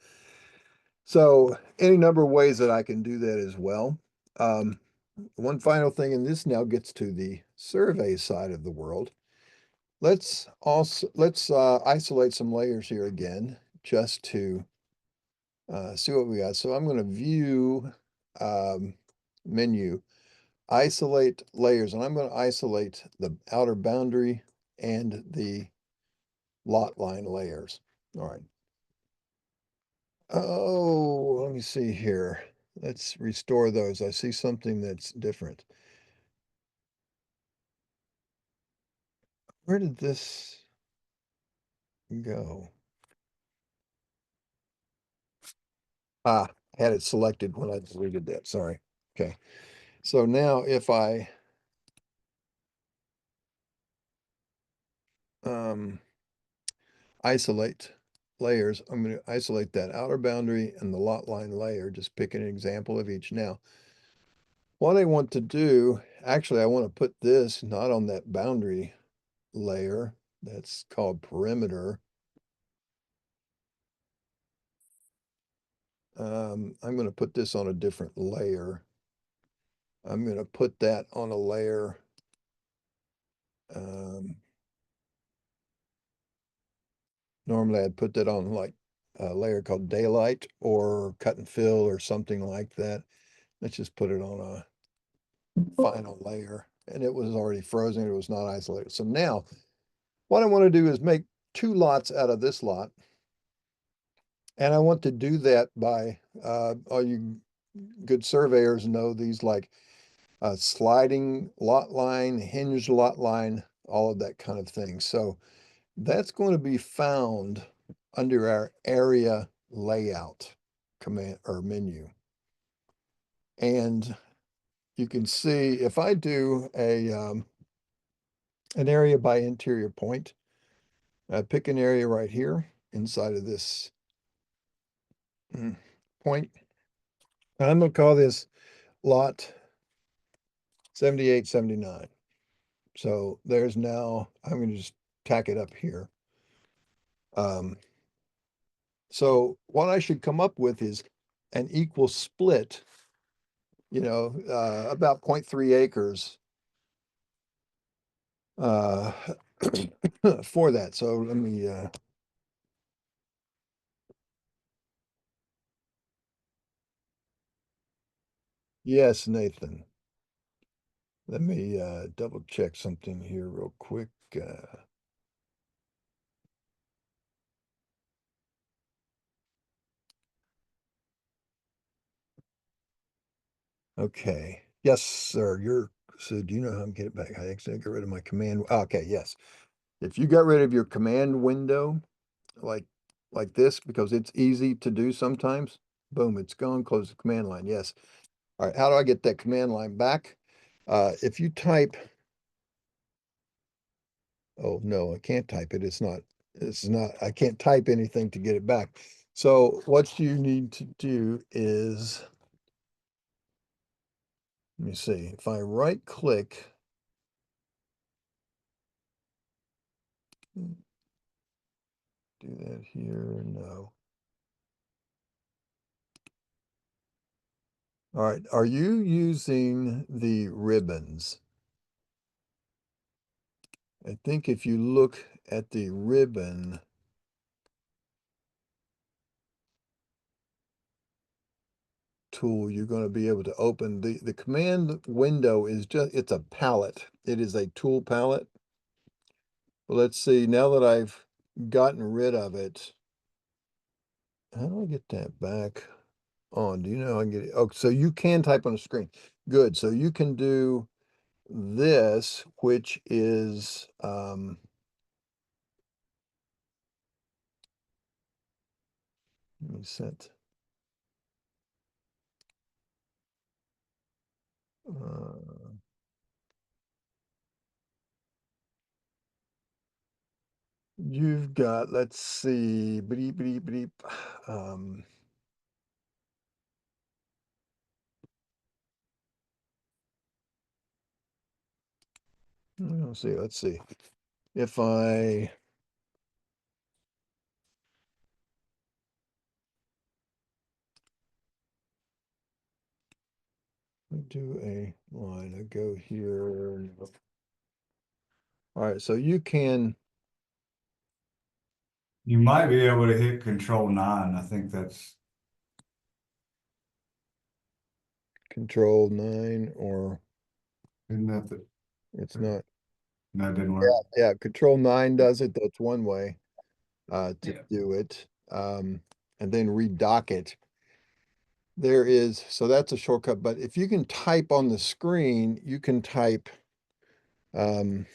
So any number of ways that I can do that as well. Um, one final thing, and this now gets to the survey side of the world. Let's isolate some layers here again, just to see what we got. So I'm going to view menu, isolate layers, and I'm going to isolate the outer boundary and the lot line layers. All right. Oh, let me see here. Let's restore those. I see something that's different. Where did this go? Ah, I had it selected when I deleted that. Sorry. Okay. So now if I um, isolate layers, I'm going to isolate that outer boundary and the lot line layer, just pick an example of each. Now, what I want to do, actually, I want to put this not on that boundary layer. That's called perimeter. I'm going to put this on a different layer. I'm going to put that on a layer. Um, Normally I'd put that on like a layer called daylight or cut and fill or something like that. Let's just put it on a final layer. And it was already frozen. It was not isolated. So now what I want to do is make two lots out of this lot. And I want to do that by, all you good surveyors know these, like sliding lot line, hinged lot line, all of that kind of thing. So that's going to be found under our area layout command or menu. And you can see if I do an area by interior point, I pick an area right here inside of this point. I'm going to call this lot 7879. So there's now, I'm going to just tack it up here. Um, so what I should come up with is an equal split, about 0.3 acres uh, for that. So let me, yes, Nathan, let me double check something here real quick. Okay. Yes, sir. So do you know how I'm get it back? I accidentally got rid of my command. Okay, yes. If you got rid of your command window, like like this, because it's easy to do sometimes, boom, it's gone. Close the command line. Yes. All right. How do I get that command line back? If you type, oh no, I can't type it. I can't type anything to get it back. So what you need to do is, let me see, if I right click, do that here, no. All right, are you using the ribbons? I think if you look at the ribbon, tool, you're going to be able to open the command window is just, it's a palette. It is a tool palette. Well, let's see, now that I've gotten rid of it, how do I get that back on? Do you know how I can get it? Oh, so you can type on the screen. Good. So you can do this, which is, let me set, uh, you've got, let's see, bleep, bleep, bleep. Um, Let's see. If I do a line, I go here. All right, so you can
You might be able to hit Control 9. I think that's
control 9 or
isn't that the
it's not.
no, it didn't work.
Yeah, control 9 does it. That's one way to
Yeah.
do it. And then redock it. There is, so that's a shortcut, but if you can type on the screen, you can type um,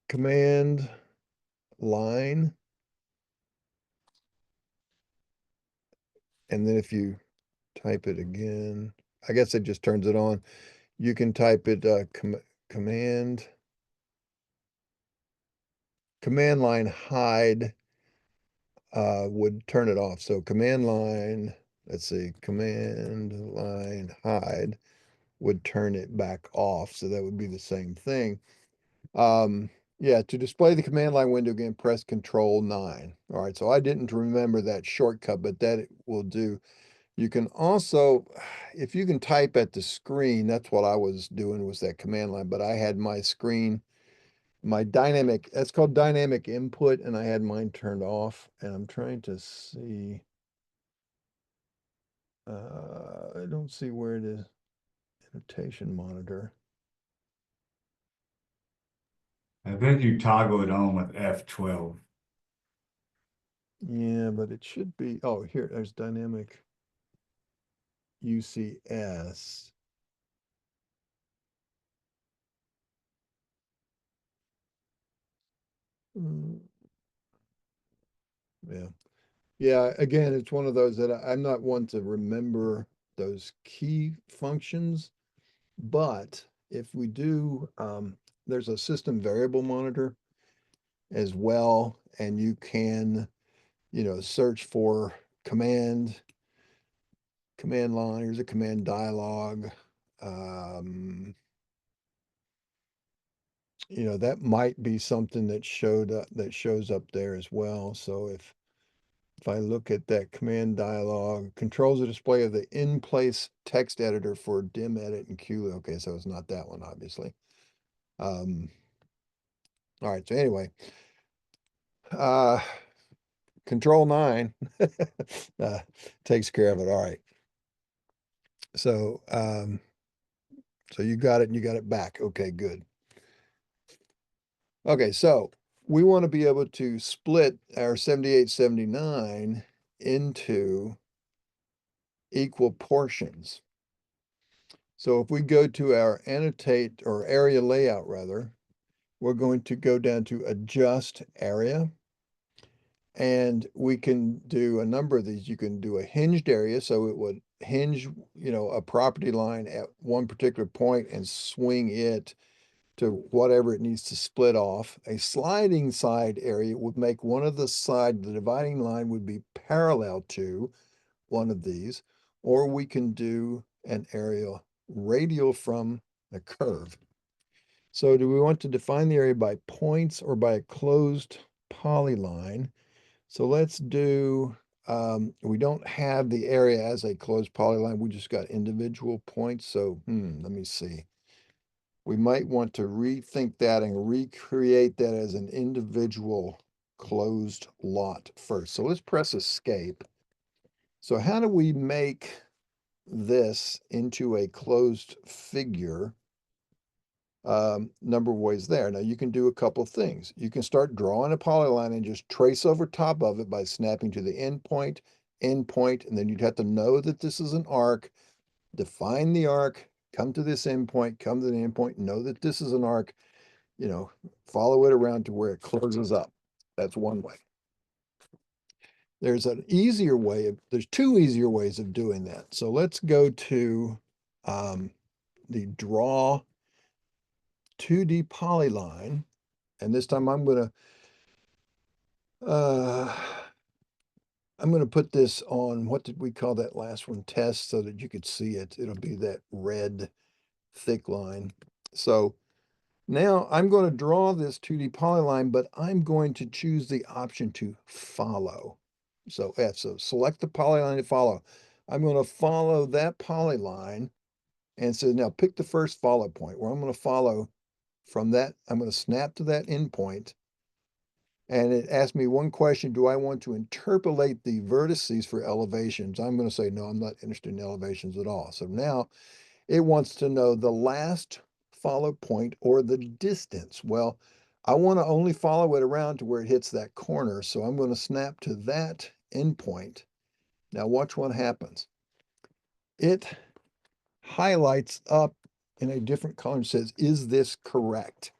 command line. And then if you type it again, I guess it just turns it on. You can type it command line hide would turn it off. So command line, let's see, command line hide would turn it back off. So that would be the same thing. Yeah, to display the command line window again, press Control 9. All right, so I didn't remember that shortcut, but that it will do. You can also, if you can type at the screen, that's what I was doing was that command line, but I had my screen, my dynamic, that's called dynamic input, and I had mine turned off, and I'm trying to see, I don't see where it is, annotation monitor.
I think you toggle it on with F12.
Yeah, but it should be, oh, here, there's dynamic UCS. Mm, yeah. Yeah, again, it's one of those that I'm not one to remember those key functions, but if we do, there's a system variable monitor as well, and you can, search for command line, here's a command dialog. Um, that might be something that shows up there as well. So if I look at that command dialog, controls the display of the in-place text editor for dim edit and QLED. Okay, so it's not that one, obviously. All right, so anyway, uh, control 9 uh, takes care of it. All right. So, so you got it and you got it back. Okay, good. Okay, so we want to be able to split our 7879 into equal portions. So if we go to our annotate or area layout rather, we're going to go down to adjust area. And we can do a number of these. You can do a hinged area, so it would hinge, a property line at one particular point and swing it to whatever it needs to split off. A sliding side area would make one of the dividing line would be parallel to one of these, or we can do an area radial from the curve. So do we want to define the area by points or by a closed polyline? So let's do, we don't have the area as a closed polyline. We just got individual points. So let me see. We might want to rethink that and recreate that as an individual closed lot first. So let's press escape. So how do we make this into a closed figure? Number of ways there. Now you can do a couple things. You can start drawing a polyline and just trace over top of it by snapping to the end point, and then you'd have to know that this is an arc, define the arc, come to this endpoint, come to the endpoint, know that this is an arc, follow it around to where it closes up. That's one way. There's two easier ways of doing that. So let's go to the draw 2D polyline. And this time uh, I'm going to put this on, what did we call that last one? Test, so that you could see it. It'll be that red thick line. So Now I'm going to draw this 2D polyline, but I'm going to choose the option to follow. So F, so select the polyline to follow. I'm going to follow that polyline. And so now pick the first follow point where I'm going to follow from that. I'm going to snap to that endpoint. And it asked me one question, do I want to interpolate the vertices for elevations? I'm going to say, no, I'm not interested in elevations at all. So now it wants to know the last follow point or the distance. Well, I want to only follow it around to where it hits that corner. So I'm going to snap to that endpoint. Now watch what happens. It highlights up in a different color and says, is this correct?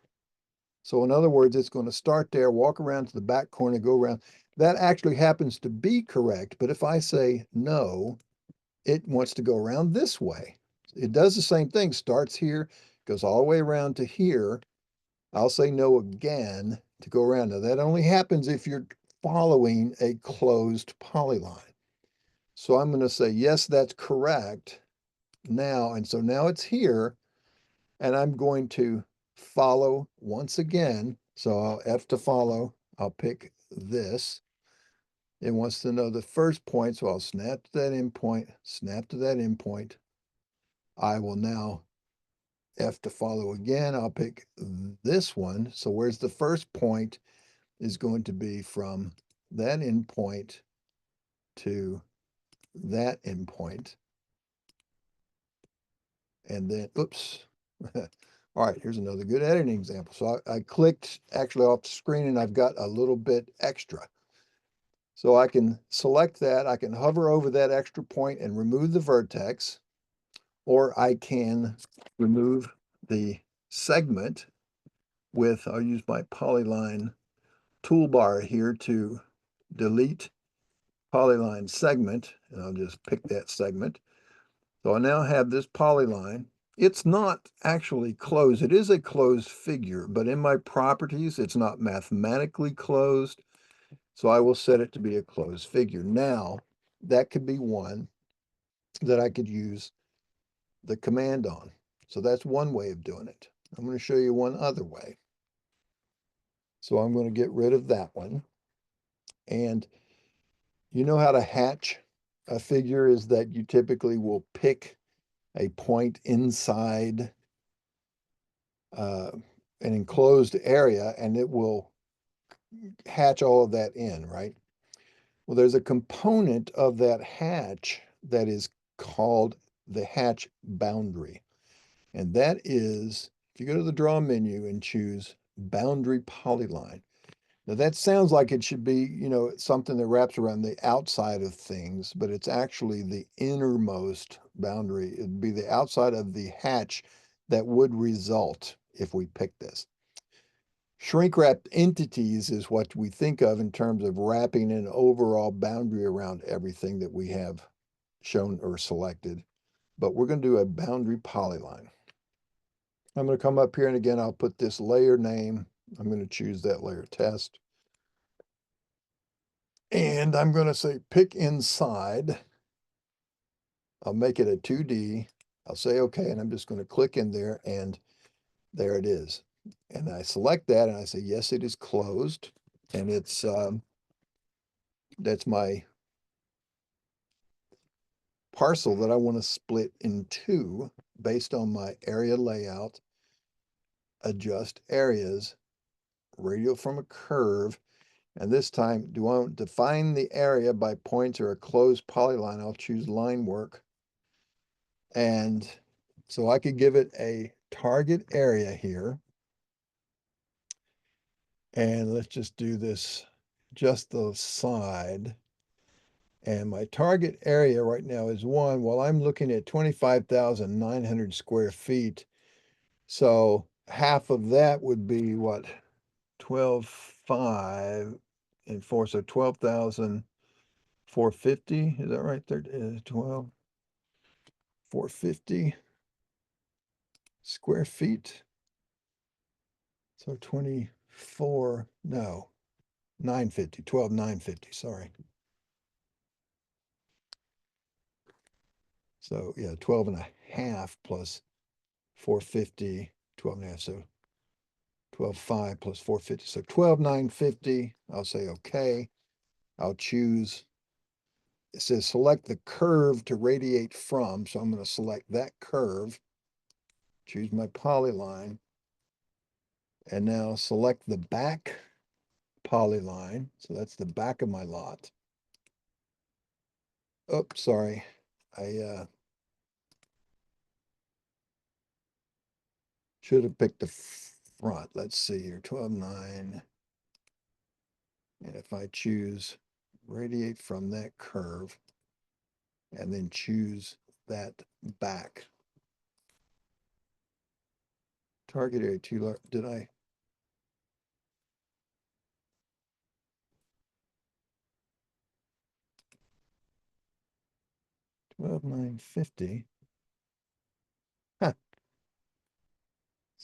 So in other words, it's going to start there, walk around to the back corner, go around. That actually happens to be correct. But if I say no, it wants to go around this way. It does the same thing, starts here, goes all the way around to here. I'll say no again to go around. Now that only happens if you're following a closed polyline. So I'm going to say, yes, that's correct now. And so now it's here. And I'm going to follow once again. So I'll F to follow. I'll pick this. It wants to know the first point. So I'll snap to that endpoint, snap to that endpoint. I will now F to follow again. I'll pick this one. So where's the first point is going to be from that endpoint to that endpoint. And then, oops. All right, here's another good editing example. So I clicked actually off the screen and I've got a little bit extra. So I can select that. I can hover over that extra point and remove the vertex, or I can remove the segment with, I'll use my polyline toolbar here to delete polyline segment, and I'll just pick that segment. So I now have this polyline. It's not actually closed. It is a closed figure, but in my properties, it's not mathematically closed. So I will set it to be a closed figure. Now, that could be one that I could use the command on. So that's one way of doing it. I'm going to show you one other way. So I'm going to get rid of that one. And you know how to hatch a figure is that you typically will pick a point inside an enclosed area and it will hatch all of that in, right? Well, there's a component of that hatch that is called the hatch boundary. And that is, if you go to the draw menu and choose boundary polyline. Now that sounds like it should be, something that wraps around the outside of things, but it's actually the innermost boundary. It'd be the outside of the hatch that would result if we pick this. Shrink wrapped entities is what we think of in terms of wrapping an overall boundary around everything that we have shown or selected. But we're going to do a boundary polyline. I'm going to come up here and again, I'll put this layer name. I'm going to choose that layer test. And I'm going to say pick inside. I'll make it a 2D. I'll say okay, and I'm just going to click in there and there it is. And I select that and I say, yes, it is closed. And it's, that's my parcel that I want to split in two based on my area layout, adjust areas, radial from a curve. And this time, do I want to define the area by points or a closed polyline? I'll choose line work. And so I could give it a target area here. And let's just do this, just the side. And my target area right now is 1. Well, I'm looking at 25,900 square feet. So half of that would be what? 12,5 and 4. So 12,450. Is that right there? 12,450 square feet. So 24, no, 950, 12,950, sorry. So yeah, 12 and a half plus 450, 12 and a half. So 12,500 plus 450, so 12,950. I'll say okay. I'll choose. It says select the curve to radiate from, so I'm going to select that curve, choose my polyline, and now select the back polyline. So that's the back of my lot. Oh, sorry. I should have picked the front. Let's see here, 12,900. And if I choose radiate from that curve and then choose that back target area too large, did I? $12,950. Huh.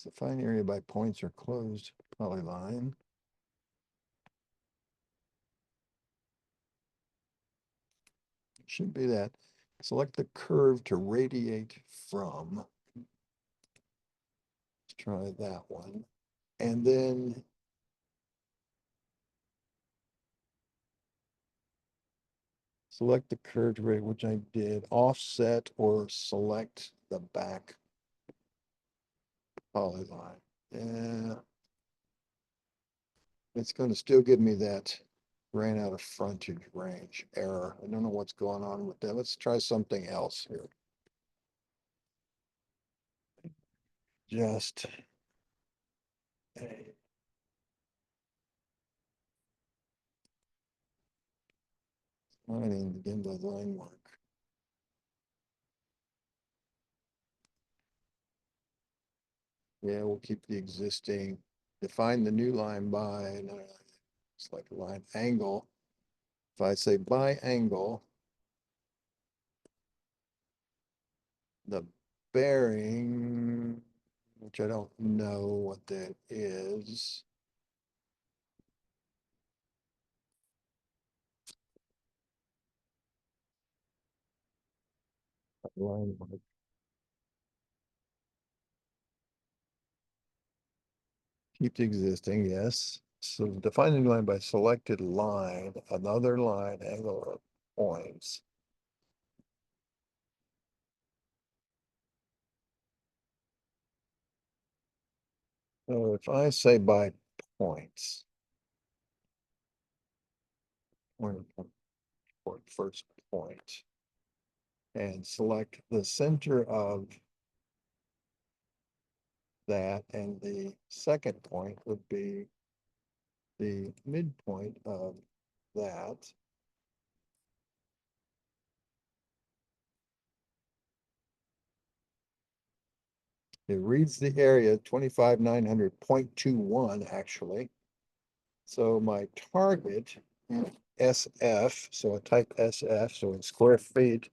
Define area by points or closed polyline. Should be that. Select the curve to radiate from. Let's try that one. And then select the curve to radiate, which I did. Offset or select the back polyline. Yeah. It's going to still give me that ran out of frontage range error. I don't know what's going on with that. Let's try something else here. Just lining begin by line mark. Yeah, we'll keep the existing. Define the new line by, no, it's like a line angle. If I say by angle, the bearing, which I don't know what that is. Line mark. Keep the existing, yes. So define the new line by selected line, another line, angle of points. So if I say by points, point, first point, and select the center of that, and the second point would be the midpoint of that. It reads the area 25,900.21 actually. So my target SF, so I type SF, so in square feet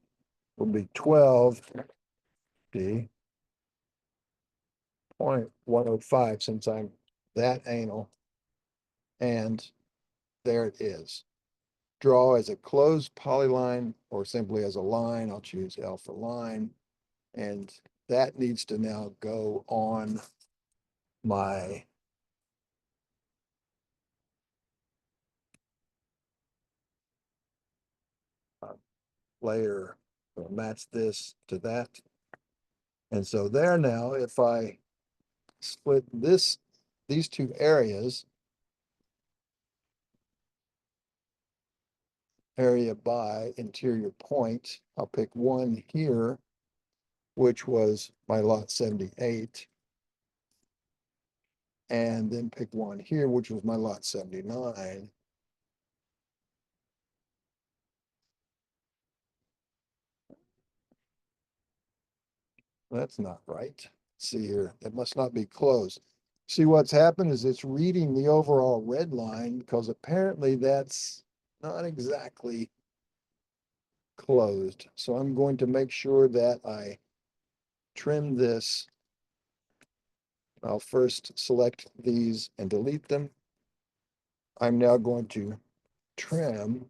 will be 12.105 since I'm that anal. And there it is. Draw as a closed polyline or simply as a line. I'll choose L for line. And that needs to now go on my layer, or match this to that. And so there now, if I split these two areas, area by interior point, I'll pick one here, which was my lot 78, and then pick one here, which was my lot 79. That's not right. See here, it must not be closed. See, what's happened is it's reading the overall red line because apparently that's not exactly closed. So I'm going to make sure that I trim this. I'll first select these and delete them. I'm now going to trim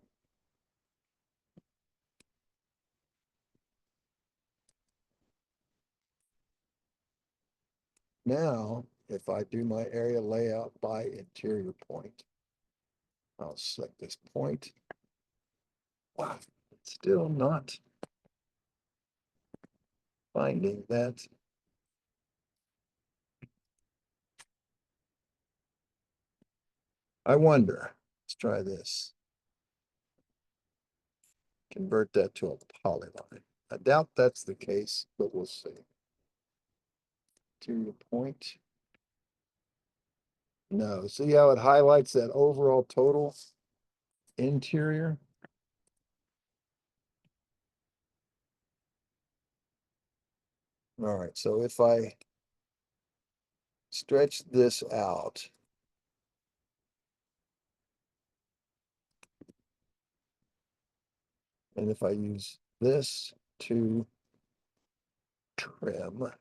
now if I do my area layout by interior point, I'll select this point. Wow, it's still not finding that. I wonder, let's try this. Convert that to a polyline. I doubt that's the case, but we'll see. Interior point. No, see how it highlights that overall total interior? All right, so if I stretch this out, and if I use this to trim,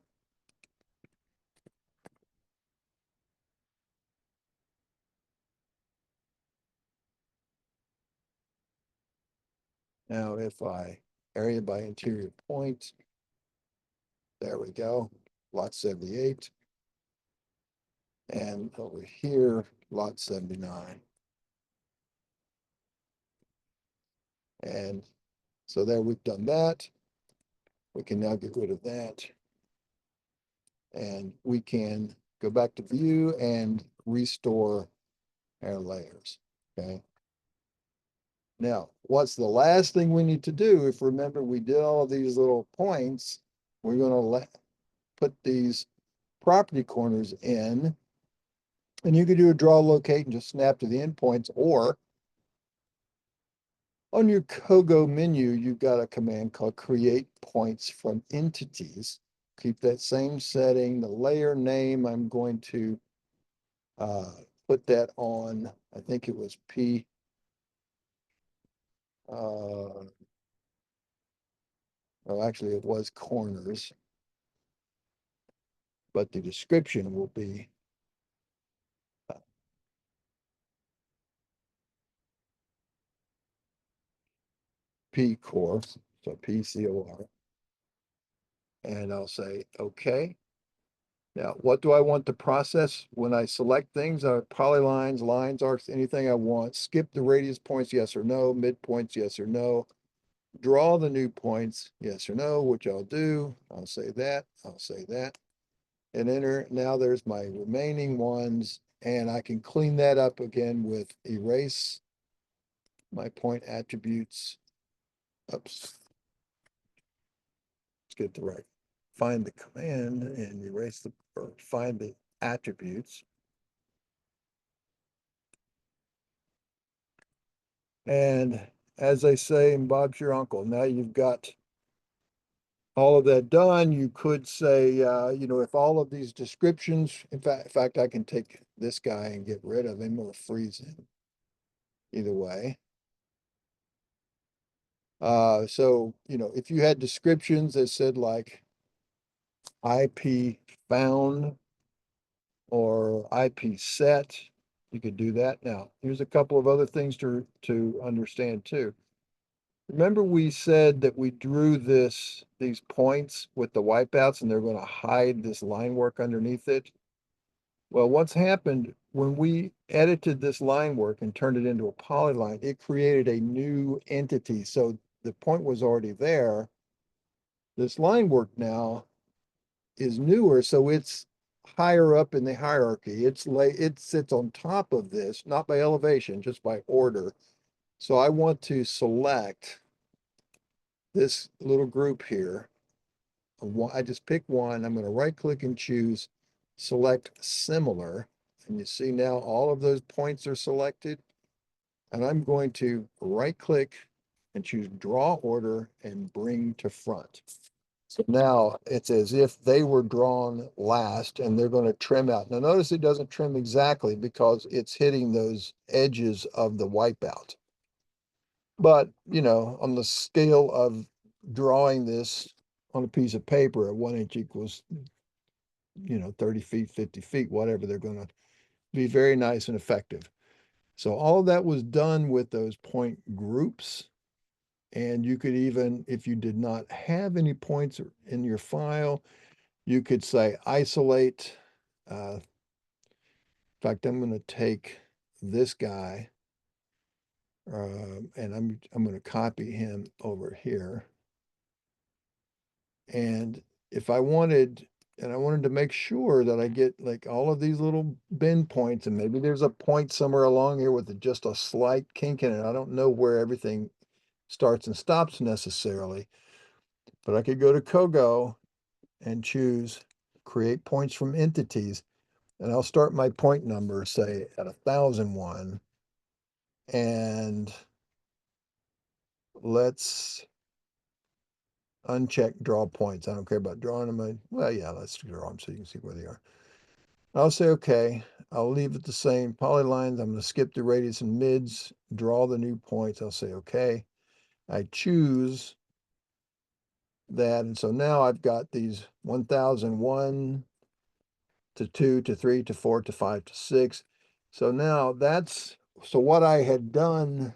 now if I area by interior point, there we go, lot 78. And over here, lot 79. And so there we've done that. We can now get rid of that. And we can go back to view and restore our layers, okay? Now, what's the last thing we need to do? If remember, we did all of these little points, we're gonna put these property corners in. And you could do a draw locate and just snap to the endpoints, or on your Kogo menu, you've got a command called create points from entities. Keep that same setting. The layer name, I'm going to put that on, I think it was P. Oh, actually, it was corners. But the description will be P core, so PCOR. And I'll say, okay. Now, what do I want to process when I select things? Polylines, lines, arcs, anything I want. Skip the radius points, yes or no. Midpoints, yes or no. Draw the new points, yes or no, which I'll do. I'll say that. I'll say that. And enter. Now there's my remaining ones. And I can clean that up again with erase my point attributes. Oops. Let's get the right. Find the command and erase the, or find the attributes. And as I say, and Bob's your uncle, now you've got all of that done. You could say, if all of these descriptions, in fact, I can take this guy and get rid of him or freeze him. Either way. So, if you had descriptions that said like IP found or IP set, you could do that. Now, here's a couple of other things to understand too. Remember we said that we drew these points with the wipeouts and they're going to hide this line work underneath it. Well, what's happened when we edited this line work and turned it into a polyline, it created a new entity. So the point was already there. This line work now is newer, so it's higher up in the hierarchy. It sits on top of this, not by elevation, just by order. So I want to select this little group here. I just pick one. I'm going to right click and choose select similar. And you see now all of those points are selected. And I'm going to right click and choose draw order and bring to front. So now it's as if they were drawn last and they're going to trim out. Now notice it doesn't trim exactly because it's hitting those edges of the wipeout. But, on the scale of drawing this on a piece of paper at 1 inch equals, 30 feet, 50 feet, whatever, they're going to be very nice and effective. So all of that was done with those point groups. And you could even, if you did not have any points in your file, you could say isolate fact, I'm going to take this guy and I'm going to copy him over here. And if I wanted, and I wanted to make sure that I get like all of these little bend points, and maybe there's a point somewhere along here with just a slight kink in it. I don't know where everything starts and stops necessarily, but I could go to Kogo and choose create points from entities. And I'll start my point number, say at 1001. And let's uncheck draw points. I don't care about drawing them. Well, yeah, let's draw them so you can see where they are. I'll say, okay, I'll leave it the same. Polylines, I'm going to skip the radius and mids, draw the new points. I'll say, okay. I choose that. And so now I've got these 1001 to 2 to 3 to 4 to 5 to 6. So now so what I had done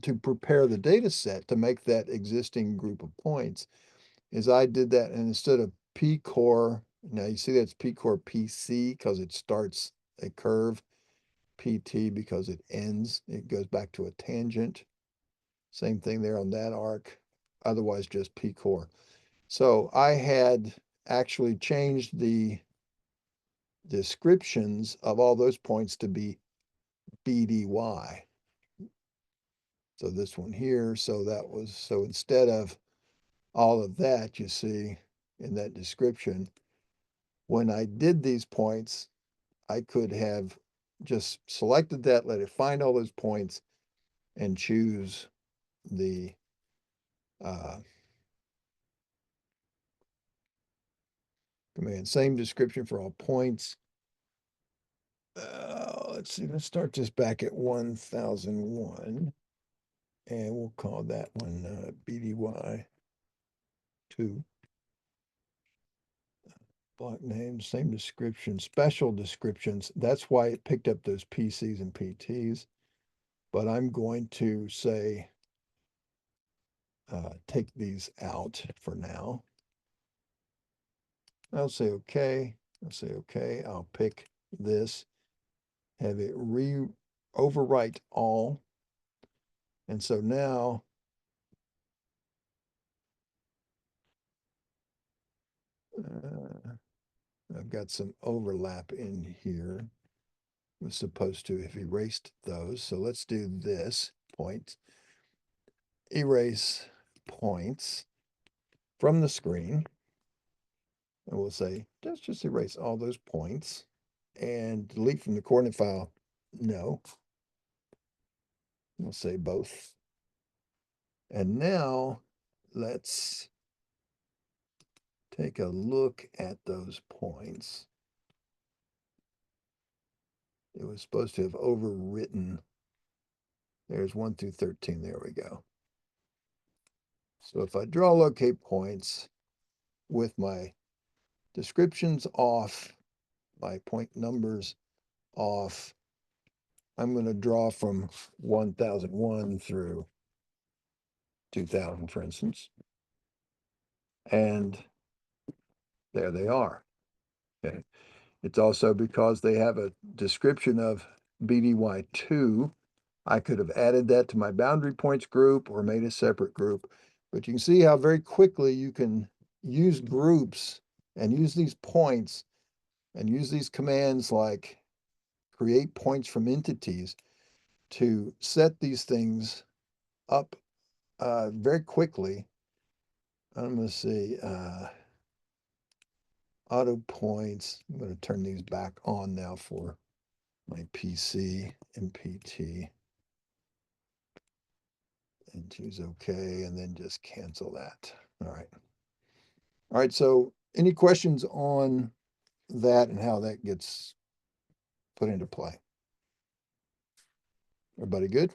to prepare the data set to make that existing group of points is I did that, and instead of P core, now you see that's P core PC because it starts a curve, PT because it ends, it goes back to a tangent. Same thing there on that arc, otherwise just P core. So I had actually changed the descriptions of all those points to be BDY. So this one here, so instead of all of that, you see in that description, when I did these points, I could have just selected that, let it find all those points, and choose the command. Same description for all points. Let's see, let's start this back at 1001, and we'll call that one BDY2. Block names, same description, special descriptions. That's why it picked up those PCs and PTs. But I'm going to say, take these out for now. I'll say okay. I'll say okay. I'll pick this, have it overwrite all. And so now I've got some overlap in here. Was supposed to have erased those. So let's do this point. Erase points from the screen. And we'll say, let's just erase all those points and delete from the coordinate file. No. We'll say both. And now let's take a look at those points. It was supposed to have overwritten. There's 1 through 13. There we go. So if I draw locate points with my descriptions off, my point numbers off, I'm going to draw from 1001 through 2000, for instance. And there they are. Okay. It's also because they have a description of BDY2. I could have added that to my boundary points group or made a separate group. But you can see how very quickly you can use groups and use these points and use these commands like create points from entities to set these things up very quickly. I'm going to see auto points. I'm going to turn these back on now for my PC and PT and choose OK, and then just cancel that. All right. All right. So any questions on that and how that gets put into play? Everybody good?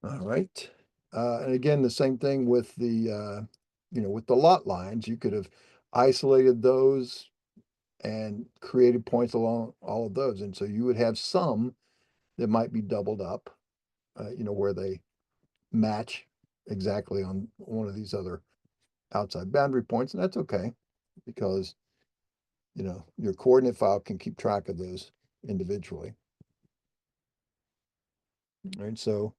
All right. And again, the same thing with the, with the lot lines. You could have isolated those and created points along all of those. And so you would have some that might be doubled up, where they match exactly on one of these other outside boundary points, and that's okay because, your coordinate file can keep track of those individually. All right, so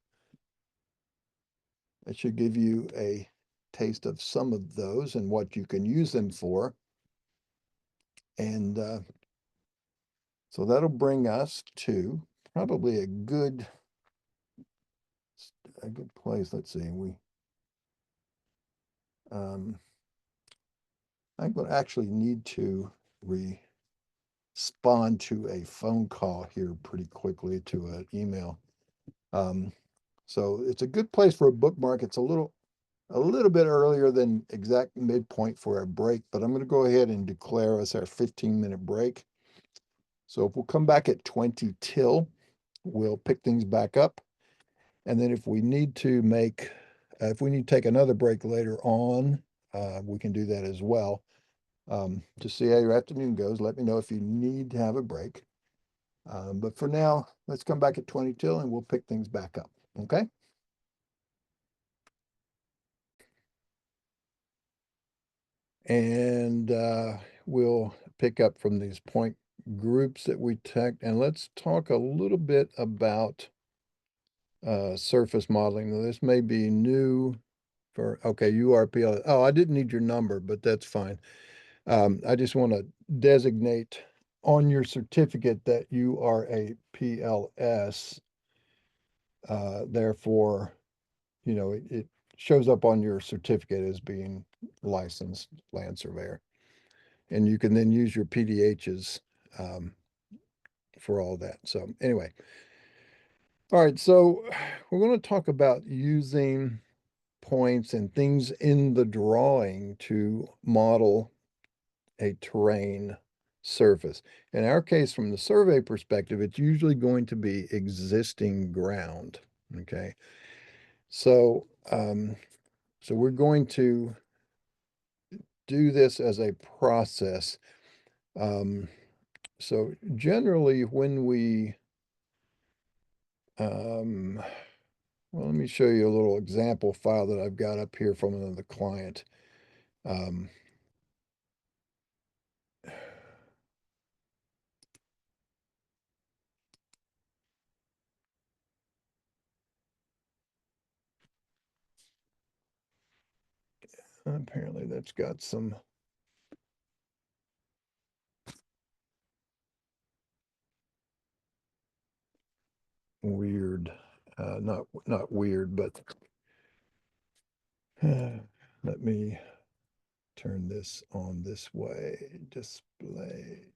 that should give you a taste of some of those and what you can use them for. And so that'll bring us to probably a good place. Let's see, I'm going to actually need to respond to a phone call here pretty quickly to an email. So it's a good place for a bookmark. It's a little bit earlier than exact midpoint for our break, but I'm going to go ahead and declare us our 15-minute break. So if we'll come back at 20 till, we'll pick things back up. And then if we need to take another break later on, we can do that as well. To see how your afternoon goes, let me know if you need to have a break. But for now, let's come back at 20 till and we'll pick things back up. Okay. And we'll pick up from these point groups that we took, and let's talk a little bit about surface modeling. Now, this may be new for, okay, URPL. Oh, I didn't need your number, but that's fine. I just want to designate on your certificate that you are a PLS. Therefore, it shows up on your certificate as being licensed land surveyor. And you can then use your PDHs for all that. So anyway, all right. So we're going to talk about using points and things in the drawing to model a terrain surface. In our case, from the survey perspective, it's usually going to be existing ground. Okay. So, so we're going to do this as a process. So generally when well, let me show you a little example file that I've got up here from another client. Um, Apparently that's got some weird, not weird, but let me turn this on this way. Display.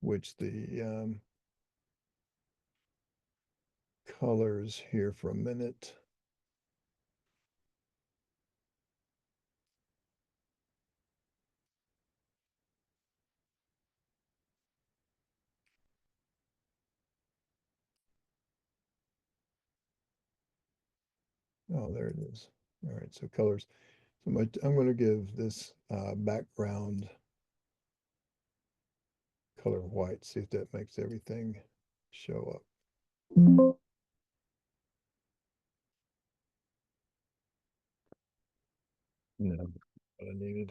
Which the colors here for a minute. Oh, there it is. All right, so colors. So I'm going to give this background color white, see if that makes everything show up. No, what I needed.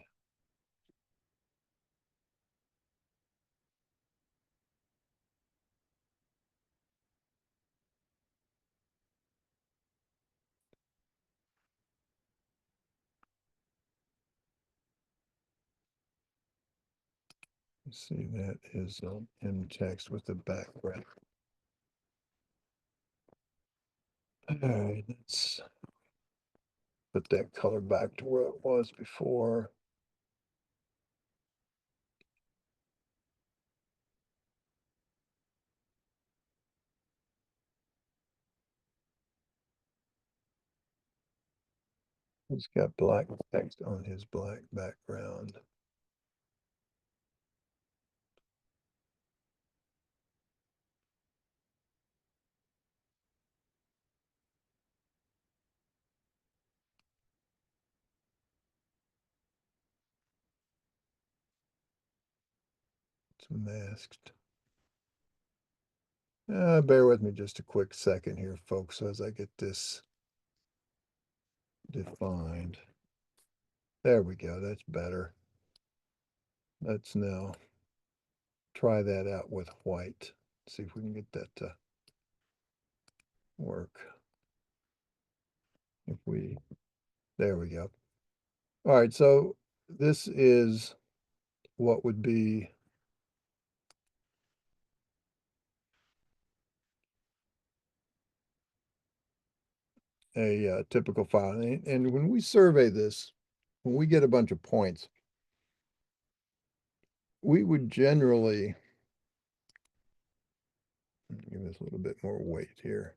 See, that is in text with the background. All right, let's put that color back to where it was before. He's got black text on his black background. It's masked. Bear with me just a quick second here, folks, as I get this defined. There we go. That's better. Let's now try that out with white. See if we can get that to work. If we, there we go. All right, so this is what would be a typical file. And when we survey this, when we get a bunch of points, we would generally, give this a little bit more weight here.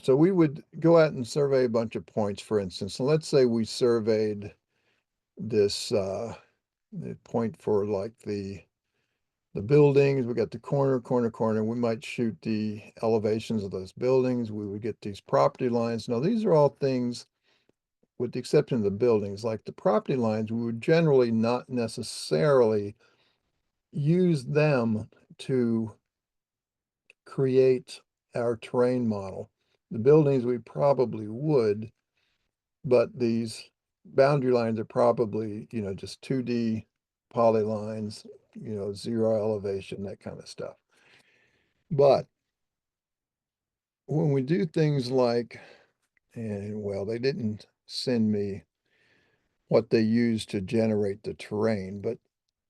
So we would go out and survey a bunch of points, for instance. So let's say we surveyed this the point for like the buildings. We got the corner. We might shoot the elevations of those buildings. We would get these property lines. Now, these are all things, with the exception of the buildings, like the property lines, we would generally not necessarily use them to create our terrain model. The buildings we probably would, but these boundary lines are probably, just 2D polylines, zero elevation, that kind of stuff. But when we do things like, and well, they didn't send me what they used to generate the terrain, but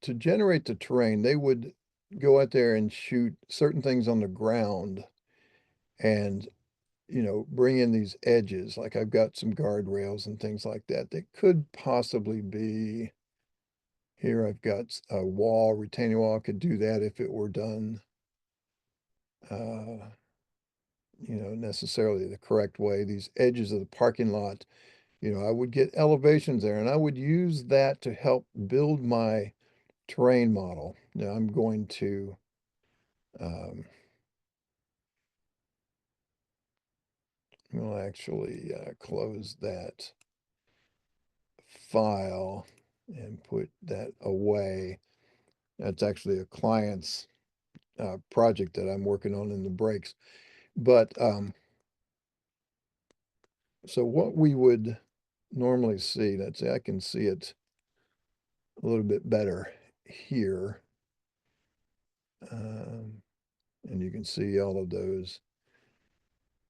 to generate the terrain, they would go out there and shoot certain things on the ground and, bring in these edges. Like I've got some guardrails and things like that that could possibly be here. I've got a wall, retaining wall. I could do that if it were done, necessarily the correct way. These edges of the parking lot, I would get elevations there and I would use that to help build my terrain model. Now I'm going to, we'll actually close that file and put that away. That's actually a client's project that I'm working on in the breaks. But so what we would normally see, let's say I can see it a little bit better here. And you can see all of those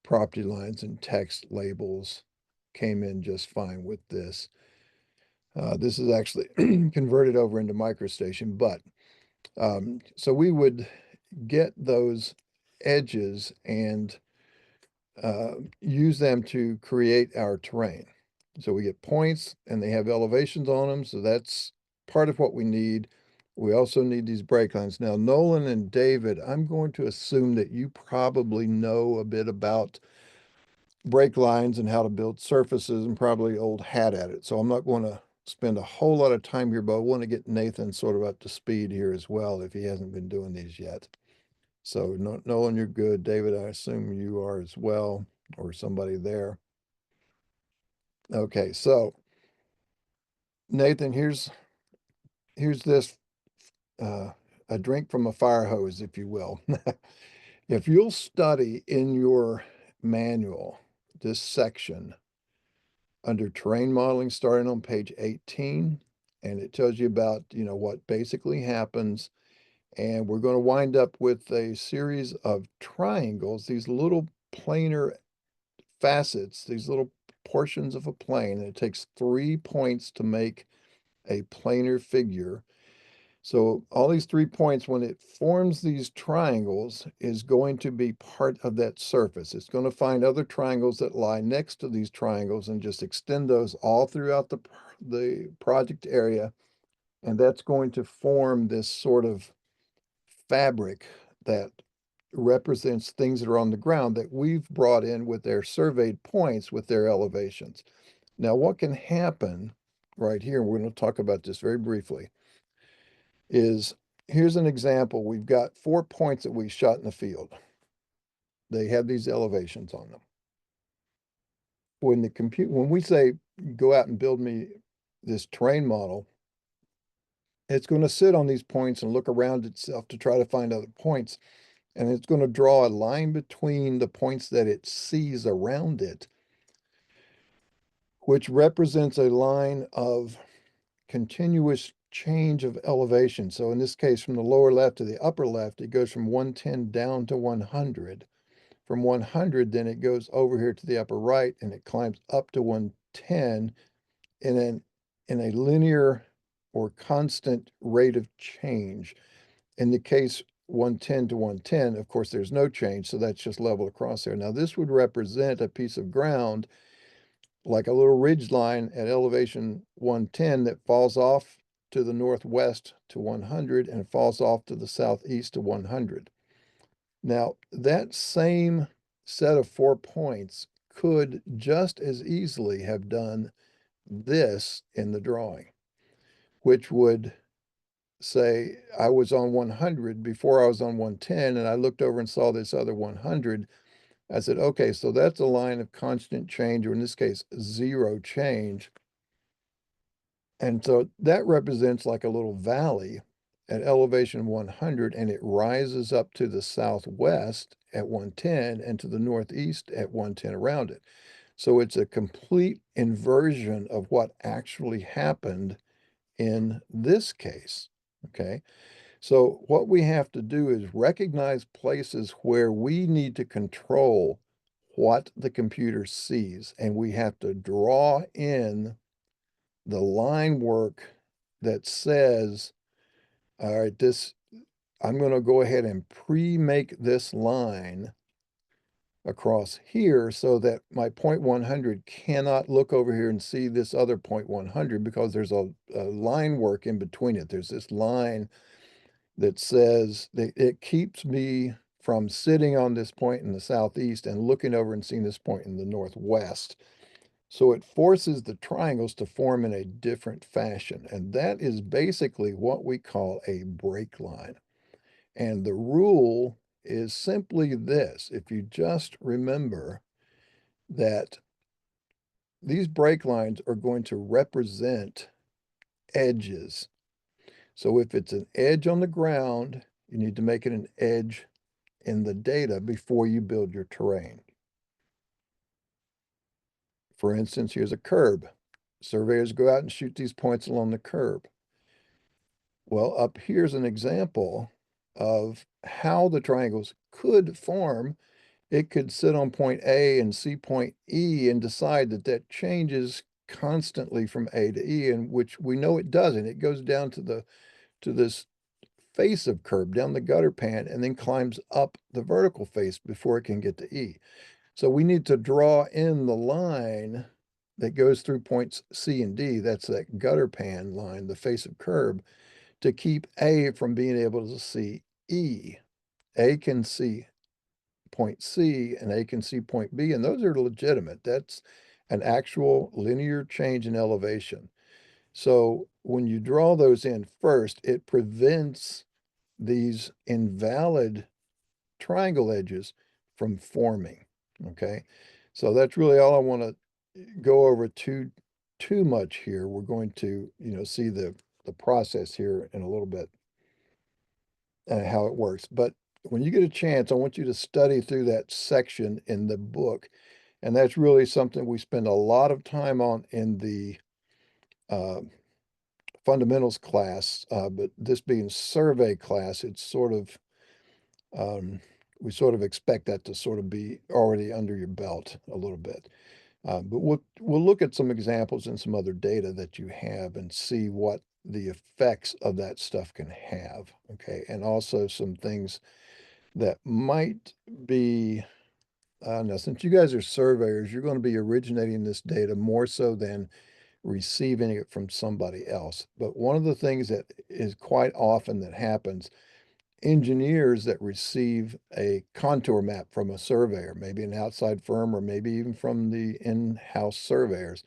property lines and text labels came in just fine with this. This is actually converted over into MicroStation, but so we would get those edges and use them to create our terrain. So we get points and they have elevations on them. So that's part of what we need. We also need these break lines. Now, Nolan and David, I'm going to assume that you probably know a bit about break lines and how to build surfaces and probably old hat at it. So I'm not going to spend a whole lot of time here, but I want to get Nathan sort of up to speed here as well if he hasn't been doing these yet. So Nolan, you're good. David, I assume you are as well, or somebody there. Okay, so Nathan, here's this a drink from a fire hose, if you will. If you'll study in your manual this section under terrain modeling, starting on page 18, and it tells you about, what basically happens. And we're going to wind up with a series of triangles, these little planar facets, these little portions of a plane. And it takes 3 points to make a planar figure. So all these 3 points, when it forms these triangles, is going to be part of that surface. It's going to find other triangles that lie next to these triangles and just extend those all throughout the project area. And that's going to form this sort of fabric that represents things that are on the ground that we've brought in with their surveyed points with their elevations. Now, what can happen right here, and we're going to talk about this very briefly, is here's an example. We've got 4 points that we shot in the field. They have these elevations on them. when we say go out and build me this terrain model, it's going to sit on these points and look around itself to try to find other points. And it's going to draw a line between the points that it sees around it, which represents a line of continuous change of elevation. So in this case, from the lower left to the upper left, it goes from 110 down to 100. From 100, then it goes over here to the upper right and it climbs up to 110 in a linear or constant rate of change. In the case 110 to 110, of course, there's no change, so that's just level across there. Now, this would represent a piece of ground like a little ridge line at elevation 110 that falls off to the northwest to 100 and falls off to the southeast to 100. Now, that same set of 4 points could just as easily have done this in the drawing, which would say I was on 100 before I was on 110, and I looked over and saw this other 100. I said, okay, so that's a line of constant change, or in this case, zero change. And so that represents like a little valley at elevation 100, and it rises up to the southwest at 110 and to the northeast at 110 around it. So it's a complete inversion of what actually happened in this case. Okay. So what we have to do is recognize places where we need to control what the computer sees, and we have to draw in the line work that says, all right, I'm going to go ahead and pre-make this line across here so that my point 100 cannot look over here and see this other point 100 because there's a line work in between it. There's this line that says that it keeps me from sitting on this point in the southeast and looking over and seeing this point in the northwest. So it forces the triangles to form in a different fashion. And that is basically what we call a break line. And the rule is simply this. If you just remember that these break lines are going to represent edges. So if it's an edge on the ground, you need to make it an edge in the data before you build your terrain. For instance, here's a curb. Surveyors go out and shoot these points along the curb. Well, up here's an example of how the triangles could form. It could sit on point A and see point E and decide that that changes constantly from A to E, and which we know it doesn't. It goes down to this face of curb, down the gutter pan, and then climbs up the vertical face before it can get to E. So we need to draw in the line that goes through points C and D. That's that gutter pan line, the face of curb, to keep A from being able to see E. A can see point C and A can see point B, and those are legitimate. That's an actual linear change in elevation. So when you draw those in first, it prevents these invalid triangle edges from forming. Okay. So that's really all I want to go over too much here. We're going to, see the process here in a little bit and how it works. But when you get a chance, I want you to study through that section in the book. And that's really something we spend a lot of time on in the uh, fundamentals class. But this being survey class, it's sort of, we sort of expect that to sort of be already under your belt a little bit. But we'll look at some examples and some other data that you have and see what the effects of that stuff can have. Okay, and also some things that might be, now since you guys are surveyors, you're going to be originating this data more so than receiving it from somebody else. But one of the things that is quite often that happens, engineers that receive a contour map from a surveyor, maybe an outside firm or maybe even from the in-house surveyors,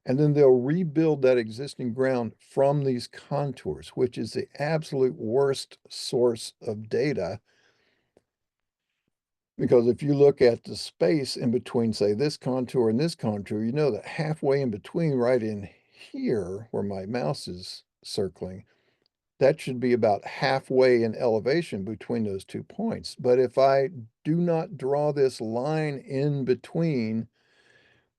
and then they'll rebuild that existing ground from these contours, which is the absolute worst source of data Because if you look at the space in between, say, this contour and this contour, you know that halfway in between, right in here where my mouse is circling, that should be about halfway in elevation between those 2 points. But if I do not draw this line in between,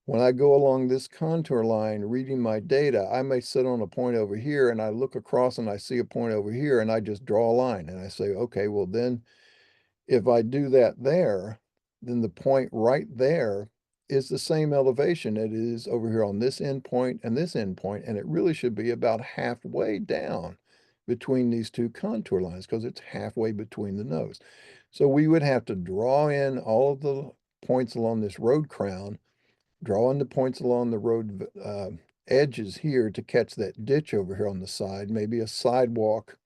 when I go along this contour line reading my data, I may sit on a point over here and I look across and I see a point over here and I just draw a line and I say, okay, well then if I do that there, then the point right there is the same elevation it is over here on this endpoint and this endpoint, and it really should be about halfway down between these two contour lines because it's halfway between the nose. So we would have to draw in all of the points along this road crown, draw in the points along the road edges here to catch that ditch over here on the side, maybe a sidewalk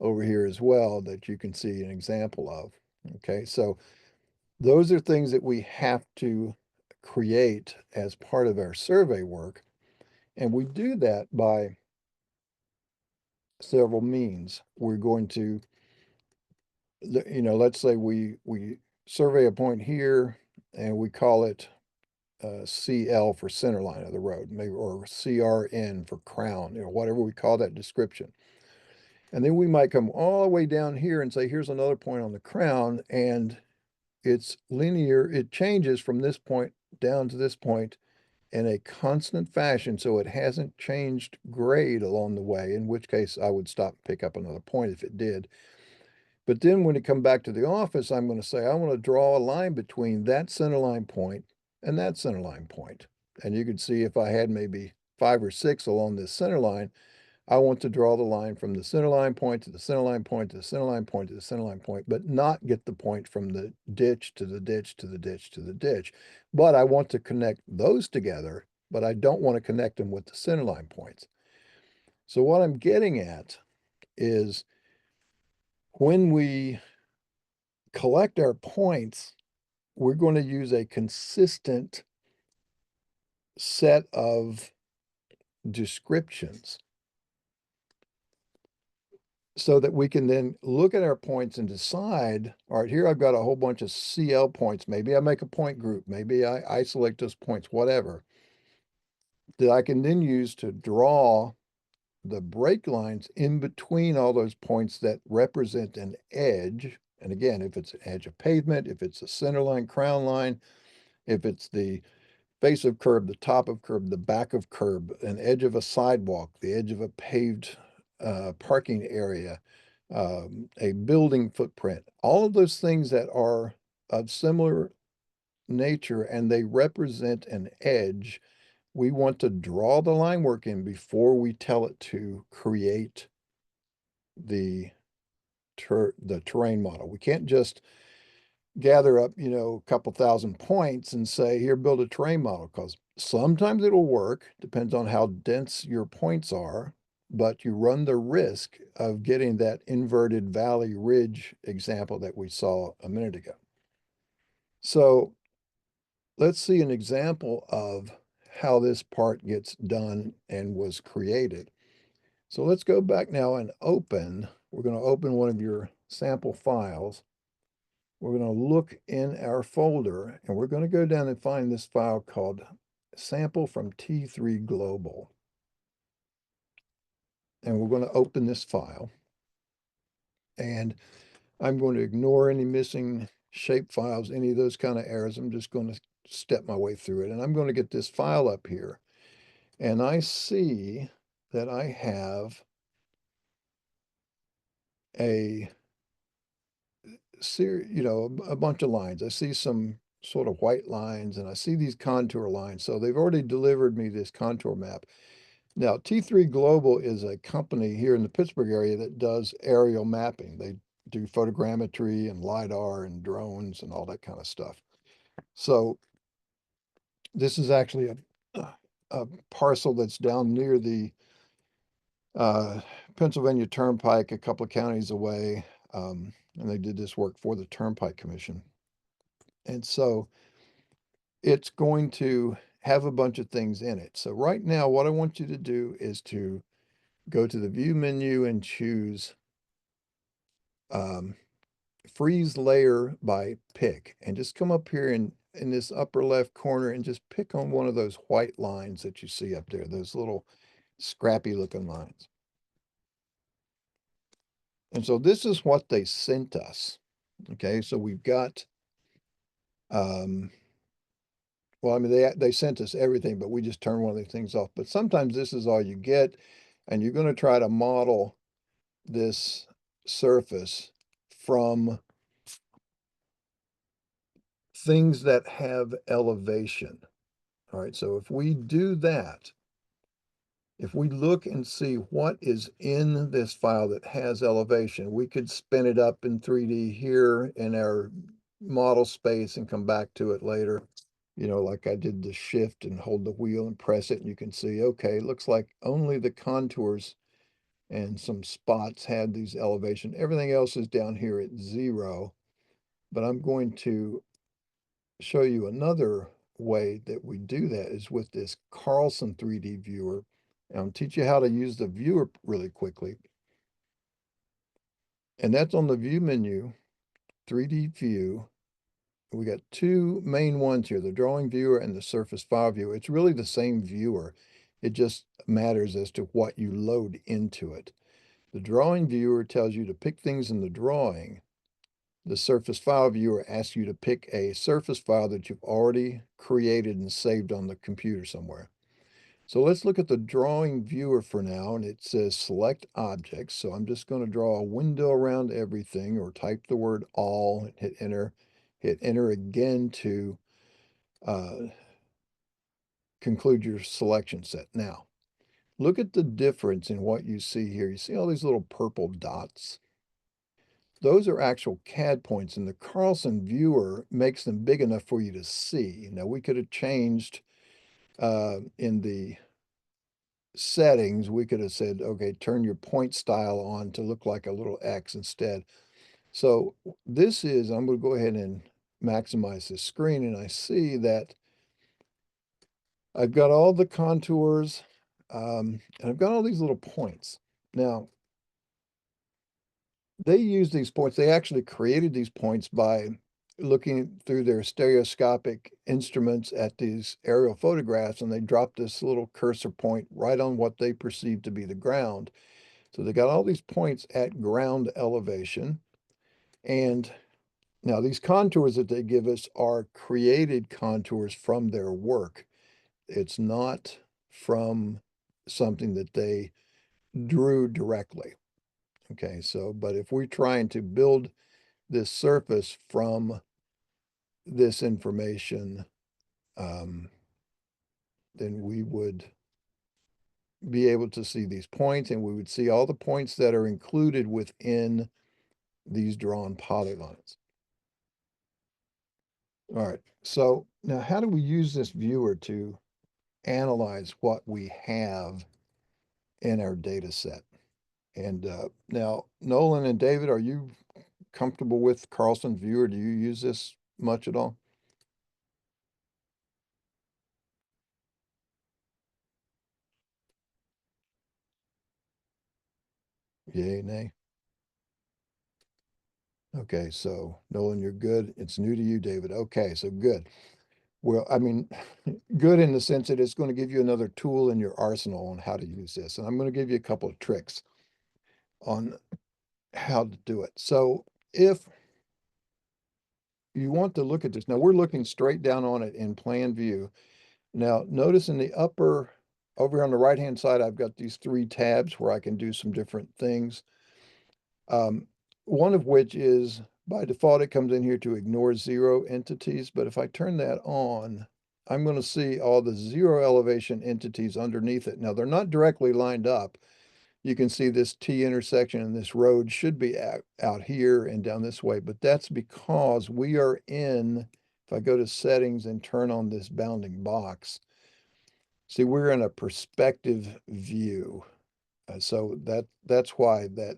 over here as well that you can see an example of. Okay, so those are things that we have to create as part of our survey work. And we do that by several means. We're going to, let's say we survey a point here and we call it CL for center line of the road, maybe, or CRN for crown, whatever we call that description. And then we might come all the way down here and say, here's another point on the crown, and it's linear. It changes from this point down to this point in a constant fashion, so it hasn't changed grade along the way, in which case I would stop and pick up another point if it did. But then when it come back to the office, I'm going to say, I want to draw a line between that center line point and that center line point. And you could see if I had maybe 5 or 6 along this center line, I want to draw the line from the center line point to the center line point to the center line point to the center line point, but not get the point from the ditch to the ditch to the ditch to the ditch. But I want to connect those together, but I don't want to connect them with the center line points. So what I'm getting at is when we collect our points, we're going to use a consistent set of descriptions so that we can then look at our points and decide, all right, here I've got a whole bunch of CL points. Maybe I make a point group. Maybe I isolate those points, whatever, that I can then use to draw the break lines in between all those points that represent an edge. And again, if it's an edge of pavement, if it's a center line, crown line, if it's the base of curb, the top of curb, the back of curb, an edge of a sidewalk, the edge of a paved parking area, a building footprint, all of those things that are of similar nature and they represent an edge, we want to draw the line work in before we tell it to create the terrain model. We can't just gather up, a couple thousand points and say, here, build a terrain model, because sometimes it'll work, depends on how dense your points are, but you run the risk of getting that inverted valley ridge example that we saw a minute ago. So let's see an example of how this part gets done and was created. So let's go back now and we're going to open one of your sample files. We're going to look in our folder and we're going to go down and find this file called sample from T3 Global. And we're going to open this file. And I'm going to ignore any missing shape files, any of those kind of errors. I'm just going to step my way through it. And I'm going to get this file up here. And I see that I have a a bunch of lines. I see some sort of white lines and I see these contour lines. So they've already delivered me this contour map. Now, T3 Global is a company here in the Pittsburgh area that does aerial mapping. They do photogrammetry and LiDAR and drones and all that kind of stuff. So this is actually a parcel that's down near the Pennsylvania Turnpike, a couple of counties away. And they did this work for the Turnpike Commission. And so it's going to have a bunch of things in it. So right now, what I want you to do is to go to the view menu and choose freeze layer by pick, and just come up here in this upper left corner and just pick on one of those white lines that you see up there, those little scrappy looking lines. And so this is what they sent us. Okay, so we've got, well, I mean, they sent us everything, but we just turned one of these things off. But sometimes this is all you get, and you're going to try to model this surface from things that have elevation. All right, so if we do that, if we look and see what is in this file that has elevation, we could spin it up in 3D here in our model space and come back to it later. You know, like I did the shift and hold the wheel and press it, and you can see, okay, it looks like only the contours and some spots had these elevation. Everything else is down here at 0. But I'm going to show you another way that we do that is with this Carlson 3D viewer. And I'll teach you how to use the viewer really quickly. And that's on the view menu, 3D view. We got two main ones here, the drawing viewer and the surface file viewer. It's really the same viewer. It just matters as to what you load into it. The drawing viewer tells you to pick things in the drawing. The surface file viewer asks you to pick a surface file that you've already created and saved on the computer somewhere. So let's look at the drawing viewer for now, and it says select objects. So I'm just going to draw a window around everything, or type the word all and hit enter again to conclude your selection set. Now, look at the difference in what you see here. You see all these little purple dots? Those are actual CAD points, and the Carlson viewer makes them big enough for you to see. Now, we could have changed in the settings, we could have said, okay, turn your point style on to look like a little X instead. So this is, I'm going to go ahead and maximize the screen, and I see that I've got all the contours, and I've got all these little points. Now, they use these points. They actually created these points by looking through their stereoscopic instruments at these aerial photographs, and they dropped this little cursor point right on what they perceived to be the ground. So they got all these points at ground elevation. And now these contours that they give us are created contours from their work. It's not from something that they drew directly. Okay, so, but if we're trying to build this surface from this information, then we would be able to see these points, and we would see all the points that are included within these drawn polylines. All right, so now how do we use this viewer to analyze what we have in our data set? And now, Nolan and David, are you comfortable with Carlson Viewer? Do you use this much at all? Yay, nay? Okay, so Nolan, you're good. It's new to you, David. Okay, so good. Well, I mean, good in the sense that it's going to give you another tool in your arsenal on how to use this. And I'm going to give you a couple of tricks on how to do it. So if you want to look at this, now we're looking straight down on it in plan view. Now, notice in the upper, over on the right-hand side, I've got these 3 tabs where I can do some different things. One of which is, by default, it comes in here to ignore 0 entities. But if I turn that on, I'm going to see all the 0 elevation entities underneath it. Now, they're not directly lined up. You can see this T intersection and this road should be out here and down this way, but that's because we are in, if I go to settings and turn on this bounding box, see, we're in a perspective view. So that's why that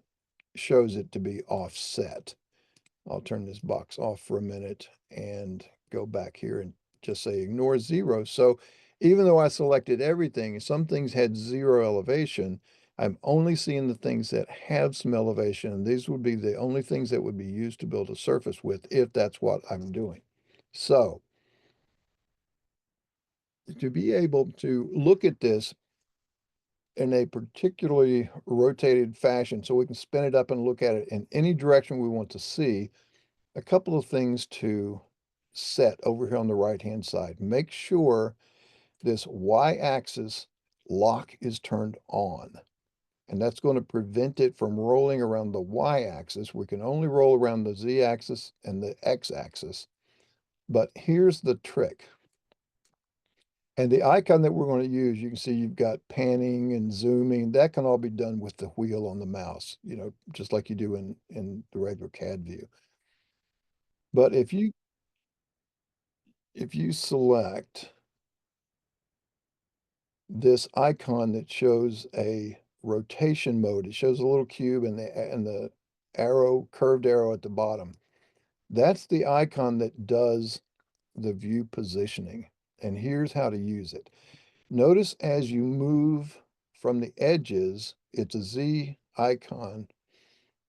shows it to be offset. I'll turn this box off for a minute and go back here and just say ignore 0. So even though I selected everything, some things had 0 elevation, I'm only seeing the things that have some elevation, and these would be the only things that would be used to build a surface with if that's what I'm doing. So to be able to look at this in a particularly rotated fashion, so we can spin it up and look at it in any direction we want to see, a couple of things to set over here on the right-hand side. Make sure this y-axis lock is turned on. And that's going to prevent it from rolling around the y-axis. We can only roll around the z-axis and the x-axis. But here's the trick. And the icon that we're going to use, you can see you've got panning and zooming. That can all be done with the wheel on the mouse, just like you do in the regular CAD view. But if you select this icon that shows a rotation mode, it shows a little cube and the arrow, curved arrow at the bottom. That's the icon that does the view positioning. And here's how to use it. Notice as you move from the edges, it's a Z icon.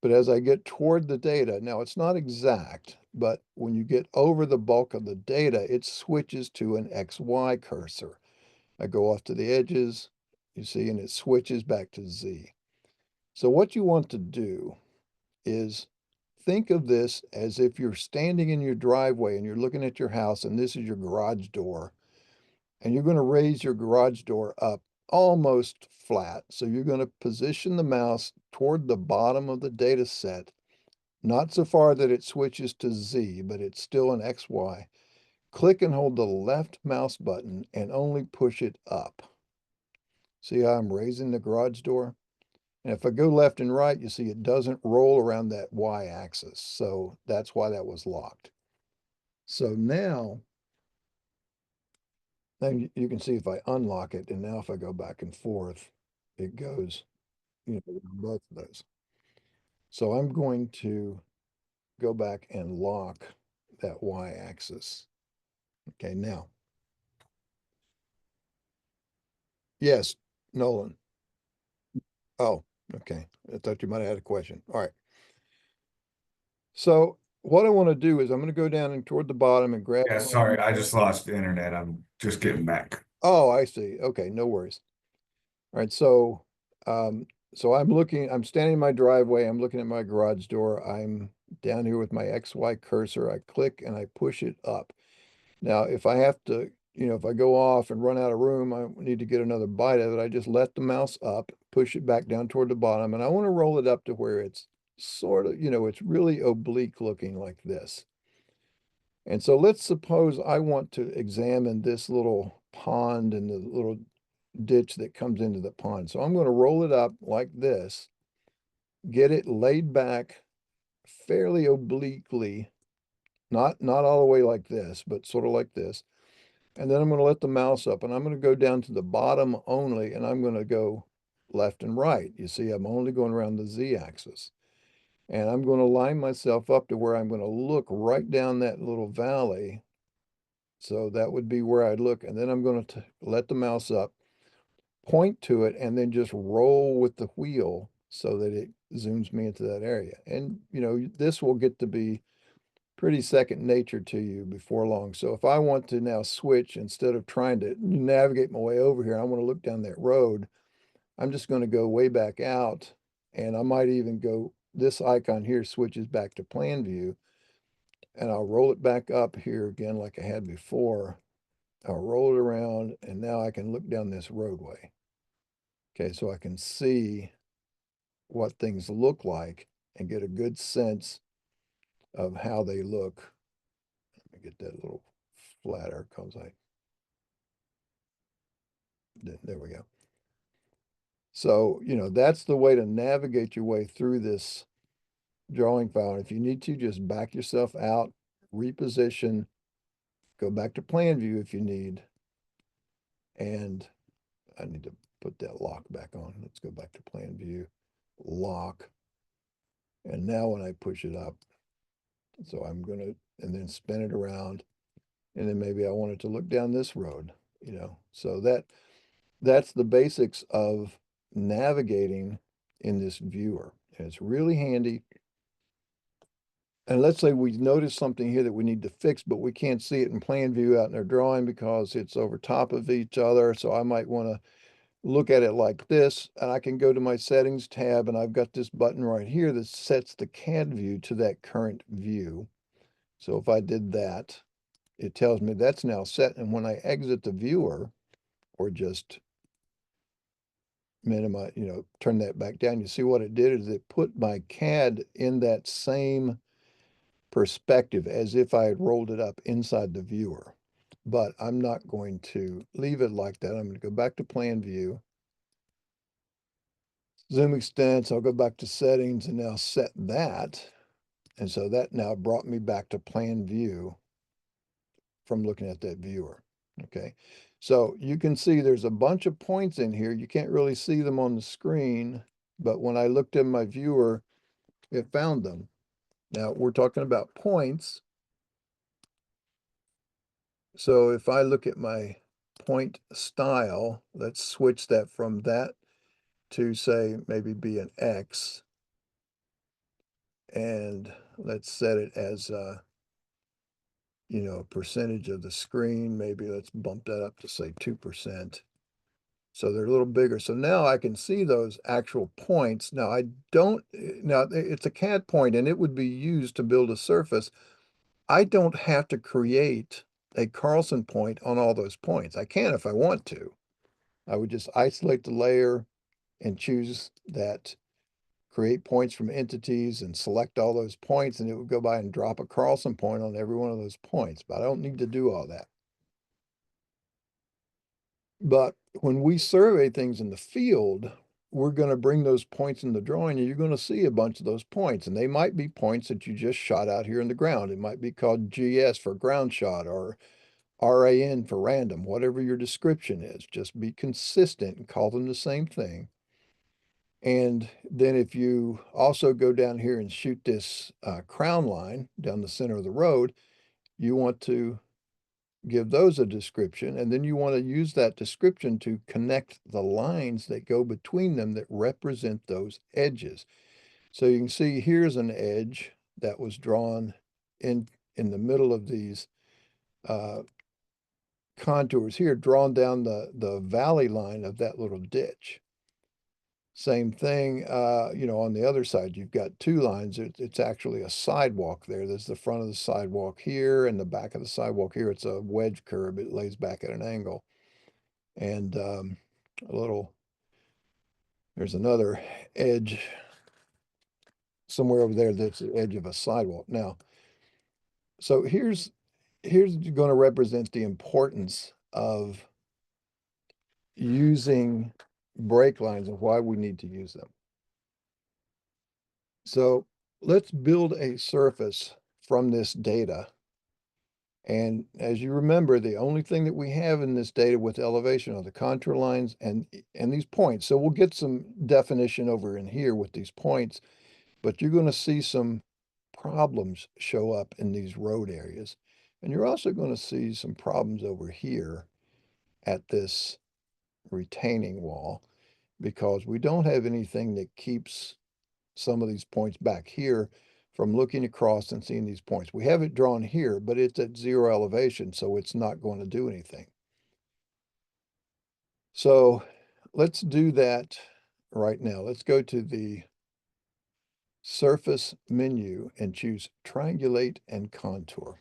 But as I get toward the data, now it's not exact, but when you get over the bulk of the data, it switches to an XY cursor. I go off to the edges, you see, and it switches back to Z. So what you want to do is think of this as if you're standing in your driveway and you're looking at your house and this is your garage door, and you're going to raise your garage door up almost flat. So you're going to position the mouse toward the bottom of the data set, not so far that it switches to Z, but it's still an XY. Click and hold the left mouse button and only push it up. See how I'm raising the garage door? And if I go left and right, you see it doesn't roll around that y-axis. So that's why that was locked. So now you can see if I unlock it, and now if I go back and forth, it goes, both of those. So I'm going to go back and lock that y-axis. Okay, now. Yes, Nolan. Oh, okay. I thought you might have had a question. All right. So what I want to do is I'm going to go down and toward the bottom and grab
Yeah,
my,
sorry, I just lost the internet. I'm just getting back.
oh, I see. Okay, no worries. All right, um, so I'm standing in my driveway, I'm looking at my garage door, I'm down here with my XY cursor, I click and I push it up. Now, if I have to, if I go off and run out of room, I need to get another bite of it, I just let the mouse up, push it back down toward the bottom, and I want to roll it up to where it's sort of, it's really oblique looking like this. And so let's suppose I want to examine this little pond and the little ditch that comes into the pond. So I'm going to roll it up like this, get it laid back fairly obliquely, not all the way like this, but sort of like this. And then I'm going to let the mouse up and I'm going to go down to the bottom only, and I'm going to go left and right. You see, I'm only going around the Z axis. And I'm going to line myself up to where I'm going to look right down that little valley. So that would be where I'd look. And then I'm going to let the mouse up, point to it, and then just roll with the wheel so that it zooms me into that area. And, this will get to be pretty second nature to you before long. So if I want to now switch, instead of trying to navigate my way over here, I want to look down that road, I'm just going to go way back out, and I might even go, this icon here switches back to plan view, and I'll roll it back up here again like I had before. I'll roll it around, and now I can look down this roadway. Okay, so I can see what things look like and get a good sense of how they look. Let me get that a little flatter because there we go. So, that's the way to navigate your way through this drawing file. And if you need to, just back yourself out, reposition, go back to plan view if you need. And I need to put that lock back on. Let's go back to plan view, lock. And now when I push it up, so I'm going to, and then spin it around, and then maybe I want it to look down this road, So that's the basics of navigating in this viewer. And it's really handy. And let's say we notice something here that we need to fix, but we can't see it in plan view out in our drawing because it's over top of each other. So I might want to look at it like this, and I can go to my settings tab, and I've got this button right here that sets the CAD view to that current view. So if I did that, it tells me that's now set. And when I exit the viewer, or just minimize, turn that back down, you see what it did is it put my CAD in that same perspective as if I had rolled it up inside the viewer. But I'm not going to leave it like that. I'm going to go back to plan view, zoom extents. I'll go back to settings and now set that. And so that now brought me back to plan view from looking at that viewer. Okay. So you can see there's a bunch of points in here. You can't really see them on the screen, but when I looked in my viewer, it found them. Now we're talking about points. So if I look at my point style, let's switch that from that to say maybe be an X. And let's set it as a percentage of the screen. Maybe let's bump that up to say 2%. So they're a little bigger. So now I can see those actual points. Now now it's a CAD point and it would be used to build a surface. I don't have to create a Carlson point on all those points. I can if I want to. I would just isolate the layer and choose that create points from entities and select all those points, and it would go by and drop a Carlson point on every one of those points. But I don't need to do all that. But when we survey things in the field, we're going to bring those points in the drawing, and you're going to see a bunch of those points. And they might be points that you just shot out here in the ground. It might be called GS for ground shot or RAN for random, whatever your description is. Just be consistent and call them the same thing. And then if you also go down here and shoot this crown line down the center of the road, you want to give those a description, and then you want to use that description to connect the lines that go between them that represent those edges. So you can see here's an edge that was drawn in the middle of these contours here, drawn down the valley line of that little ditch. Same thing, on the other side, you've got two lines. It's actually a sidewalk there. There's the front of the sidewalk here and the back of the sidewalk here. It's a wedge curve. It lays back at an angle. And there's another edge somewhere over there that's the edge of a sidewalk. Now, so here's going to represent the importance of using break lines and why we need to use them. So let's build a surface from this data. And as you remember, the only thing that we have in this data with elevation are the contour lines and these points. So we'll get some definition over in here with these points, but you're going to see some problems show up in these road areas. And you're also going to see some problems over here at this retaining wall because we don't have anything that keeps some of these points back here from looking across and seeing these points. We have it drawn here, but it's at zero elevation, so it's not going to do anything. So let's do that right now. Let's go to the surface menu and choose triangulate and contour.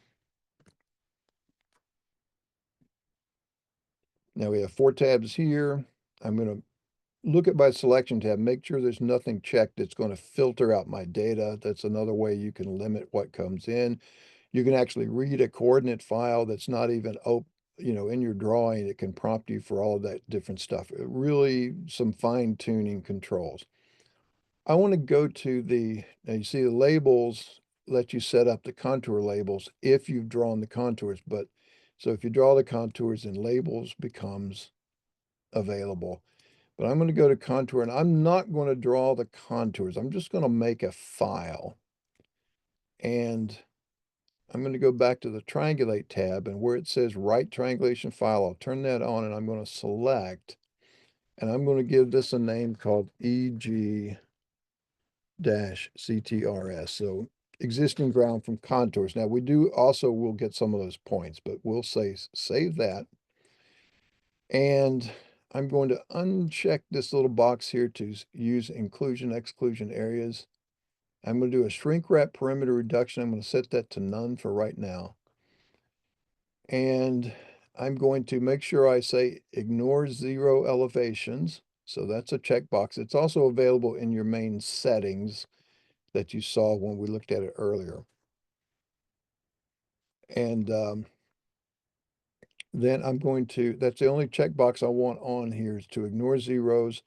Now we have 4 tabs here. I'm going to look at my selection tab, make sure there's nothing checked that's going to filter out my data. That's another way you can limit what comes in. You can actually read a coordinate file that's not even in your drawing. It can prompt you for all of that different stuff. Really some fine tuning controls. I want to go to now you see the labels let you set up the contour labels if you've drawn the contours. But so if you draw the contours, then labels becomes available. But I'm going to go to contour and I'm not going to draw the contours. I'm just going to make a file. And I'm going to go back to the triangulate tab, and where it says right triangulation file, I'll turn that on and I'm going to select And I'm going to give this a name called EG-CTRS. So existing ground from contours. Now we do also, we'll get some of those points, but we'll say save that. And I'm going to uncheck this little box here to use inclusion, exclusion areas. I'm going to do a shrink wrap perimeter reduction. I'm going to set that to none for right now. And I'm going to make sure I say ignore zero elevations. So that's a checkbox. It's also available in your main settings that you saw when we looked at it earlier. And then I'm going to, that's the only checkbox I want on here, is to ignore zeros.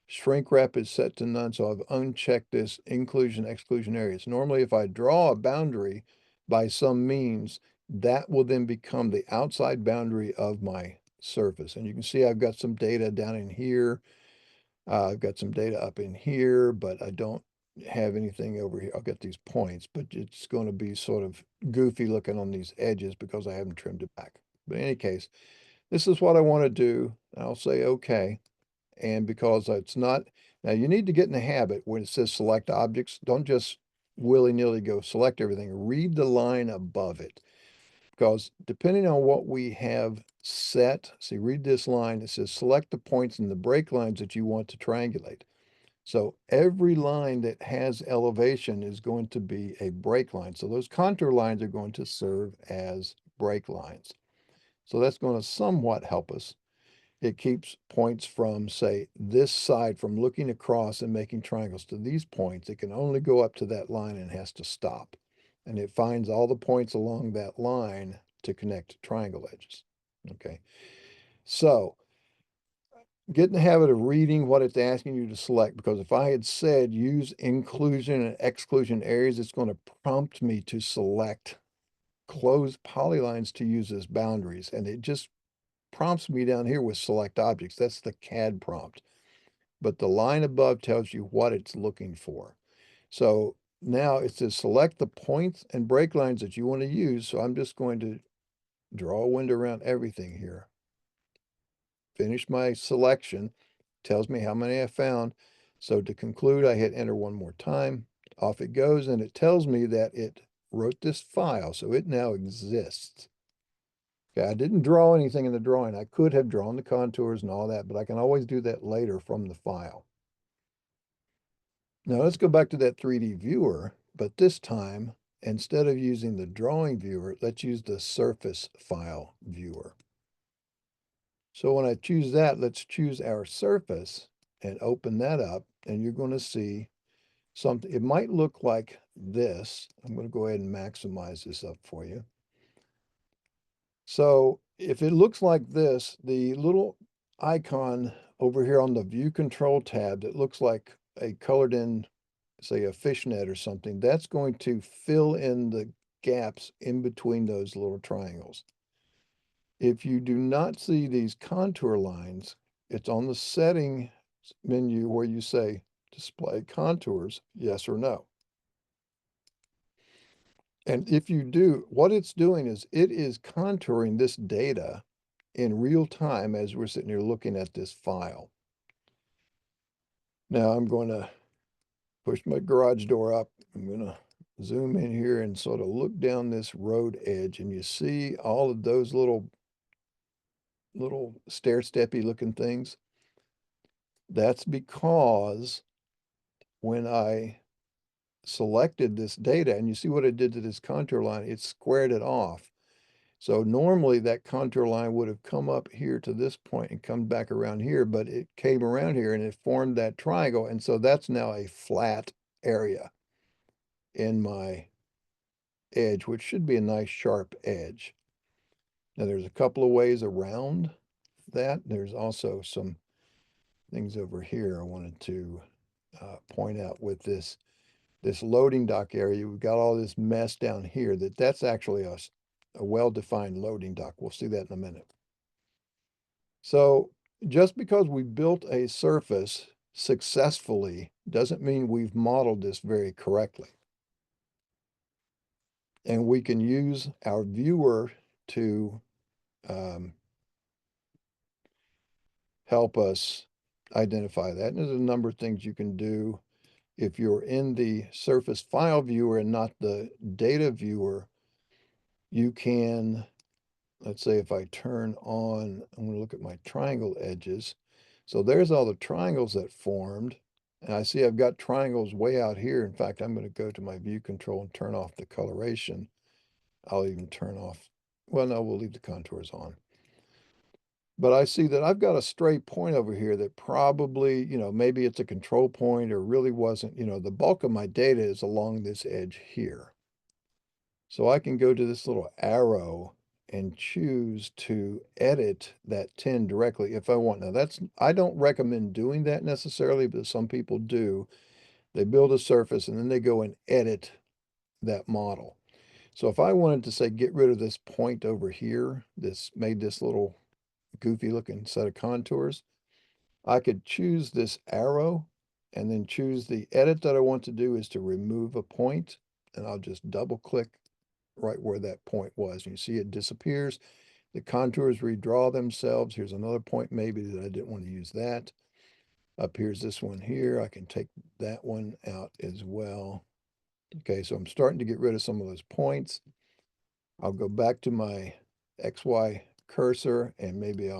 Shrink wrap is set to none, so I've unchecked this inclusion, exclusion areas. Normally, if I draw a boundary by some means, that will then become the outside boundary of my surface. And you can see I've got some data down in here. I've got some data up in here, but I don't have anything over here. I'll get these points, but it's going to be sort of goofy looking on these edges because I haven't trimmed it back. But in any case, this is what I want to do. I'll say okay. And because it's not, now you need to get in the habit when it says select objects, don't just willy-nilly go select everything. Read the line above it. Because depending on what we have set, see, read this line, it says select the points in the break lines that you want to triangulate. So every line that has elevation is going to be a break line. So those contour lines are going to serve as break lines. So that's going to somewhat help us. It keeps points from, say, this side from looking across and making triangles to these points. It can only go up to that line and has to stop. And it finds all the points along that line to connect to triangle edges. Okay. So get in the habit of reading what it's asking you to select, because if I had said use inclusion and exclusion areas, it's going to prompt me to select closed polylines to use as boundaries. And it just prompts me down here with select objects. That's the CAD prompt. But the line above tells you what it's looking for. So now it says select the points and break lines that you want to use. So I'm just going to draw a window around everything here. Finish my selection. Tells me how many I found. So to conclude, I hit enter one more time. Off it goes, and it tells me that it wrote this file. So it now exists. Okay, I didn't draw anything in the drawing. I could have drawn the contours and all that, but I can always do that later from the file. Now let's go back to that 3D viewer, but this time, instead of using the drawing viewer, let's use the surface file viewer. So when I choose that, let's choose our surface and open that up, and you're going to see something. It might look like this. I'm going to go ahead and maximize this up for you. So if it looks like this, the little icon over here on the view control tab that looks like a colored in, say, a fishnet or something, that's going to fill in the gaps in between those little triangles. If you do not see these contour lines, it's on the setting menu where you say display contours, yes or no. And if you do, what it's doing is it is contouring this data in real time as we're sitting here looking at this file. Now I'm going to push my garage door up. I'm going to zoom in here and sort of look down this road edge, and you see all of those little stair-steppy looking things. That's because when I selected this data, and you see what it did to this contour line, it squared it off. So normally that contour line would have come up here to this point and come back around here, but it came around here and it formed that triangle. And so that's now a flat area in my edge, which should be a nice sharp edge. Now there's a couple of ways around that. There's also some things over here I wanted to point out with this loading dock area. We've got all this mess down here that's actually a well-defined loading dock. We'll see that in a minute. So just because we built a surface successfully doesn't mean we've modeled this very correctly. And we can use our viewer to help us identify that. And there's a number of things you can do. If you're in the surface file viewer and not the data viewer, you can, let's say if I turn on, I'm going to look at my triangle edges. So there's all the triangles that formed. And I see I've got triangles way out here. In fact, I'm going to go to my view control and turn off the coloration. I'll even turn off, well, no, we'll leave the contours on. But I see that I've got a stray point over here that probably, maybe it's a control point or really wasn't, the bulk of my data is along this edge here. So I can go to this little arrow and choose to edit that 10 directly if I want. Now I don't recommend doing that necessarily, but some people do. They build a surface and then they go and edit that model. So if I wanted to say, get rid of this point over here, made this little goofy looking set of contours, I could choose this arrow and then choose the edit that I want to do is to remove a point. And I'll just double click right where that point was. And you see it disappears. The contours redraw themselves. Here's another point maybe that I didn't want to use that. Up here's this one here. I can take that one out as well. Okay, so I'm starting to get rid of some of those points. I'll go back to my XY cursor and maybe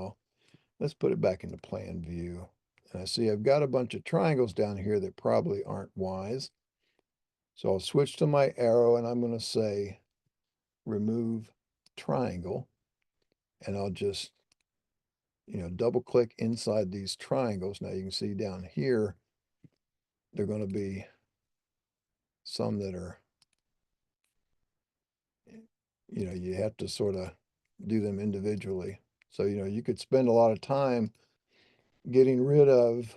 let's put it back into plan view. And I see I've got a bunch of triangles down here that probably aren't wise. So I'll switch to my arrow and I'm going to say remove triangle. And I'll just, double click inside these triangles. Now you can see down here, they're going to be some that are, you have to sort of do them individually. So, you could spend a lot of time getting rid of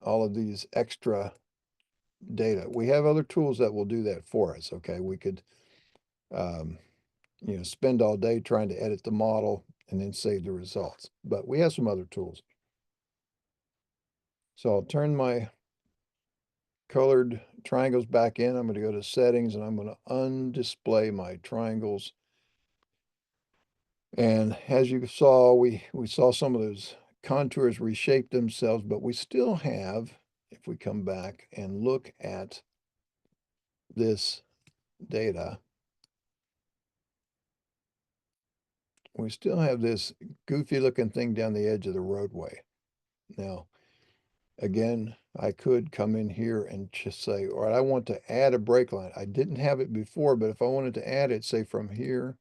all of these extra data. We have other tools that will do that for us. Okay. We could, um, spend all day trying to edit the model and then save the results. But we have some other tools. So I'll turn my colored triangles back in. I'm going to go to settings and I'm going to undisplay my triangles. And as you saw, we saw some of those contours reshape themselves, but we still have, if we come back and look at this data, we still have this goofy looking thing down the edge of the roadway. Now, again, I could come in here and just say, all right, I want to add a brake line. I didn't have it before, but if I wanted to add it, say from here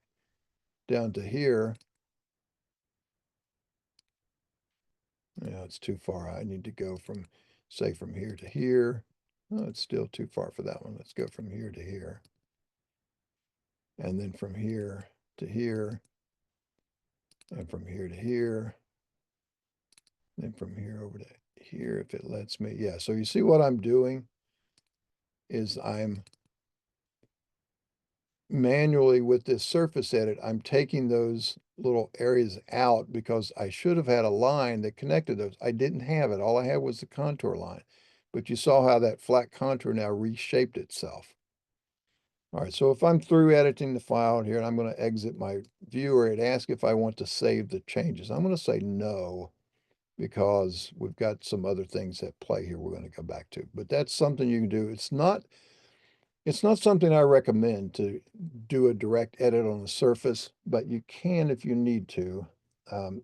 down to here, it's too far. I need to go from, say, from here to here. Oh, it's still too far for that one. Let's go from here to here. And then from here to here. And from here to here. Then from here over to here, if it lets me. Yeah, so you see what I'm doing is I'm manually with this surface edit, I'm taking those little areas out because I should have had a line that connected those. I didn't have it. All I had was the contour line. But you saw how that flat contour now reshaped itself. All right, so if I'm through editing the file here and I'm going to exit my viewer, it asks if I want to save the changes. I'm going to say no because we've got some other things at play here we're going to go back to. But that's something you can do. It's not something I recommend to do a direct edit on the surface, but you can if you need to.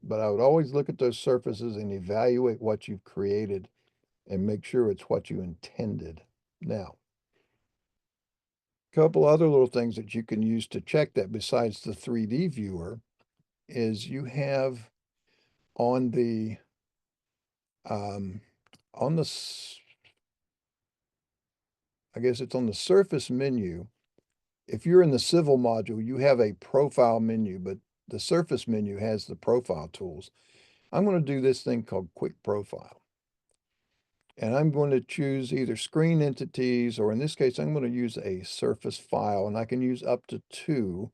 But I would always look at those surfaces and evaluate what you've created and make sure it's what you intended. Now, a couple other little things that you can use to check that besides the 3D viewer is you have on the um, on the I guess it's on the surface menu. If you're in the civil module, you have a profile menu, but the surface menu has the profile tools. I'm going to do this thing called quick profile. And I'm going to choose either screen entities, or in this case, I'm going to use a surface file, and I can use up to 2.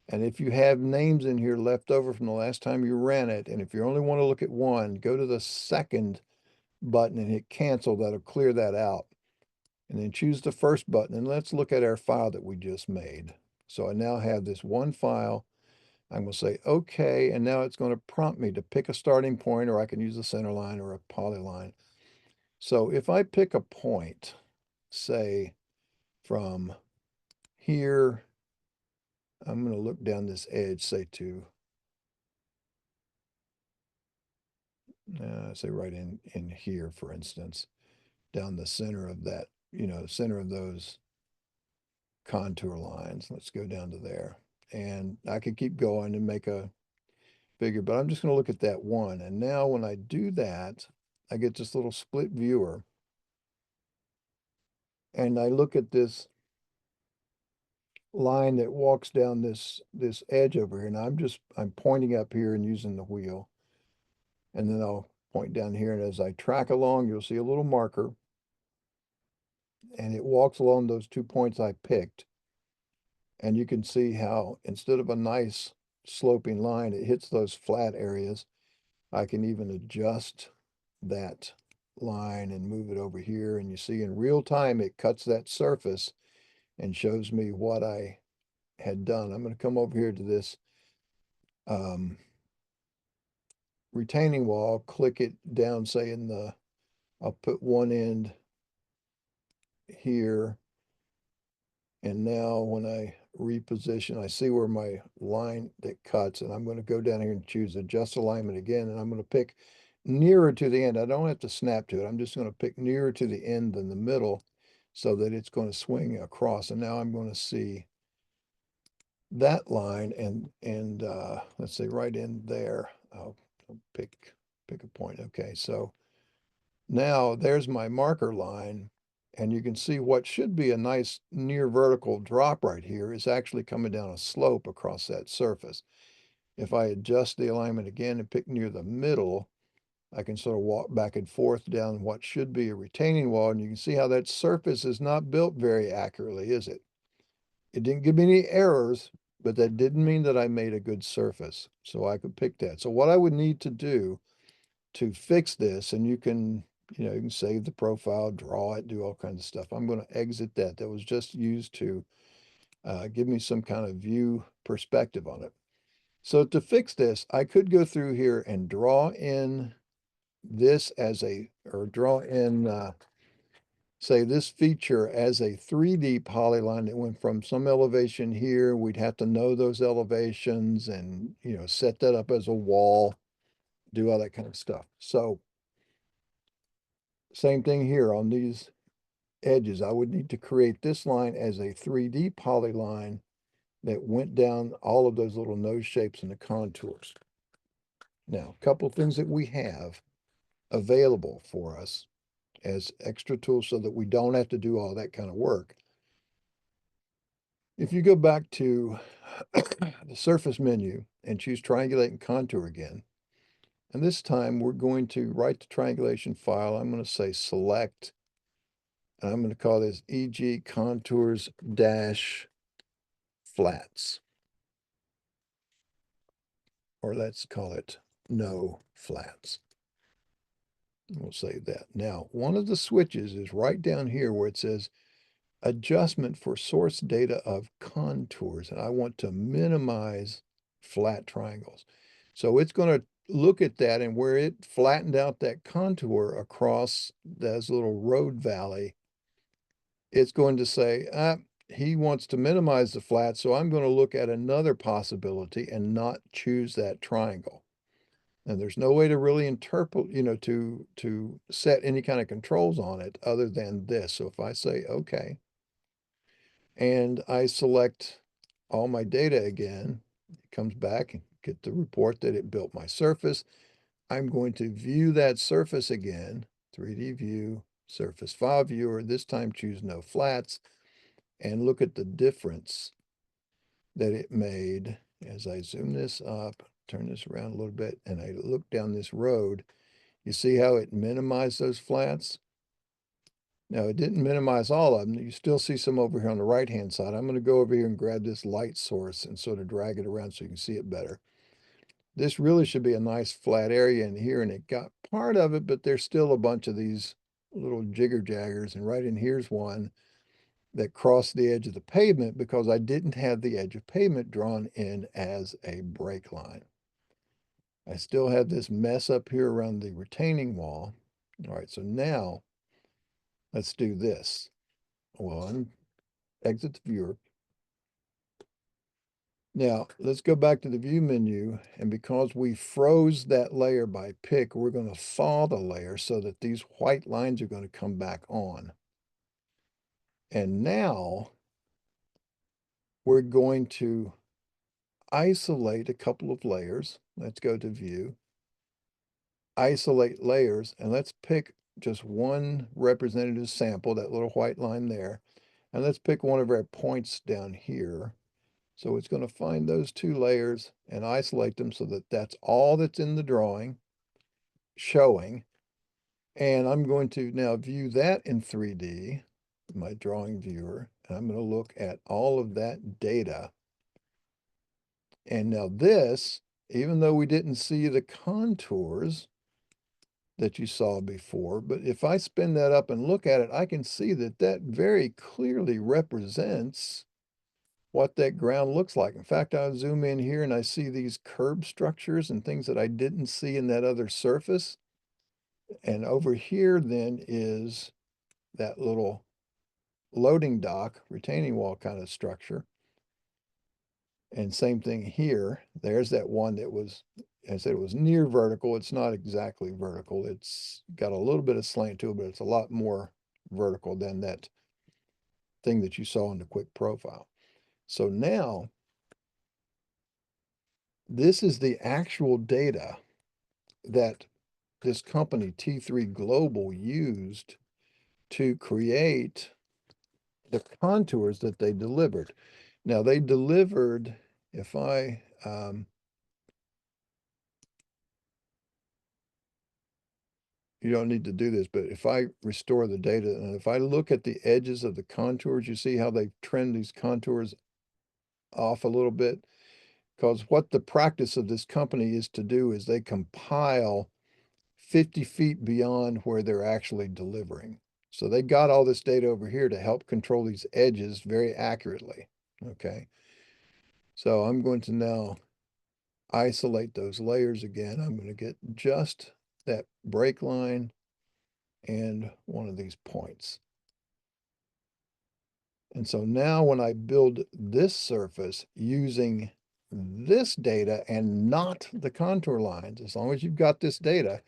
And if you have names in here left over from the last time you ran it, and if you only want to look at one, go to the second button and hit cancel. That'll clear that out. And then choose the first button, and let's look at our file that we just made. So I now have this one file I'm going to say, okay, and now it's going to prompt me to pick a starting point, or I can use a center line or a polyline. So if I pick a point, say from here, I'm going to look down this edge, say say right in here, for instance, down the center of that, center of those contour lines. Let's go down to there. And I could keep going and make a bigger, but I'm just going to look at that one. And now when I do that, I get this little split viewer. And I look at this line that walks down this edge over here. And I'm pointing up here and using the wheel. And then I'll point down here. And as I track along, you'll see a little marker. And it walks along those 2 points I picked. And you can see how instead of a nice sloping line, it hits those flat areas. I can even adjust that line and move it over here. And you see in real time, it cuts that surface and shows me what I had done. I'm going to come over here to this retaining wall, click it down, say I'll put one end here. And now when I reposition, I see where my line that cuts, and I'm going to go down here and choose adjust alignment again. And I'm going to pick nearer to the end. I don't have to snap to it. I'm just going to pick nearer to the end than the middle so that it's going to swing across. And now I'm going to see that line and let's say right in there. I'll pick a point. Okay, so now there's my marker line, and you can see what should be a nice near vertical drop right here is actually coming down a slope across that surface. If I adjust the alignment again and pick near the middle, I can sort of walk back and forth down what should be a retaining wall, and you can see how that surface is not built very accurately, is it? It didn't give me any errors, but that didn't mean that I made a good surface. So I could pick that. So what I would need to do to fix this, and you can save the profile, draw it, do all kinds of stuff. I'm going to exit that. That was just used to give me some kind of view perspective on it. So to fix this, I could go through here and draw in this or draw in, say, this feature as a 3D polyline that went from some elevation here. We'd have to know those elevations and, set that up as a wall, do all that kind of stuff. So same thing here on these edges. I would need to create this line as a 3D polyline that went down all of those little nose shapes and the contours. Now, a couple of things that we have available for us as extra tools so that we don't have to do all that kind of work. If you go back to the surface menu and choose triangulate and contour again, and this time we're going to write the triangulation file. I'm going to say select, and I'm going to call this EG contours dash flats, or let's call it no flats. We'll save that. Now, one of the switches is right down here where it says adjustment for source data of contours, and I want to minimize flat triangles. So it's going to look at that, and where it flattened out that contour across this little road valley, it's going to say, he wants to minimize the flat, so I'm going to look at another possibility and not choose that triangle. And there's no way to really interpret, to set any kind of controls on it other than this. So if I say, okay, and I select all my data again, it comes back and get the report that it built my surface. I'm going to view that surface again, 3D view, surface file viewer, this time choose no flats, and look at the difference that it made as I zoom this up, turn this around a little bit, and I look down this road. You see how it minimized those flats? Now, it didn't minimize all of them. You still see some over here on the right-hand side. I'm going to go over here and grab this light source and sort of drag it around so you can see it better. This really should be a nice flat area in here, and it got part of it, but there's still a bunch of these little jigger jaggers, and right in here's one that crossed the edge of the pavement because I didn't have the edge of pavement drawn in as a break line. I still have this mess up here around the retaining wall. All right, so now let's do this. One, exit the viewer. Now, let's go back to the view menu, and because we froze that layer by pick, we're going to thaw the layer so that these white lines are going to come back on. And now we're going to isolate a couple of layers. Let's go to view, isolate layers, and let's pick just one representative sample, that little white line there. And let's pick one of our points down here. So it's going to find those two layers and isolate them so that that's all that's in the drawing showing. And I'm going to now view that in 3D, my drawing viewer, and I'm going to look at all of that data. And now this, even though we didn't see the contours that you saw before, but if I spin that up and look at it, I can see that that very clearly represents what that ground looks like. In fact, I'll zoom in here and I see these curb structures and things that I didn't see in that other surface. And over here then is that little loading dock, retaining wall kind of structure. And same thing here. There's that one that was, I said it was near vertical. It's not exactly vertical. It's got a little bit of slant to it, but it's a lot more vertical than that thing that you saw in the quick profile. So now this is the actual data that this company T3 Global used to create the contours that they delivered. Now they delivered, if I, you don't need to do this, but if I restore the data and if I look at the edges of the contours, you see how they trend these contours off a little bit? Because what the practice of this company is to do is they compile 50 feet beyond where they're actually delivering. So they got all this data over here to help control these edges very accurately, okay? So I'm going to now isolate those layers again. I'm going to get just that break line and one of these points. And so now when I build this surface using this data and not the contour lines, as long as you've got this data,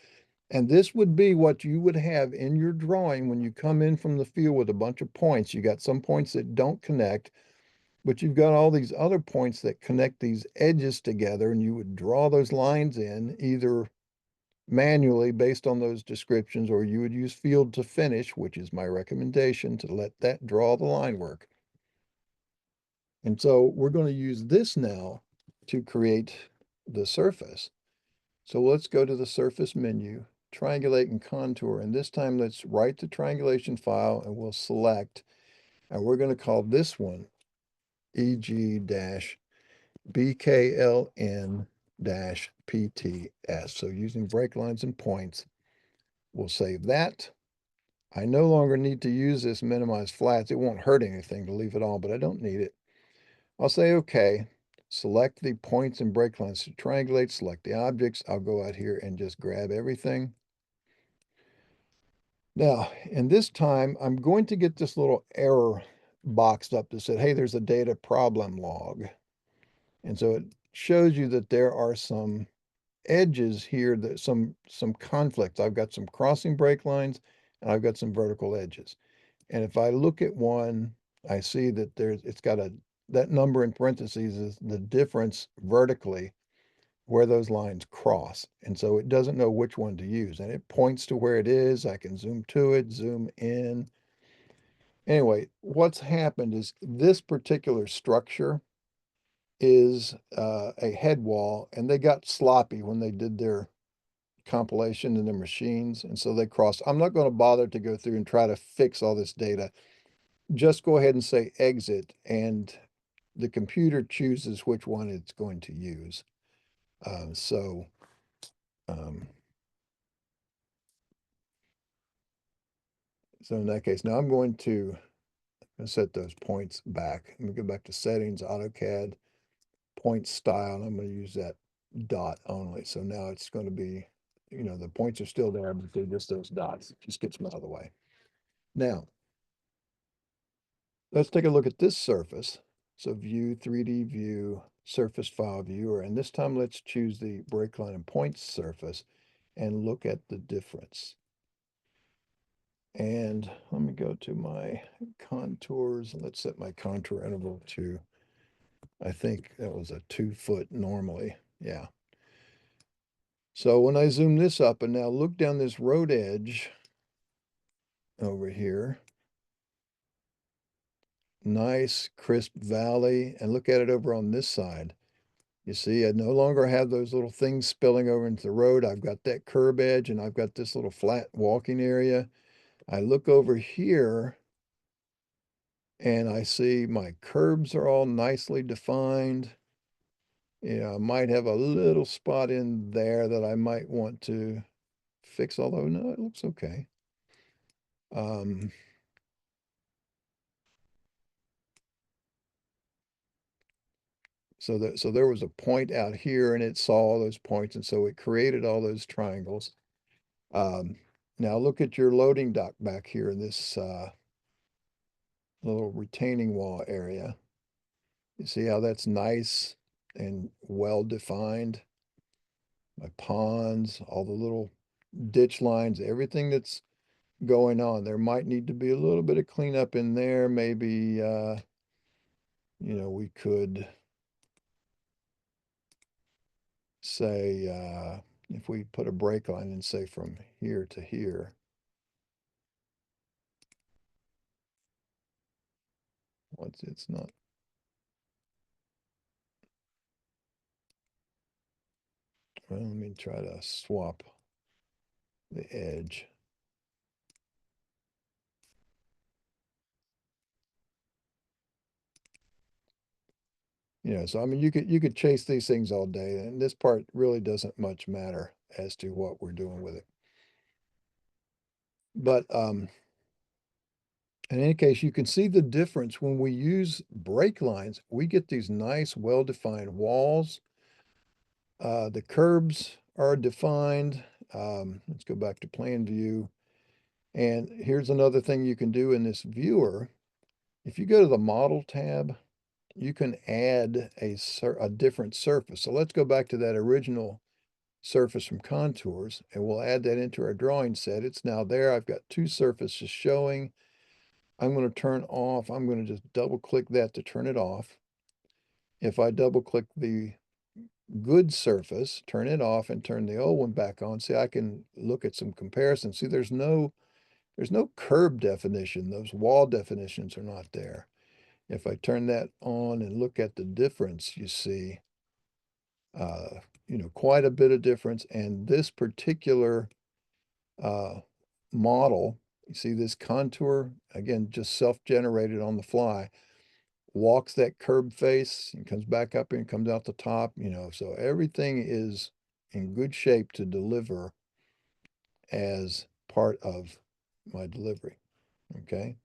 and this would be what you would have in your drawing when you come in from the field with a bunch of points. You got some points that don't connect, but you've got all these other points that connect these edges together, and you would draw those lines in either manually based on those descriptions, or you would use field to finish, which is my recommendation, to let that draw the line work. And so we're going to use this now to create the surface. So let's go to the surface menu, triangulate and contour. And this time let's write the triangulation file and we'll select, and we're going to call this one EG-BKLN-PTS. So using break lines and points, we'll save that. I no longer need to use this minimize flats. It won't hurt anything to leave it on, but I don't need it. I'll say okay. Select the points and break lines to triangulate, select the objects. I'll go out here and just grab everything. Now, in this time, I'm going to get this little error boxed up that said, hey, there's a data problem log. And so it shows you that there are some edges here, that some conflicts. I've got some crossing break lines and I've got some vertical edges. And if I look at one, I see that it's got that number in parentheses is the difference vertically where those lines cross. And so it doesn't know which one to use. And it points to where it is. I can zoom to it, zoom in. Anyway, what's happened is this particular structure is a head wall, and they got sloppy when they did their compilation in their machines. And so they crossed. I'm not going to bother to go through and try to fix all this data. Just go ahead and say exit, and the computer chooses which one it's going to use. So um, in that case, now I'm going to and set those points back. Let me go back to settings, AutoCAD, point style, and I'm going to use that dot only. So now it's going to be, the points are still there, but they're just those dots. It just gets them out of the way. Now, let's take a look at this surface. So view, 3D view, surface file viewer, and this time let's choose the break line and points surface and look at the difference. And let me go to my contours and let's set my contour interval to, I think that was a 2 foot normally. Yeah. So when I zoom this up and now look down this road edge over here, nice crisp valley, and look at it over on this side. You see, I no longer have those little things spilling over into the road. I've got that curb edge and I've got this little flat walking area. I look over here and I see my curbs are all nicely defined. I might have a little spot in there that I might want to fix, although no, it looks okay. So there was a point out here and it saw all those points, and so it created all those triangles. Now look at your loading dock back here in this little retaining wall area. You see how that's nice and well defined? My ponds, all the little ditch lines, everything that's going on. There might need to be a little bit of cleanup in there. Maybe, we could say, if we put a break line and say from here to here, it's not. Well, let me try to swap the edge. So I mean, you could chase these things all day, and this part really doesn't much matter as to what we're doing with it. But in any case, you can see the difference when we use break lines. We get these nice, well-defined walls. The curbs are defined. Let's go back to plan view. And here's another thing you can do in this viewer. If you go to the model tab, you can add a different surface. So let's go back to that original surface from contours, and we'll add that into our drawing set. It's now there. I've got two surfaces showing. I'm going to turn off. I'm going to just double click that to turn it off. If I double click the good surface, turn it off and turn the old one back on, see, I can look at some comparisons. See, there's no curb definition. Those wall definitions are not there. If I turn that on and look at the difference, you see, quite a bit of difference. And this particular model, you see this contour, again, just self-generated on the fly, walks that curb face and comes back up and comes out the top, so everything is in good shape to deliver as part of my delivery. Okay.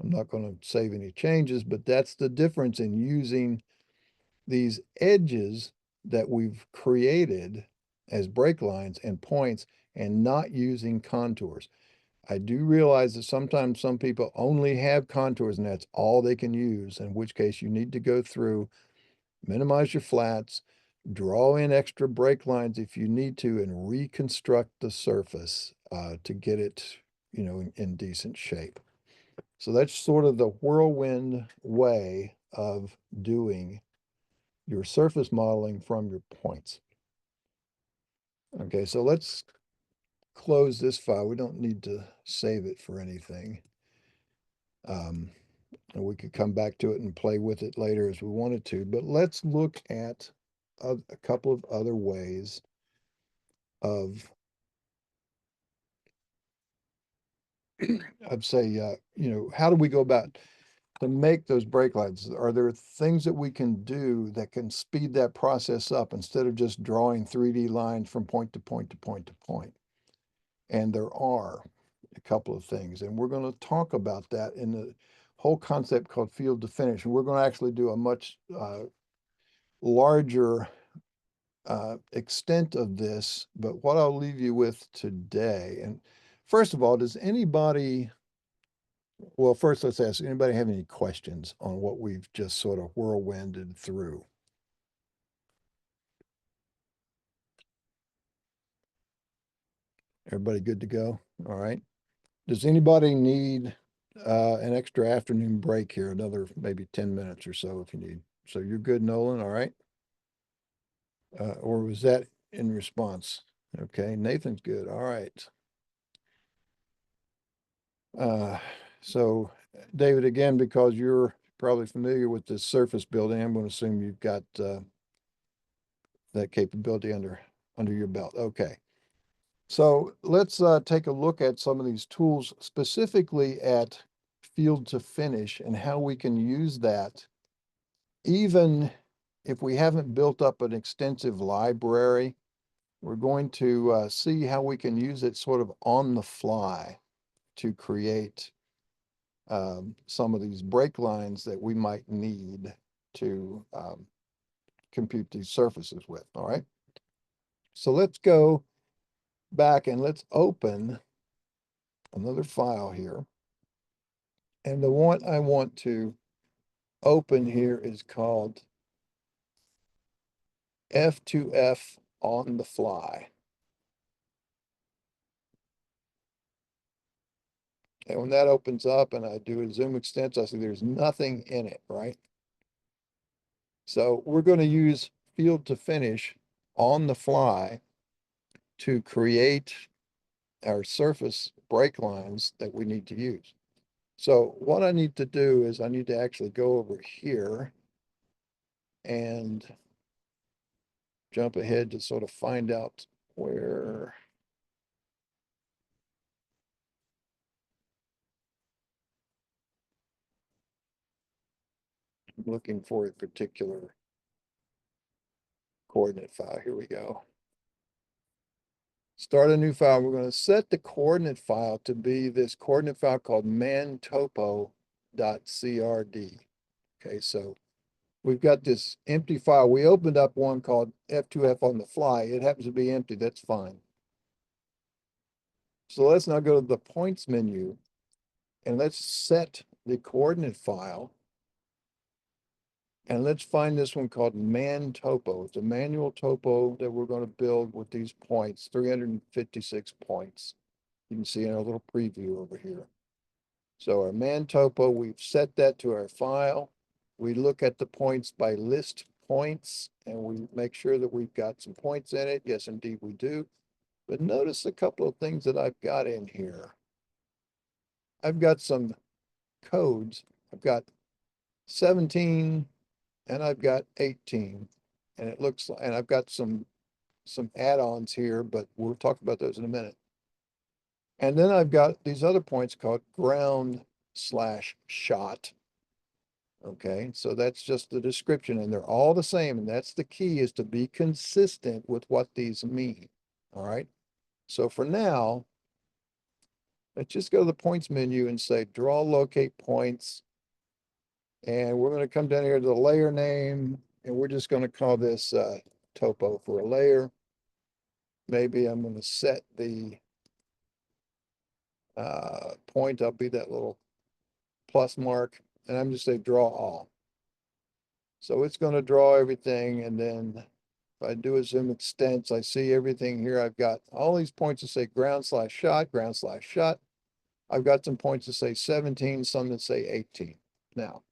I'm not going to save any changes, but that's the difference in using these edges that we've created as break lines and points and not using contours. I do realize that sometimes some people only have contours and that's all they can use, in which case you need to go through, minimize your flats, draw in extra break lines if you need to, and reconstruct the surface to get it, in decent shape. So that's sort of the whirlwind way of doing your surface modeling from your points. Okay, so let's close this file. We don't need to save it for anything. And we could come back to it and play with it later as we wanted to, but let's look at a couple of other ways of say, how do we go about to make those break lines? Are there things that we can do that can speed that process up instead of just drawing 3D lines from point to point to point to point? And there are a couple of things, and we're going to talk about that whole concept called field to finish. And we're going to actually do a much larger extent of this, but what I'll leave you with today. And first of all, does anybody, well, first let's ask, anybody have any questions on what we've just sort of whirlwinded through? Everybody good to go? All right. Does anybody need an extra afternoon break here? Another maybe 10 minutes or so if you need. So you're good, Nolan? All right. Or was that in response? Okay, Nathan's good. All right. Uh, so David, again, because you're probably familiar with this surface building, I'm going to assume you've got that capability under your belt. Okay. So let's take a look at some of these tools, specifically at field to finish and how we can use that, even if we haven't built up an extensive library. We're going to see how we can use it sort of on the fly to create some of these break lines that we might need to compute these surfaces with. All right. So let's go back and let's open another file here. And the one I want to open here is called F2F on the fly. And when that opens up and I do a zoom extents, I see there's nothing in it, right? So we're going to use field to finish on the fly to create our surface break lines that we need to use. So what I need to do is I need to actually go over here and jump ahead to sort of find out where I'm looking for a particular coordinate file. Here we go. Start a new file. We're going to set the coordinate file to be this coordinate file called mantopo.crd. Okay, so we've got this empty file. We opened up one called F2F on the fly. It happens to be empty. That's fine. So let's now go to the points menu and let's set the coordinate file. And let's find this one called man topo. It's a manual topo that we're going to build with these points, 356 points. You can see in a little preview over here. So our man topo, we've set that to our file. We look at the points by list points and we make sure that we've got some points in it. Yes, indeed we do. But notice a couple of things that I've got in here. I've got some codes. I've got 17 and I've got 18. And it looks like, and I've got some add-ons here, but we'll talk about those in a minute. And then I've got these other points called ground/shot. Okay, so that's just the description and they're all the same. And that's the key, is to be consistent with what these mean. All right. So for now, let's just go to the points menu and say draw locate points. And we're going to come down here to the layer name and we're just going to call this topo for a layer. Maybe I'm going to set the point. I'll be that little plus mark and I'm just say draw all. So it's going to draw everything. And then if I do a zoom extents, I see everything here. I've got all these points that say ground/shot, ground/shot. I've got some points that say 17, some that say 18. Now,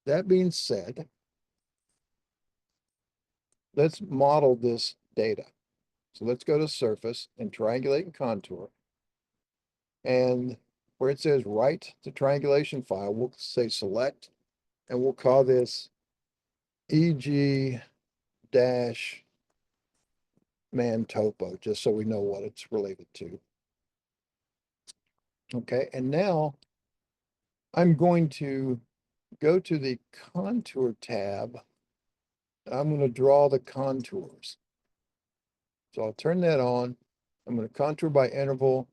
that being said, let's model this data. So let's go to surface and triangulate and contour. And where it says write the triangulation file, we'll say select, and we'll call this EG dash man topo, just so we know what it's related to. Okay, and now I'm going to go to the contour tab. I'm going to draw the contours. So I'll turn that on. I'm going to contour by interval.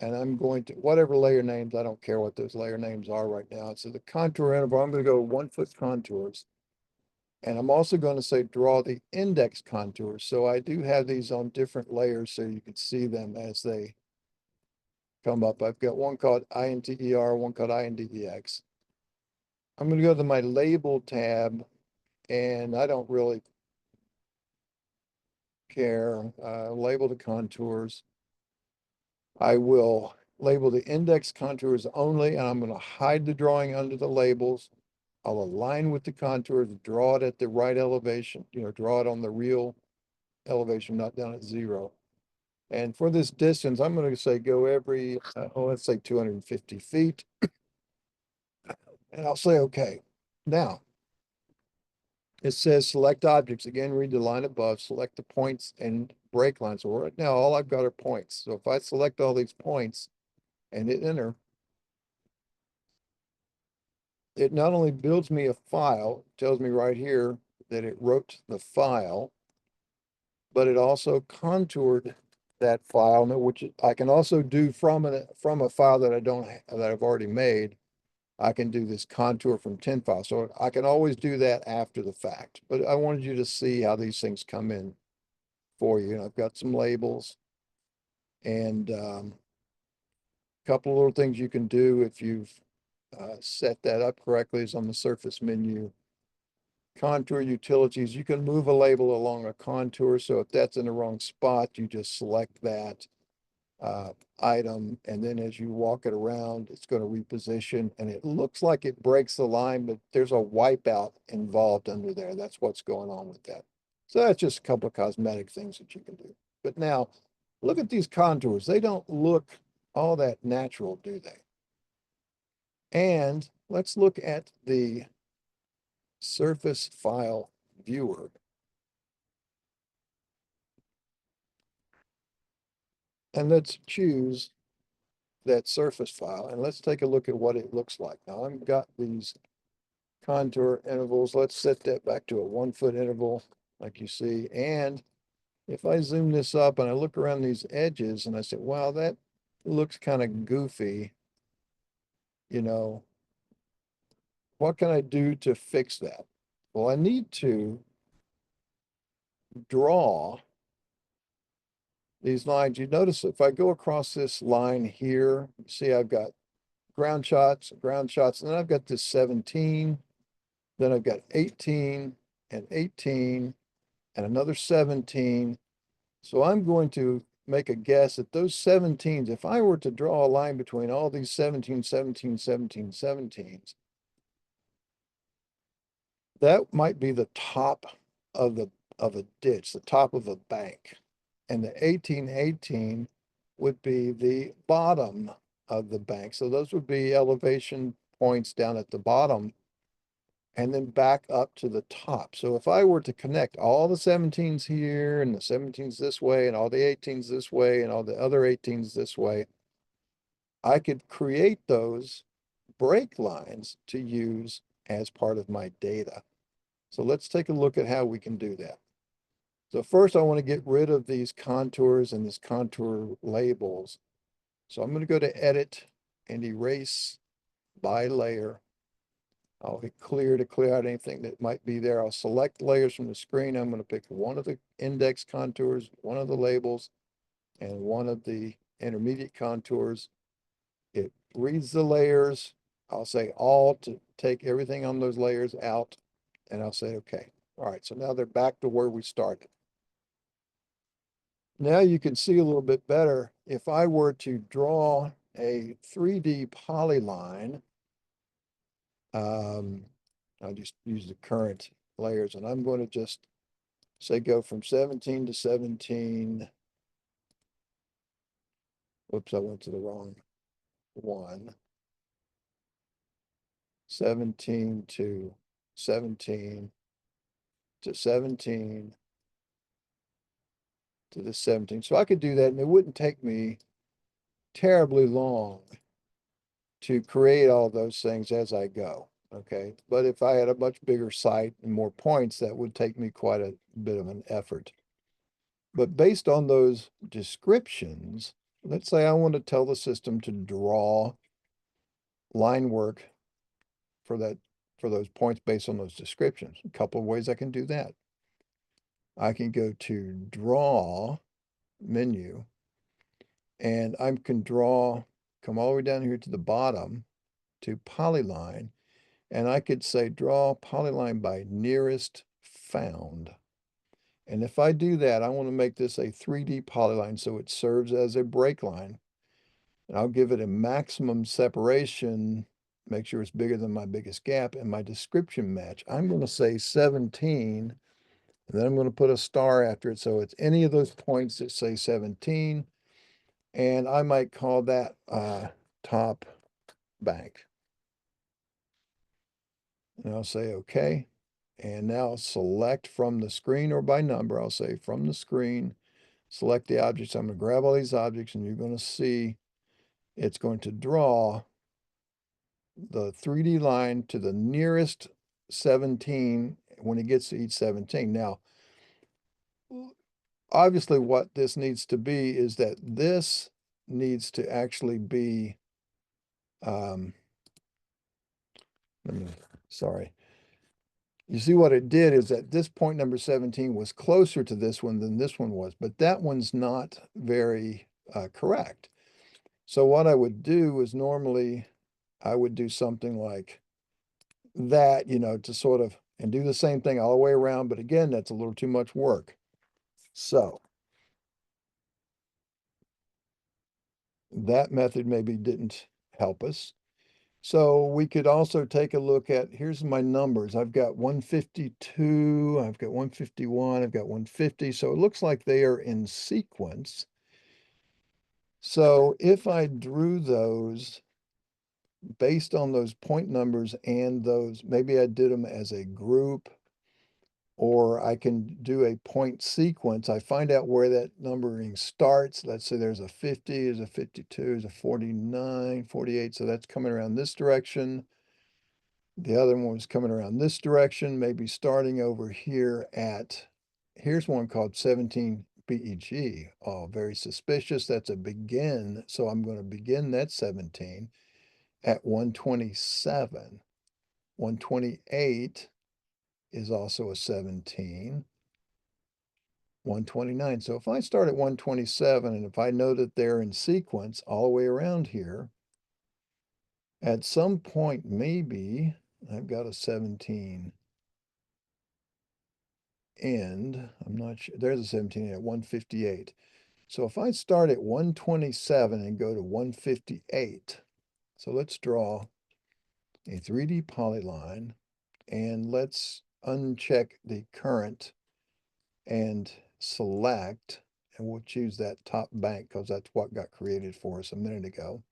And I'm going to, whatever layer names, I don't care what those layer names are right now. So the contour interval, I'm going to go 1 foot contours. And I'm also going to say draw the index contours. So I do have these on different layers so you can see them as they come up. I've got one called INTER, one called INDEX. I'm going to go to my label tab, and I don't really care. Label the contours. I will label the index contours only, and I'm going to hide the drawing under the labels. I'll align with the contours, draw it at the right elevation, draw it on the real elevation, not down at 0. And for this distance, I'm going to say go every, let's say 250 feet. And I'll say, okay. Now, it says select objects. Again, read the line above, select the points and break lines. So right now, all I've got are points. So if I select all these points and hit enter, it not only builds me a file, tells me right here that it wrote the file, but it also contoured that file, which I can also do from a file that that I've already made. I can do this contour from 10 files. So I can always do that after the fact, but I wanted you to see how these things come in for you. And I've got some labels and a couple of little things you can do if you've set that up correctly is on the surface menu. Contour utilities, you can move a label along a contour. So if that's in the wrong spot, you just select that item, and then as you walk it around, it's going to reposition, and it looks like it breaks the line, but there's a wipeout involved under there. That's what's going on with that. So that's just a couple of cosmetic things that you can do. But now, look at these contours. They don't look all that natural, do they? And let's look at the surface file viewer. And let's choose that surface file, and let's take a look at what it looks like. Now I've got these contour intervals. Let's set that back to a 1 foot interval, like you see. And if I zoom this up and I look around these edges and I say, wow, that looks kind of goofy, you know, what can I do to fix that? Well, I need to draw these lines. You notice if I go across this line here, you see I've got ground shots, and then I've got this 17, then I've got 18 and 18 and another 17. So I'm going to make a guess at those 17s. If I were to draw a line between all these 17, 17, 17, 17s, that might be the top of a ditch, the top of a bank. And the 1818 would be the bottom of the bank. So those would be elevation points down at the bottom and then back up to the top. So if I were to connect all the 17s here and the 17s this way and all the 18s this way and all the other 18s this way, I could create those break lines to use as part of my data. So let's take a look at how we can do that. So first I want to get rid of these contours and these contour labels. So I'm going to go to edit and erase by layer. I'll hit clear to clear out anything that might be there. I'll select layers from the screen. I'm going to pick one of the index contours, one of the labels, and one of the intermediate contours. It reads the layers. I'll say all to take everything on those layers out, and I'll say, okay. All right, so now they're back to where we started. Now you can see a little bit better. If I were to draw a 3D polyline, I'll just use the current layers, and I'm going to just say go from 17 to 17. Whoops, I went to the wrong one. 17 to 17 to 17 to the 17. So I could do that, and it wouldn't take me terribly long to create all those things as I go. Okay. But if I had a much bigger site and more points, that would take me quite a bit of an effort. But based on those descriptions, let's say I want to tell the system to draw line work for those points based on those descriptions. A couple of ways I can do that. I can go to draw menu and I can come all the way down here to the bottom to polyline. And I could say draw polyline by nearest found. And if I do that, I want to make this a 3D polyline so it serves as a break line. And I'll give it a maximum separation, make sure it's bigger than my biggest gap, and my description match. I'm going to say 17, and then I'm going to put a star after it. So it's any of those points that say 17. And I might call that top bank. And I'll say okay. And now select from the screen or by number. I'll say from the screen, select the objects. I'm going to grab all these objects and you're going to see it's going to draw the 3D line to the nearest 17 when it gets to each 17. Now, obviously what this needs to be is that this needs to actually be, um, sorry. You see what it did is that this point number 17 was closer to this one than this one was, but that one's not very correct. So what I would do is normally I would do something like that, to sort of, and do the same thing all the way around. But again, that's a little too much work. So that method maybe didn't help us. So we could also take a look at, here's my numbers. I've got 152, I've got 151, I've got 150. So it looks like they are in sequence. So if I drew those based on those point numbers and those, maybe I did them as a group, or I can do a point sequence. I find out where that numbering starts. Let's say there's a 50, there's a 52, there's a 49, 48. So that's coming around this direction. The other one was coming around this direction, maybe starting over here here's one called 17 BEG. Oh, very suspicious. That's a begin. So I'm going to begin that 17 at 127. 128 is also a 17. 129. So if I start at 127, and if I know that they're in sequence all the way around here, at some point, maybe I've got a 17 end. I'm not sure. There's a 17 at 158. So if I start at 127 and go to 158, so let's draw a 3D polyline and let's uncheck the current and select, and we'll choose that top bank because that's what got created for us a minute ago.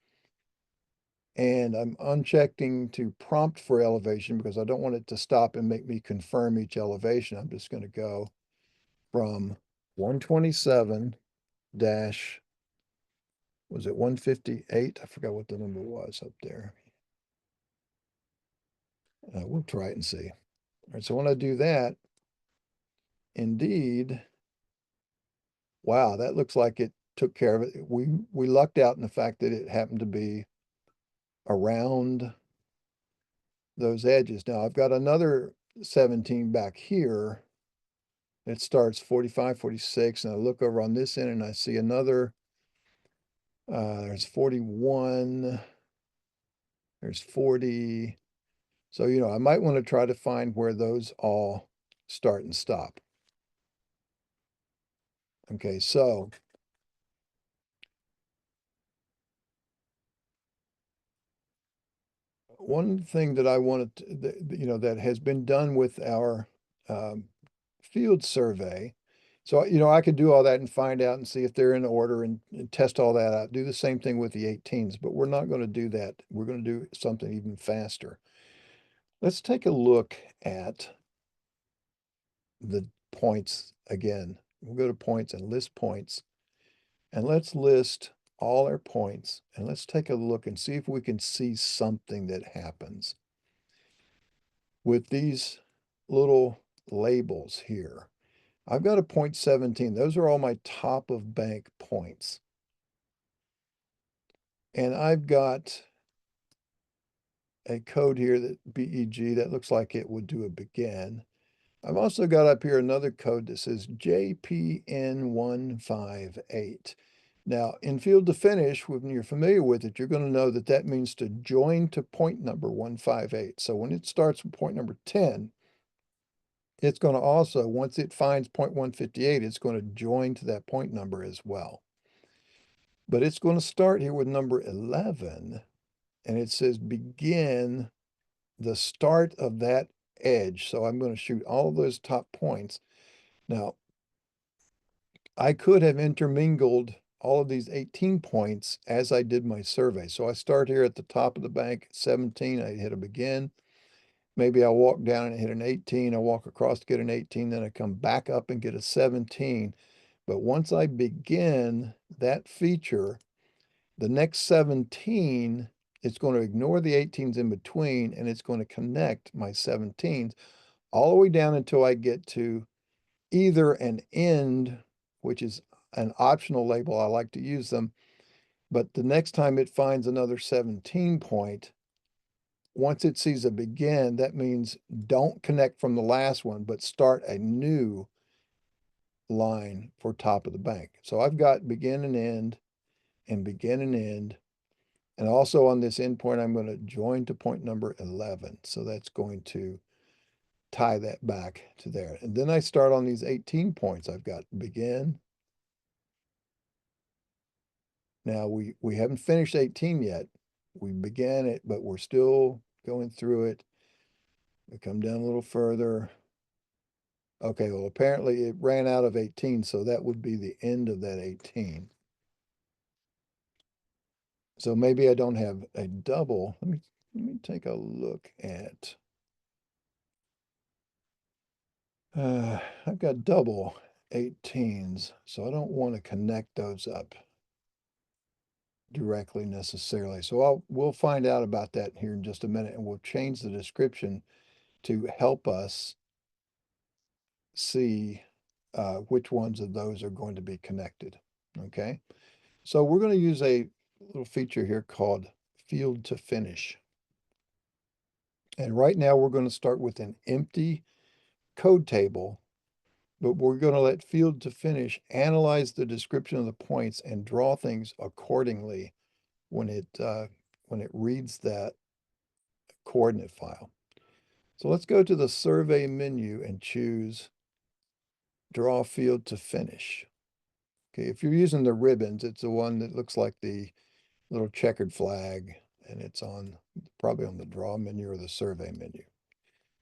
And I'm unchecking to prompt for elevation because I don't want it to stop and make me confirm each elevation. I'm just going to go from 127 dash, was it 158? I forgot what the number was up there. We'll try it and see. All right, so when I do that, indeed, wow, that looks like it took care of it. We lucked out in the fact that it happened to be around those edges. Now I've got another 17 back here. It starts 45, 46, and I look over on this end and I see another, there's 41, there's 40. So, I might want to try to find where those all start and stop. Okay, so one thing that I wanted to, that has been done with our field survey. So, I could do all that and find out and see if they're in order and test all that out. Do the same thing with the 18s, but we're not going to do that. We're going to do something even faster. Let's take a look at the points again. We'll go to points and list points. And let's list all our points. And let's take a look and see if we can see something that happens with these little labels here. I've got a point 17. Those are all my top of bank points. And I've got a code here that BEG, that looks like it would do a begin. I've also got up here another code that says JPN158. Now, in field to finish, when you're familiar with it, you're going to know that that means to join to point number 158. So when it starts with point number 10, it's going to also, once it finds point 158, it's going to join to that point number as well. But it's going to start here with number 11, and it says begin the start of that edge. So I'm going to shoot all of those top points. Now, I could have intermingled all of these 18 points as I did my survey. So I start here at the top of the bank at 17, I hit a begin. Maybe I'll walk down and hit an 18. I walk across to get an 18, then I come back up and get a 17. But once I begin that feature, the next 17, it's going to ignore the 18s in between, and it's going to connect my 17s all the way down until I get to either an end, which is an optional label. I like to use them. But the next time it finds another 17 point, once it sees a begin, that means don't connect from the last one, but start a new line for top of the bank. So I've got begin and end and begin and end. And also on this endpoint, I'm going to join to point number 11. So that's going to tie that back to there. And then I start on these 18 points. I've got begin. Now we haven't finished 18 yet. We began it, but we're still going through it. We come down a little further. Okay, well, apparently it ran out of 18, so that would be the end of that 18. So maybe I don't have a double. Let me take a look at I've got double 18s, so I don't want to connect those up directly necessarily. So we'll find out about that here in just a minute, and we'll change the description to help us see which ones of those are going to be connected. Okay, so we're going to use a little feature here called field to finish. And right now we're going to start with an empty code table, but we're going to let field to finish analyze the description of the points and draw things accordingly when it reads that coordinate file. So let's go to the survey menu and choose draw field to finish. Okay, if you're using the ribbons, it's the one that looks like the little checkered flag, and it's probably on the draw menu or the survey menu.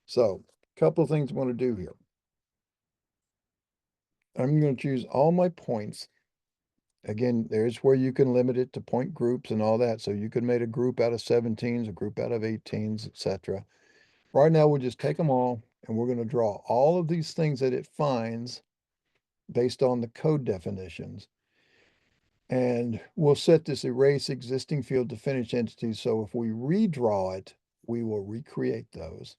So a couple of things I want to do here. I'm going to choose all my points. Again, there's where you can limit it to point groups and all that. So you could make a group out of 17s, a group out of 18s, etc. Right now, we'll just take them all, and we're going to draw all of these things that it finds based on the code definitions. And we'll set this erase existing field to finish entity. So if we redraw it, we will recreate those.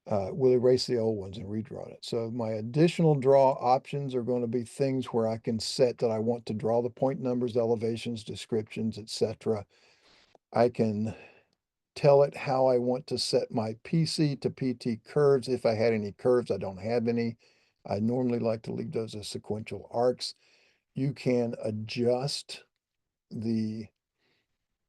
We'll erase the old ones and redraw it. So my additional draw options are going to be things where I can set that I want to draw the point numbers, elevations, descriptions, etc. I can tell it how I want to set my PC to PT curves. If I had any curves, I don't have any. I normally like to leave those as sequential arcs. You can adjust the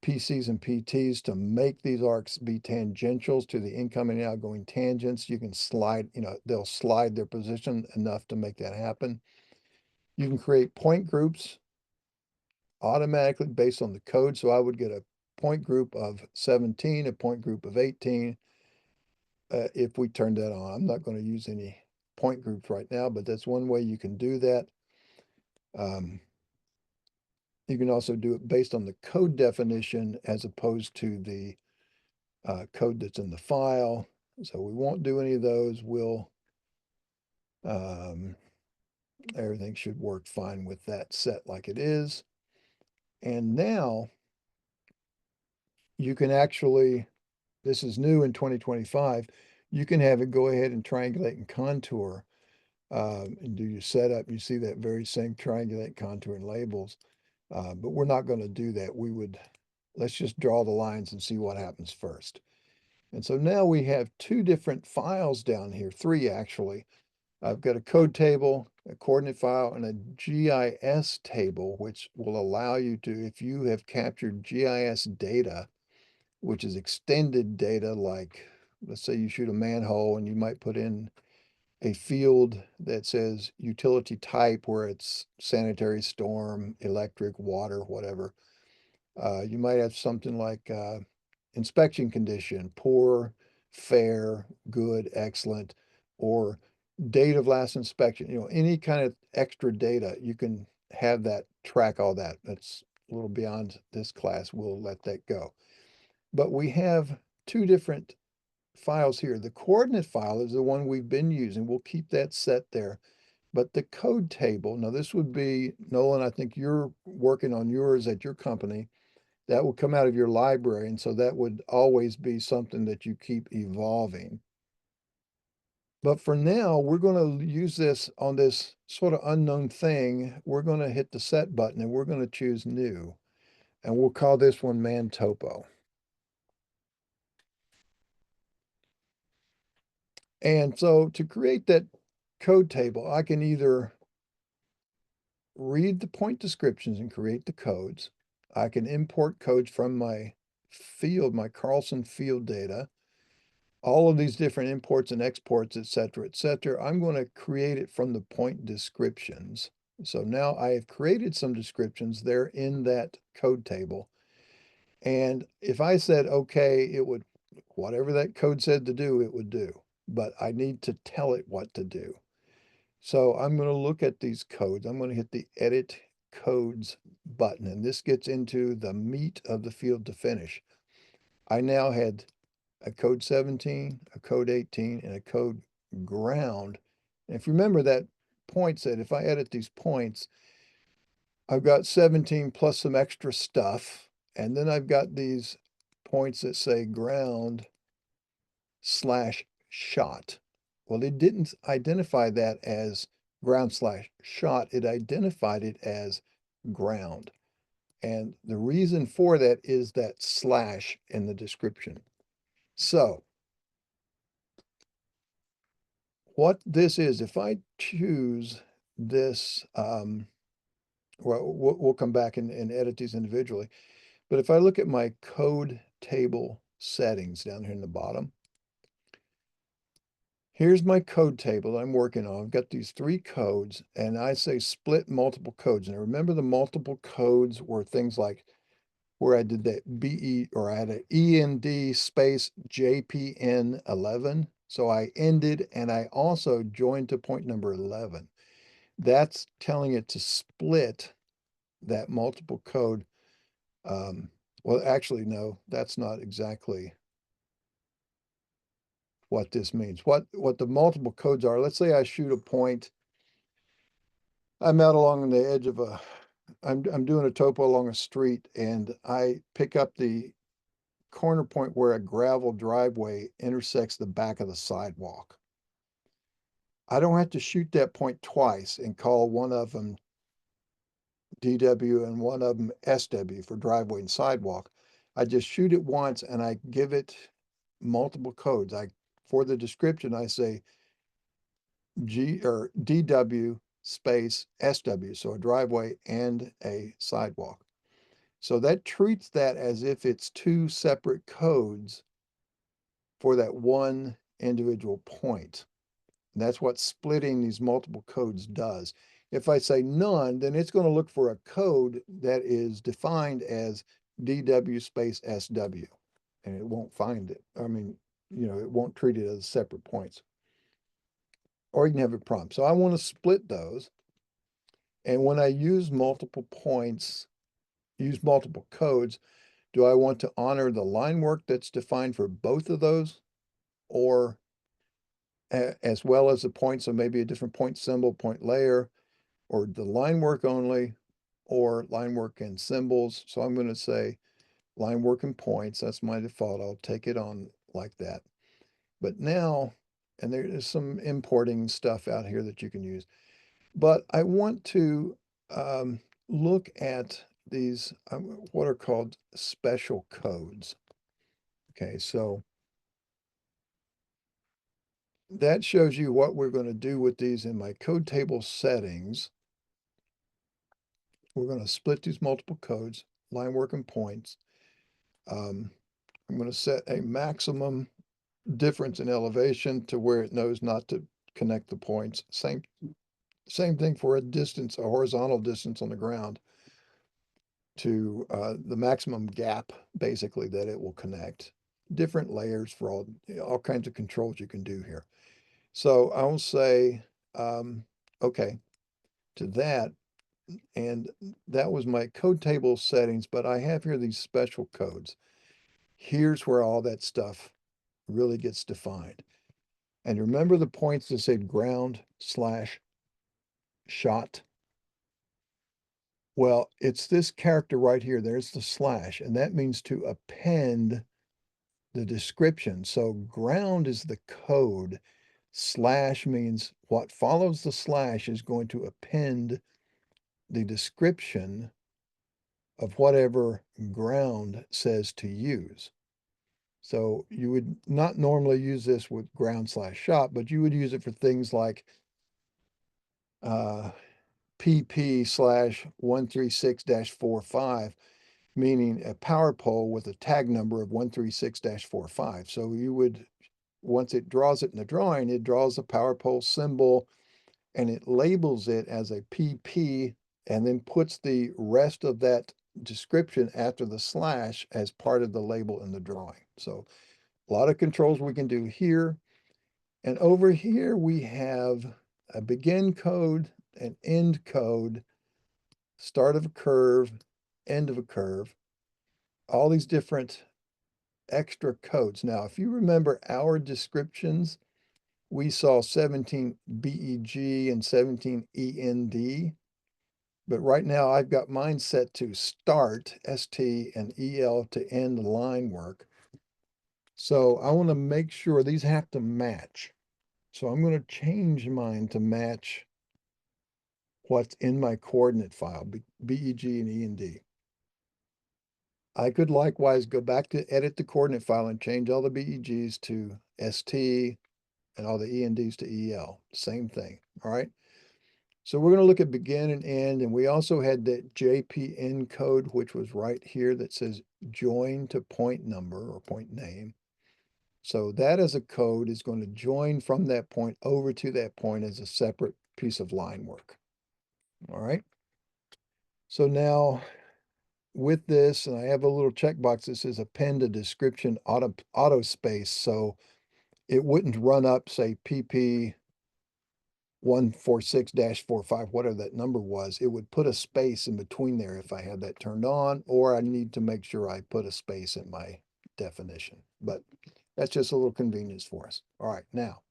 PCs and PTs to make these arcs be tangentials to the incoming and outgoing tangents. You can slide, they'll slide their position enough to make that happen. You can create point groups automatically based on the code. So I would get a point group of 17, a point group of 18. If we turn that on, I'm not going to use any point groups right now, but that's one way you can do that. You can also do it based on the code definition as opposed to the code that's in the file. So we won't do any of those. Everything should work fine with that set like it is. And now you can actually, this is new in 2025, you can have it go ahead and triangulate and contour and do your setup. You see that very same triangulate, contour, and labels. But we're not going to do that. Let's just draw the lines and see what happens first. And so now we have two different files down here, three actually. I've got a code table, a coordinate file, and a GIS table, which will allow you to, if you have captured GIS data, which is extended data, like let's say you shoot a manhole and you might put in a field that says utility type, where it's sanitary, storm, electric, water, whatever. You might have something like inspection condition, poor, fair, good, excellent, or date of last inspection. Any kind of extra data, you can have that track all that. That's a little beyond this class. We'll let that go. But we have two different files here. The coordinate file is the one we've been using. We'll keep that set there. But the code table, now this would be, Nolan, I think you're working on yours at your company. That will come out of your library. And so that would always be something that you keep evolving. But for now, we're going to use this on this sort of unknown thing. We're going to hit the set button and we're going to choose new. And we'll call this one man topo. And so to create that code table, I can either read the point descriptions and create the codes. I can import codes from my field, my Carlson field data, all of these different imports and exports, et cetera, et cetera. I'm going to create it from the point descriptions. So now I have created some descriptions there in that code table. And if I said, okay, it would, whatever that code said to do, it would do. But I need to tell it what to do. So I'm going to look at these codes. I'm going to hit the Edit Codes button, and this gets into the meat of the field to finish. I now had a code 17, a code 18, and a code ground. And if you remember, that point said if I edit these points, I've got 17 plus some extra stuff, and then I've got these points that say ground slash shot. Well, it didn't identify that as ground slash shot. It identified it as ground. And the reason for that is that slash in the description. So what this is, if I choose this, well, we'll come back and edit these individually. But if I look at my code table settings down here in the bottom, here's my code table I'm working on. I've got these three codes, and I say split multiple codes. And I remember the multiple codes were things like where I did that BE, or I had an END space JPN 11. So I ended and I also joined to point number 11. That's telling it to split that multiple code. Well, actually, no, that's not exactly what this means. What the multiple codes are, let's say I shoot a point. I'm out along the edge of I'm doing a topo along a street, and I pick up the corner point where a gravel driveway intersects the back of the sidewalk. I don't have to shoot that point twice and call one of them DW and one of them SW for driveway and sidewalk. I just shoot it once and I give it multiple codes. For the description, I say G or DW space SW, so a driveway and a sidewalk. So that treats that as if it's two separate codes for that one individual point. And that's what splitting these multiple codes does. If I say none, then it's going to look for a code that is defined as DW space SW, and it won't find it. I mean, it won't treat it as separate points. Or you can have a prompt. So I want to split those. And when I use multiple points, use multiple codes, do I want to honor the line work that's defined for both of those, or as well as the points, so maybe a different point symbol, point layer, or the line work only, or line work and symbols? So I'm going to say line work and points. That's my default. I'll take it on like that. But now, and there is some importing stuff out here that you can use, but I want to look at these what are called special codes. Okay, so that shows you what we're going to do with these in my code table settings. We're going to split these multiple codes, line work and points. I'm going to set a maximum difference in elevation to where it knows not to connect the points. Same thing for a distance, a horizontal distance on the ground to the maximum gap, basically, that it will connect. Different layers for all kinds of controls you can do here. So I will say, okay, to that, and that was my code table settings, but I have here these special codes. Here's where all that stuff really gets defined. And remember the points that said ground/shot? Well, it's this character right here. There's the slash, and that means to append the description. So ground is the code. Slash means what follows the slash is going to append the description of whatever ground says to use. So you would not normally use this with ground/shot, but you would use it for things like PP/136-45, meaning a power pole with a tag number of 136-45. So you would, once it draws it in the drawing, it draws the power pole symbol and it labels it as a PP and then puts the rest of that description after the slash as part of the label in the drawing. So a lot of controls we can do here. And over here we have a begin code, an end code, start of a curve, end of a curve, all these different extra codes. Now, if you remember our descriptions, we saw 17 BEG and 17 END, but right now I've got mine set to start, ST, and EL to end line work. So I want to make sure these have to match. So I'm going to change mine to match what's in my coordinate file, BEG and END. I could likewise go back to edit the coordinate file and change all the BEGs to ST and all the ENDs to EL. Same thing, all right? So we're going to look at begin and end, and we also had that JPN code, which was right here that says join to point number or point name. So that as a code is going to join from that point over to that point as a separate piece of line work. All right. So now with this, and I have a little checkbox that says append a description auto space. So it wouldn't run up, say, PP 146-45, whatever that number was. It would put a space in between there if I had that turned on, or I need to make sure I put a space in my definition. But that's just a little convenience for us. All right, now,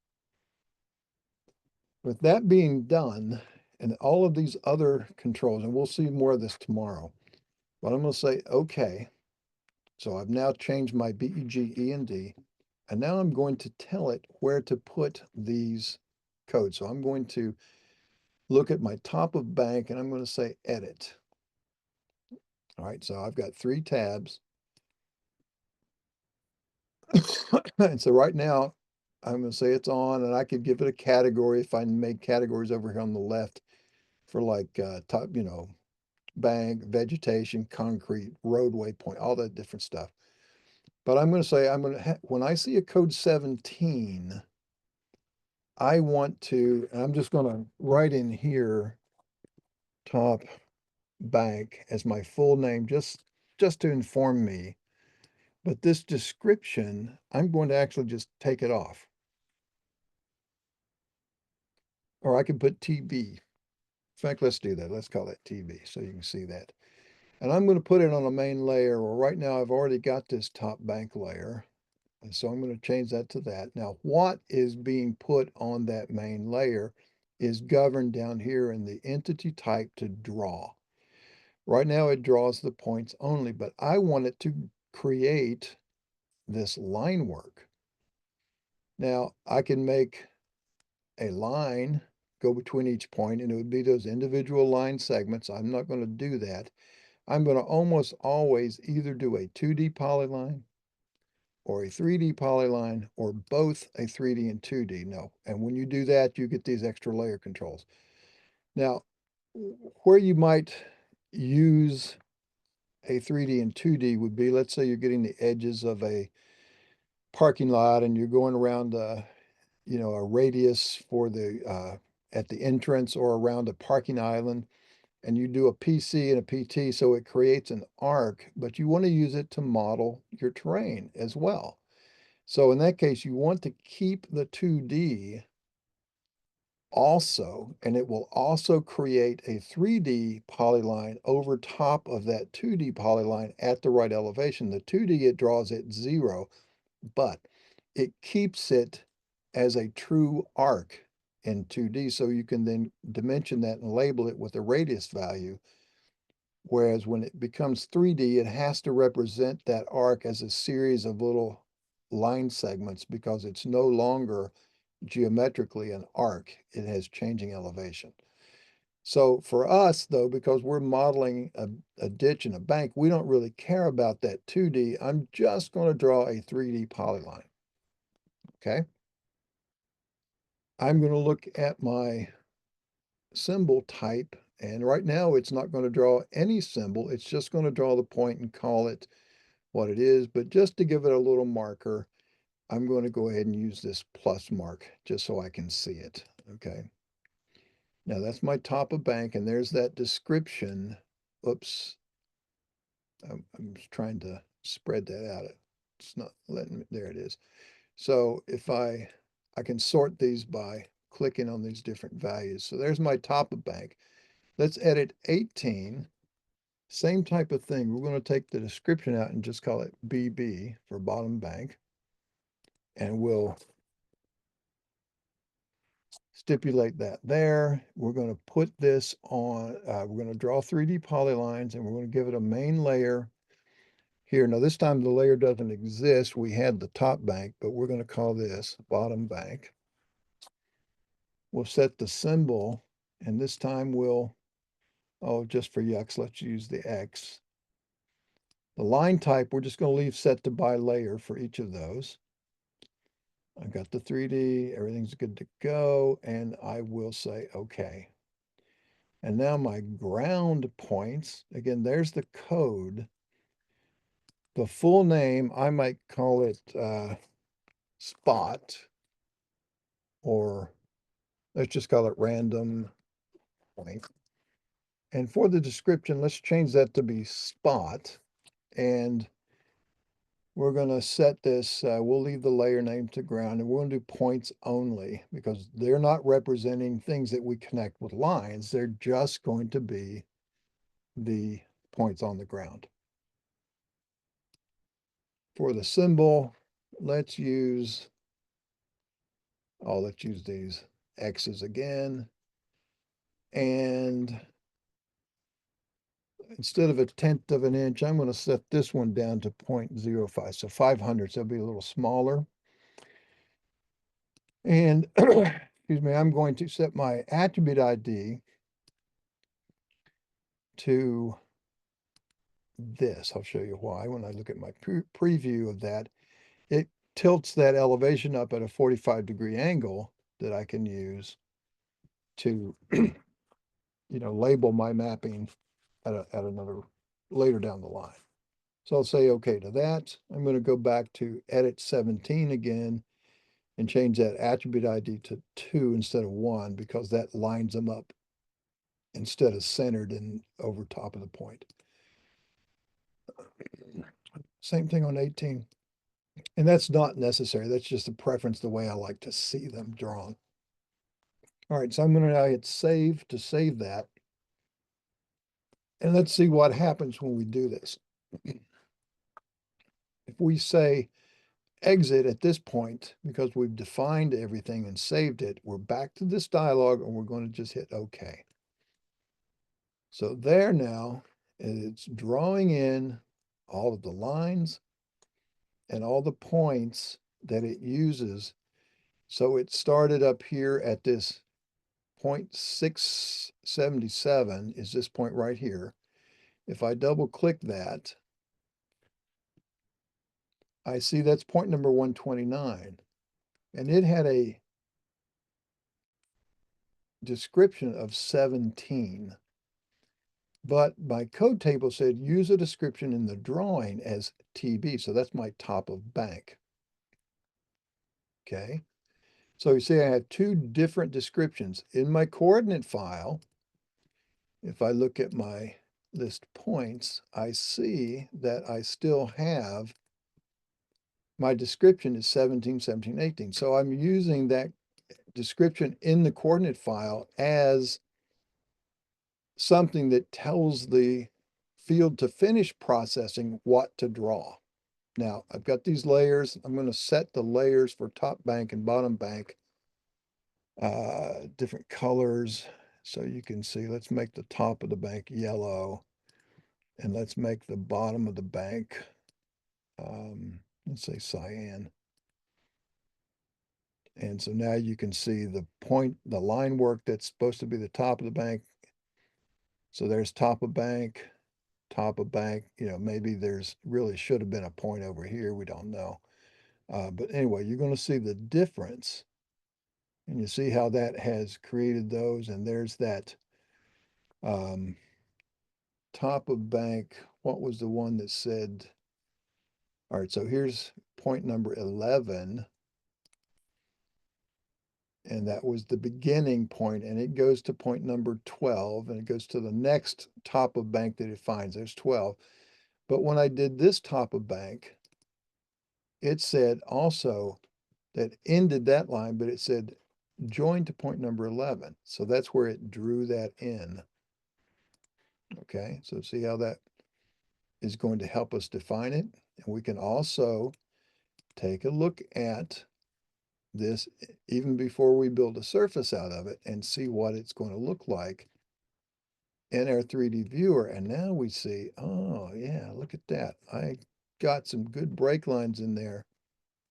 with that being done, and all of these other controls, and we'll see more of this tomorrow, but I'm going to say, okay, so I've now changed my BEG, END, and now I'm going to tell it where to put these codes. So I'm going to look at my top of bank and I'm going to say edit. All right, so I've got 3 tabs. And so right now I'm going to say it's on, and I could give it a category if I make categories over here on the left for like top, bank, vegetation, concrete, roadway point, all that different stuff. But I'm going to say, when I see a code 17, I want to, and I'm just going to write in here, top bank as my full name, just to inform me. But this description, I'm going to actually just take it off. Or I can put TB. In fact, let's do that. Let's call that TB so you can see that. And I'm going to put it on a main layer. Well, right now I've already got this top bank layer. And so I'm going to change that to that. Now, what is being put on that main layer is governed down here in the entity type to draw. Right now it draws the points only, but I want it to create this line work. Now I can make a line go between each point, and it would be those individual line segments. I'm not going to do that, I'm going to almost always either do a 2D polyline or a 3D polyline or both a 3D and 2D. No. And when you do that, you get these extra layer controls. Now, where you might use a 3D and 2D would be, let's say you're getting the edges of a parking lot and you're going around a radius for the at the entrance or around a parking island, and you do a PC and a PT, so it creates an arc, but you want to use it to model your terrain as well. So in that case, you want to keep the 2D also, and it will also create a 3D polyline over top of that 2D polyline at the right elevation. The 2D, it draws at 0, but it keeps it as a true arc in 2D. So you can then dimension that and label it with a radius value. Whereas when it becomes 3D, it has to represent that arc as a series of little line segments because it's no longer geometrically an arc. It has changing elevation. So for us, though, because we're modeling a ditch and a bank, we don't really care about that 2D. I'm just going to draw a 3D polyline. Okay. I'm going to look at my symbol type. And right now, it's not going to draw any symbol. It's just going to draw the point and call it what it is. But just to give it a little marker, I'm going to go ahead and use this plus mark just so I can see it. Okay. Now that's my top of bank, and there's that description. Oops. I'm just trying to spread that out. It's not letting me, there it is. So if I can sort these by clicking on these different values. So there's my top of bank. Let's edit 18. Same type of thing. We're going to take the description out and just call it BB for bottom bank. And we'll stipulate that there. We're going to put this on, we're going to draw 3D polylines and we're going to give it a main layer here. Now this time the layer doesn't exist. We had the top bank, but we're going to call this bottom bank. We'll set the symbol, and this time we'll, oh, just for yucks, let's use the X. The line type, we're just going to leave set to by layer for each of those. I've got the 3D, everything's good to go, and I will say okay. And now my ground points, again, there's the code. The full name, I might call it spot, or let's just call it random point. And for the description, let's change that to be spot. And we're going to set this, we'll leave the layer name to ground, and we're going to do points only because they're not representing things that we connect with lines. They're just going to be the points on the ground. For the symbol, let's use these X's again. And instead of 1/10 of an inch, I'm going to set this one down to 0.05. So 500, so it'll be a little smaller. And excuse me, I'm going to set my attribute ID to this. I'll show you why. When I look at my preview of that, it tilts that elevation up at a 45-degree angle that I can use to, label my mapping at another later down the line. So I'll say okay to that. I'm going to go back to edit 17 again and change that attribute ID to 2 instead of 1 because that lines them up instead of centered and over top of the point. Same thing on 18. And that's not necessary. That's just a preference, the way I like to see them drawn. All right, so I'm going to now hit save to save that. And let's see what happens when we do this. If we say exit at this point, because we've defined everything and saved it, we're back to this dialog and we're going to just hit OK. So there now, it's drawing in all of the lines and all the points that it uses. So it started up here at this 0.677 is this point right here. If I double click that, I see that's point number 129. And it had a description of 17. But my code table said use a description in the drawing as TB. So that's my top of bank. Okay. So you see I have two different descriptions. In my coordinate file, if I look at my list points, I see that I still have my description is 17, 17, 18. So I'm using that description in the coordinate file as something that tells the field to finish processing what to draw. Now, I've got these layers. I'm going to set the layers for top bank and bottom bank, different colors. So you can see, let's make the top of the bank yellow, and let's make the bottom of the bank, let's say cyan. And so now you can see the point, the line work that's supposed to be the top of the bank. So there's top of bank, maybe there's really should have been a point over here. We don't know. But anyway, you're going to see the difference. And you see how that has created those. And there's that um, top of bank. What was the one that said, all right, so here's point number 11. And that was the beginning point, and it goes to point number 12, and it goes to the next top of bank that it finds. There's 12. But when I did this top of bank, it said also that ended that line, but it said join to point number 11. So that's where it drew that in. Okay, so see how that is going to help us define it. And we can also take a look at this even before we build a surface out of it and see what it's going to look like in our 3D viewer. And now we see, oh yeah, look at that. I got some good break lines in there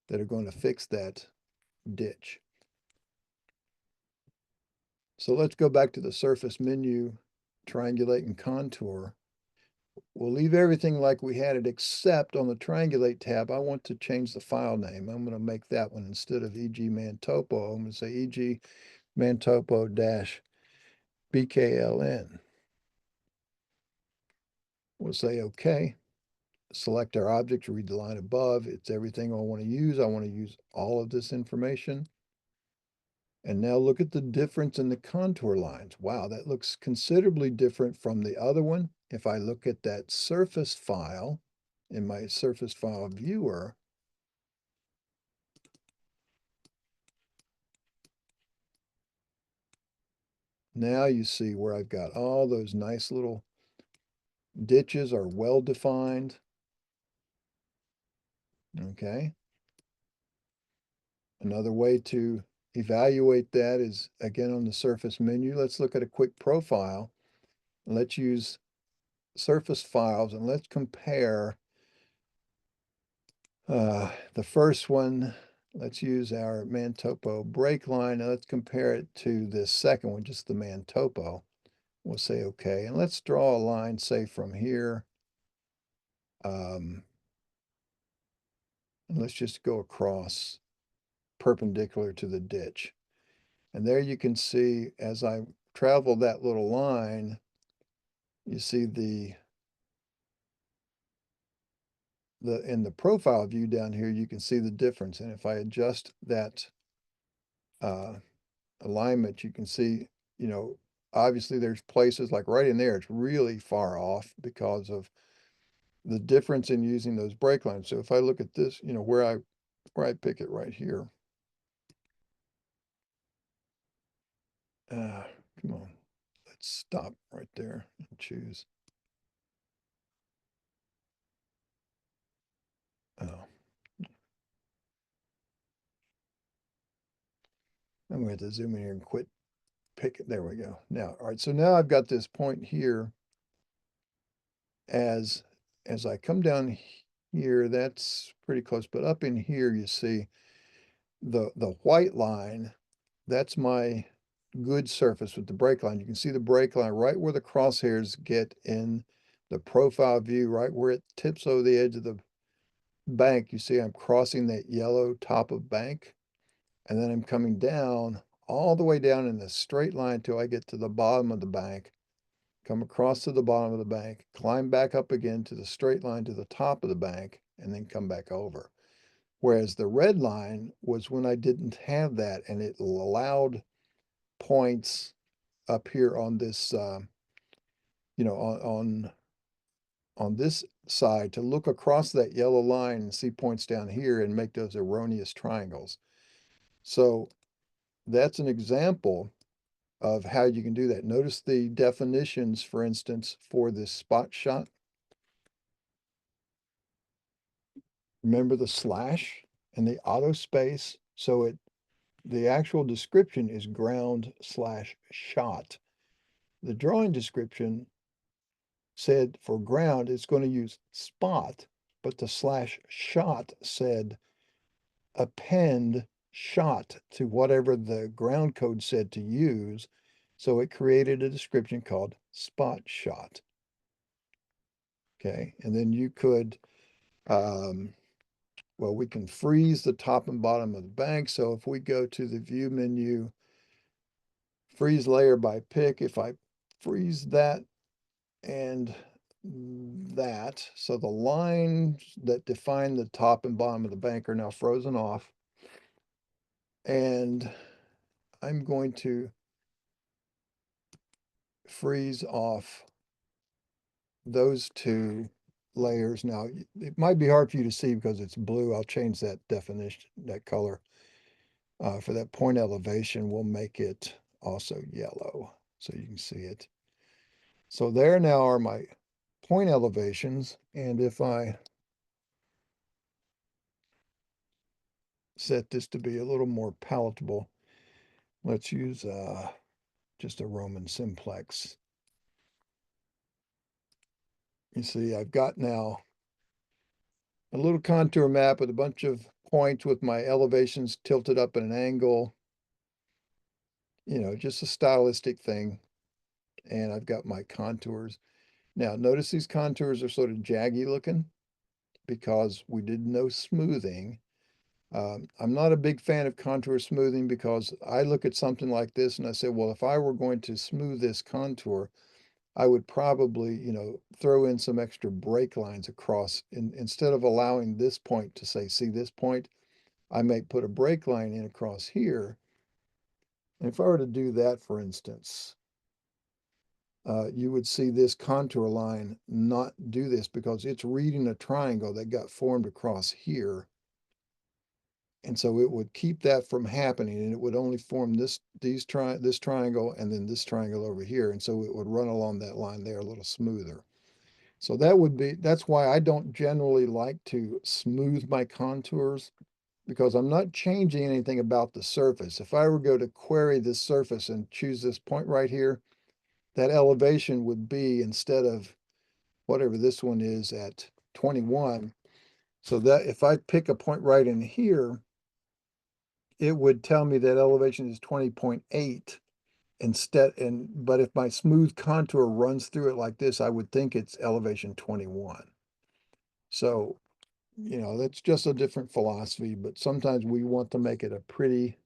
that are going to fix that ditch. So let's go back to the surface menu, triangulate and contour. We'll leave everything like we had it, except on the triangulate tab, I want to change the file name. I'm going to make that one, instead of EG Mantopo, I'm going to say EG Mantopo-BKLN. We'll say OK. Select our object, read the line above. It's everything I want to use. I want to use all of this information. And now look at the difference in the contour lines. Wow, that looks considerably different from the other one. If I look at that surface file in my surface file viewer, now you see where I've got all those nice little ditches are well defined. Okay. Another way to evaluate that is, again, on the surface menu. Let's look at a quick profile. Let's use surface files and let's compare the first one. Let's use our Mantopo break line. Now let's compare it to this second one, just the Mantopo. We'll say OK. And let's draw a line, say, from here. And let's just go across perpendicular to the ditch. And there you can see, as I travel that little line, you see in the profile view down here, you can see the difference. And if I adjust that alignment, you can see, obviously there's places like right in there, it's really far off because of the difference in using those break lines. So if I look at this, where I pick it right here. Come on, let's stop right there and choose. Oh, I'm going to have to zoom in here and quit picking. There we go. Now, all right, so now I've got this point here. As I come down here, that's pretty close, but up in here, you see the white line, that's my good surface with the break line. You can see the break line right where the crosshairs get in the profile view, right where it tips over the edge of the bank, you see I'm crossing that yellow top of bank, and then I'm coming down all the way down in a straight line till I get to the bottom of the bank, come across to the bottom of the bank, climb back up again to the straight line to the top of the bank, and then come back over. Whereas the red line was when I didn't have that, and it allowed points up here on this, you know, on this side to look across that yellow line and see points down here and make those erroneous triangles. So that's an example of how you can do that. Notice the definitions, for instance, for this spot shot. Remember the slash and the auto space. So the actual description is ground slash shot. The drawing description said for ground, it's going to use spot, but the slash shot said append shot to whatever the ground code said to use. So it created a description called spot shot. Okay, and then you could, well, we can freeze the top and bottom of the bank. So if we go to the view menu, freeze layer by pick, if I freeze that and that, so the lines that define the top and bottom of the bank are now frozen off. And I'm going to freeze off those two layers. Now, it might be hard for you to see because it's blue. I'll change that definition, that color. For that point elevation, we'll make it also yellow so you can see it. So there now are my point elevations. And if I set this to be a little more palatable, let's use just a Roman simplex. You see, I've got now a little contour map with a bunch of points with my elevations tilted up at an angle, just a stylistic thing. And I've got my contours. Now, notice these contours are sort of jaggy looking because we did no smoothing. I'm not a big fan of contour smoothing because I look at something like this and I say, well, if I were going to smooth this contour, I would probably, throw in some extra break lines across. Instead of allowing this point to say, see this point, I may put a break line in across here. And if I were to do that, for instance, you would see this contour line not do this because it's reading a triangle that got formed across here. And so it would keep that from happening, and it would only form this triangle and then this triangle over here. And so it would run along that line there a little smoother. So that's why I don't generally like to smooth my contours, because I'm not changing anything about the surface. If I were to go to query this surface and choose this point right here, that elevation would be, instead of whatever this one is at 21. So that if I pick a point right in here, it would tell me that elevation is 20.8 but if my smooth contour runs through it like this, I would think it's elevation 21. So, that's just a different philosophy, but sometimes we want to make it a pretty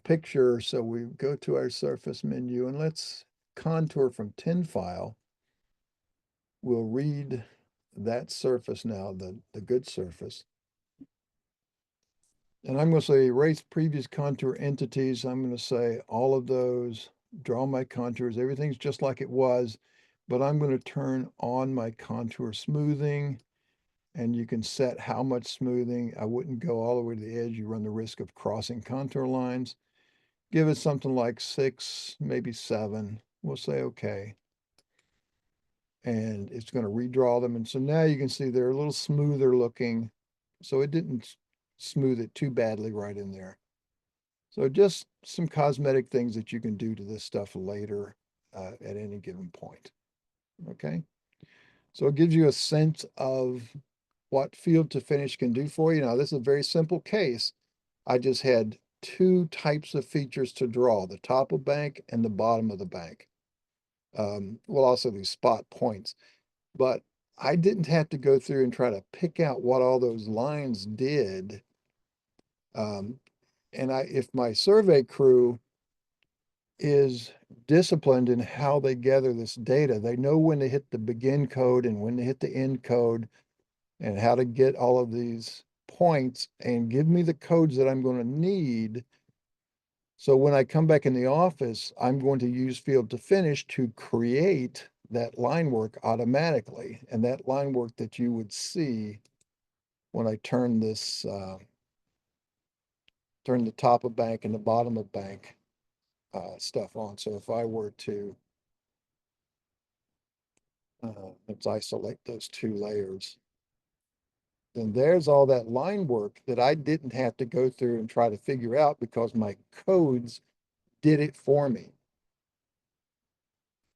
picture. So we go to our surface menu and let's contour from tin file. We'll read that surface now, the good surface. And I'm going to say erase previous contour entities. I'm going to say all of those, draw my contours. Everything's just like it was, but I'm going to turn on my contour smoothing, and you can set how much smoothing. I wouldn't go all the way to the edge. You run the risk of crossing contour lines. Give it something like 6, maybe 7. We'll say okay. And it's going to redraw them. And so now you can see they're a little smoother looking. So it didn't smooth it too badly right in there. So just some cosmetic things that you can do to this stuff later at any given point. Okay. So it gives you a sense of what field to finish can do for you. Now, this is a very simple case. I just had 2 types of features to draw, the top of bank and the bottom of the bank. We'll also do spot points, but I didn't have to go through and try to pick out what all those lines did. And if my survey crew is disciplined in how they gather this data, they know when to hit the begin code and when to hit the end code and how to get all of these points and give me the codes that I'm going to need. So when I come back in the office, I'm going to use field to finish to create that line work automatically. And that line work that you would see when I turn this, turn the top of bank and the bottom of bank stuff on. So if I were to, let's isolate those two layers, then there's all that line work that I didn't have to go through and try to figure out because my codes did it for me.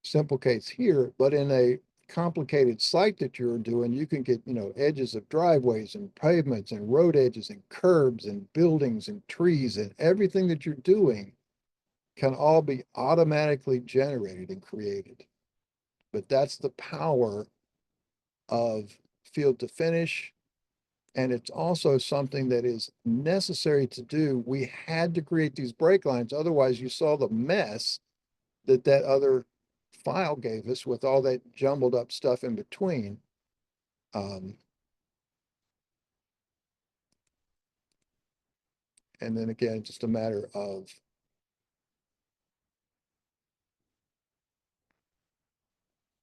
Simple case here, but in a complicated site that you're doing, you can get, edges of driveways and pavements and road edges and curbs and buildings and trees, and everything that you're doing can all be automatically generated and created. But that's the power of field to finish. And it's also something that is necessary to do. We had to create these break lines. Otherwise, you saw the mess that other file gave us with all that jumbled up stuff in between. And then again, just a matter of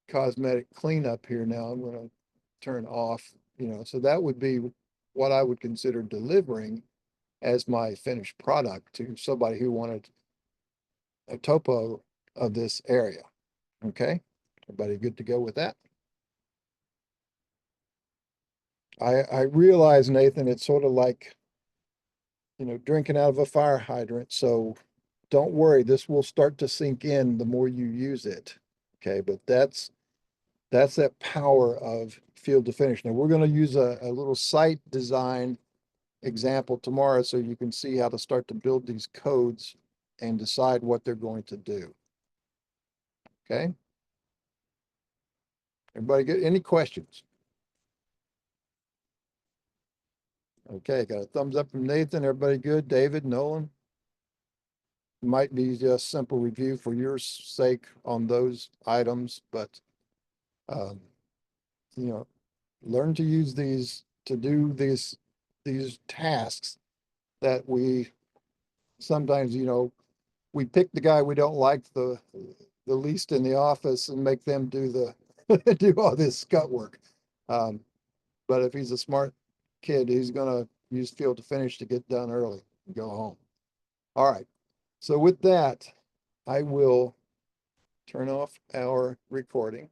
cosmetic cleanup here. Now I'm going to turn off, so that would be what I would consider delivering as my finished product to somebody who wanted a topo of this area. Okay, everybody good to go with that? I realize, Nathan, it's sort of like, drinking out of a fire hydrant. So don't worry, this will start to sink in the more you use it. Okay, but that's that power of field to finish. Now we're going to use a little site design example tomorrow so you can see how to start to build these codes and decide what they're going to do. Okay. Everybody get any questions? Okay, got a thumbs up from Nathan. Everybody good? David, Nolan? Might be just simple review for your sake on those items, but um, you know, learn to use these to do these tasks that we sometimes, we pick the guy we don't like the least in the office and make them do the do all this scut work. But if he's a smart kid, he's gonna use field to finish to get done early and go home. All right. So with that, I will turn off our recording.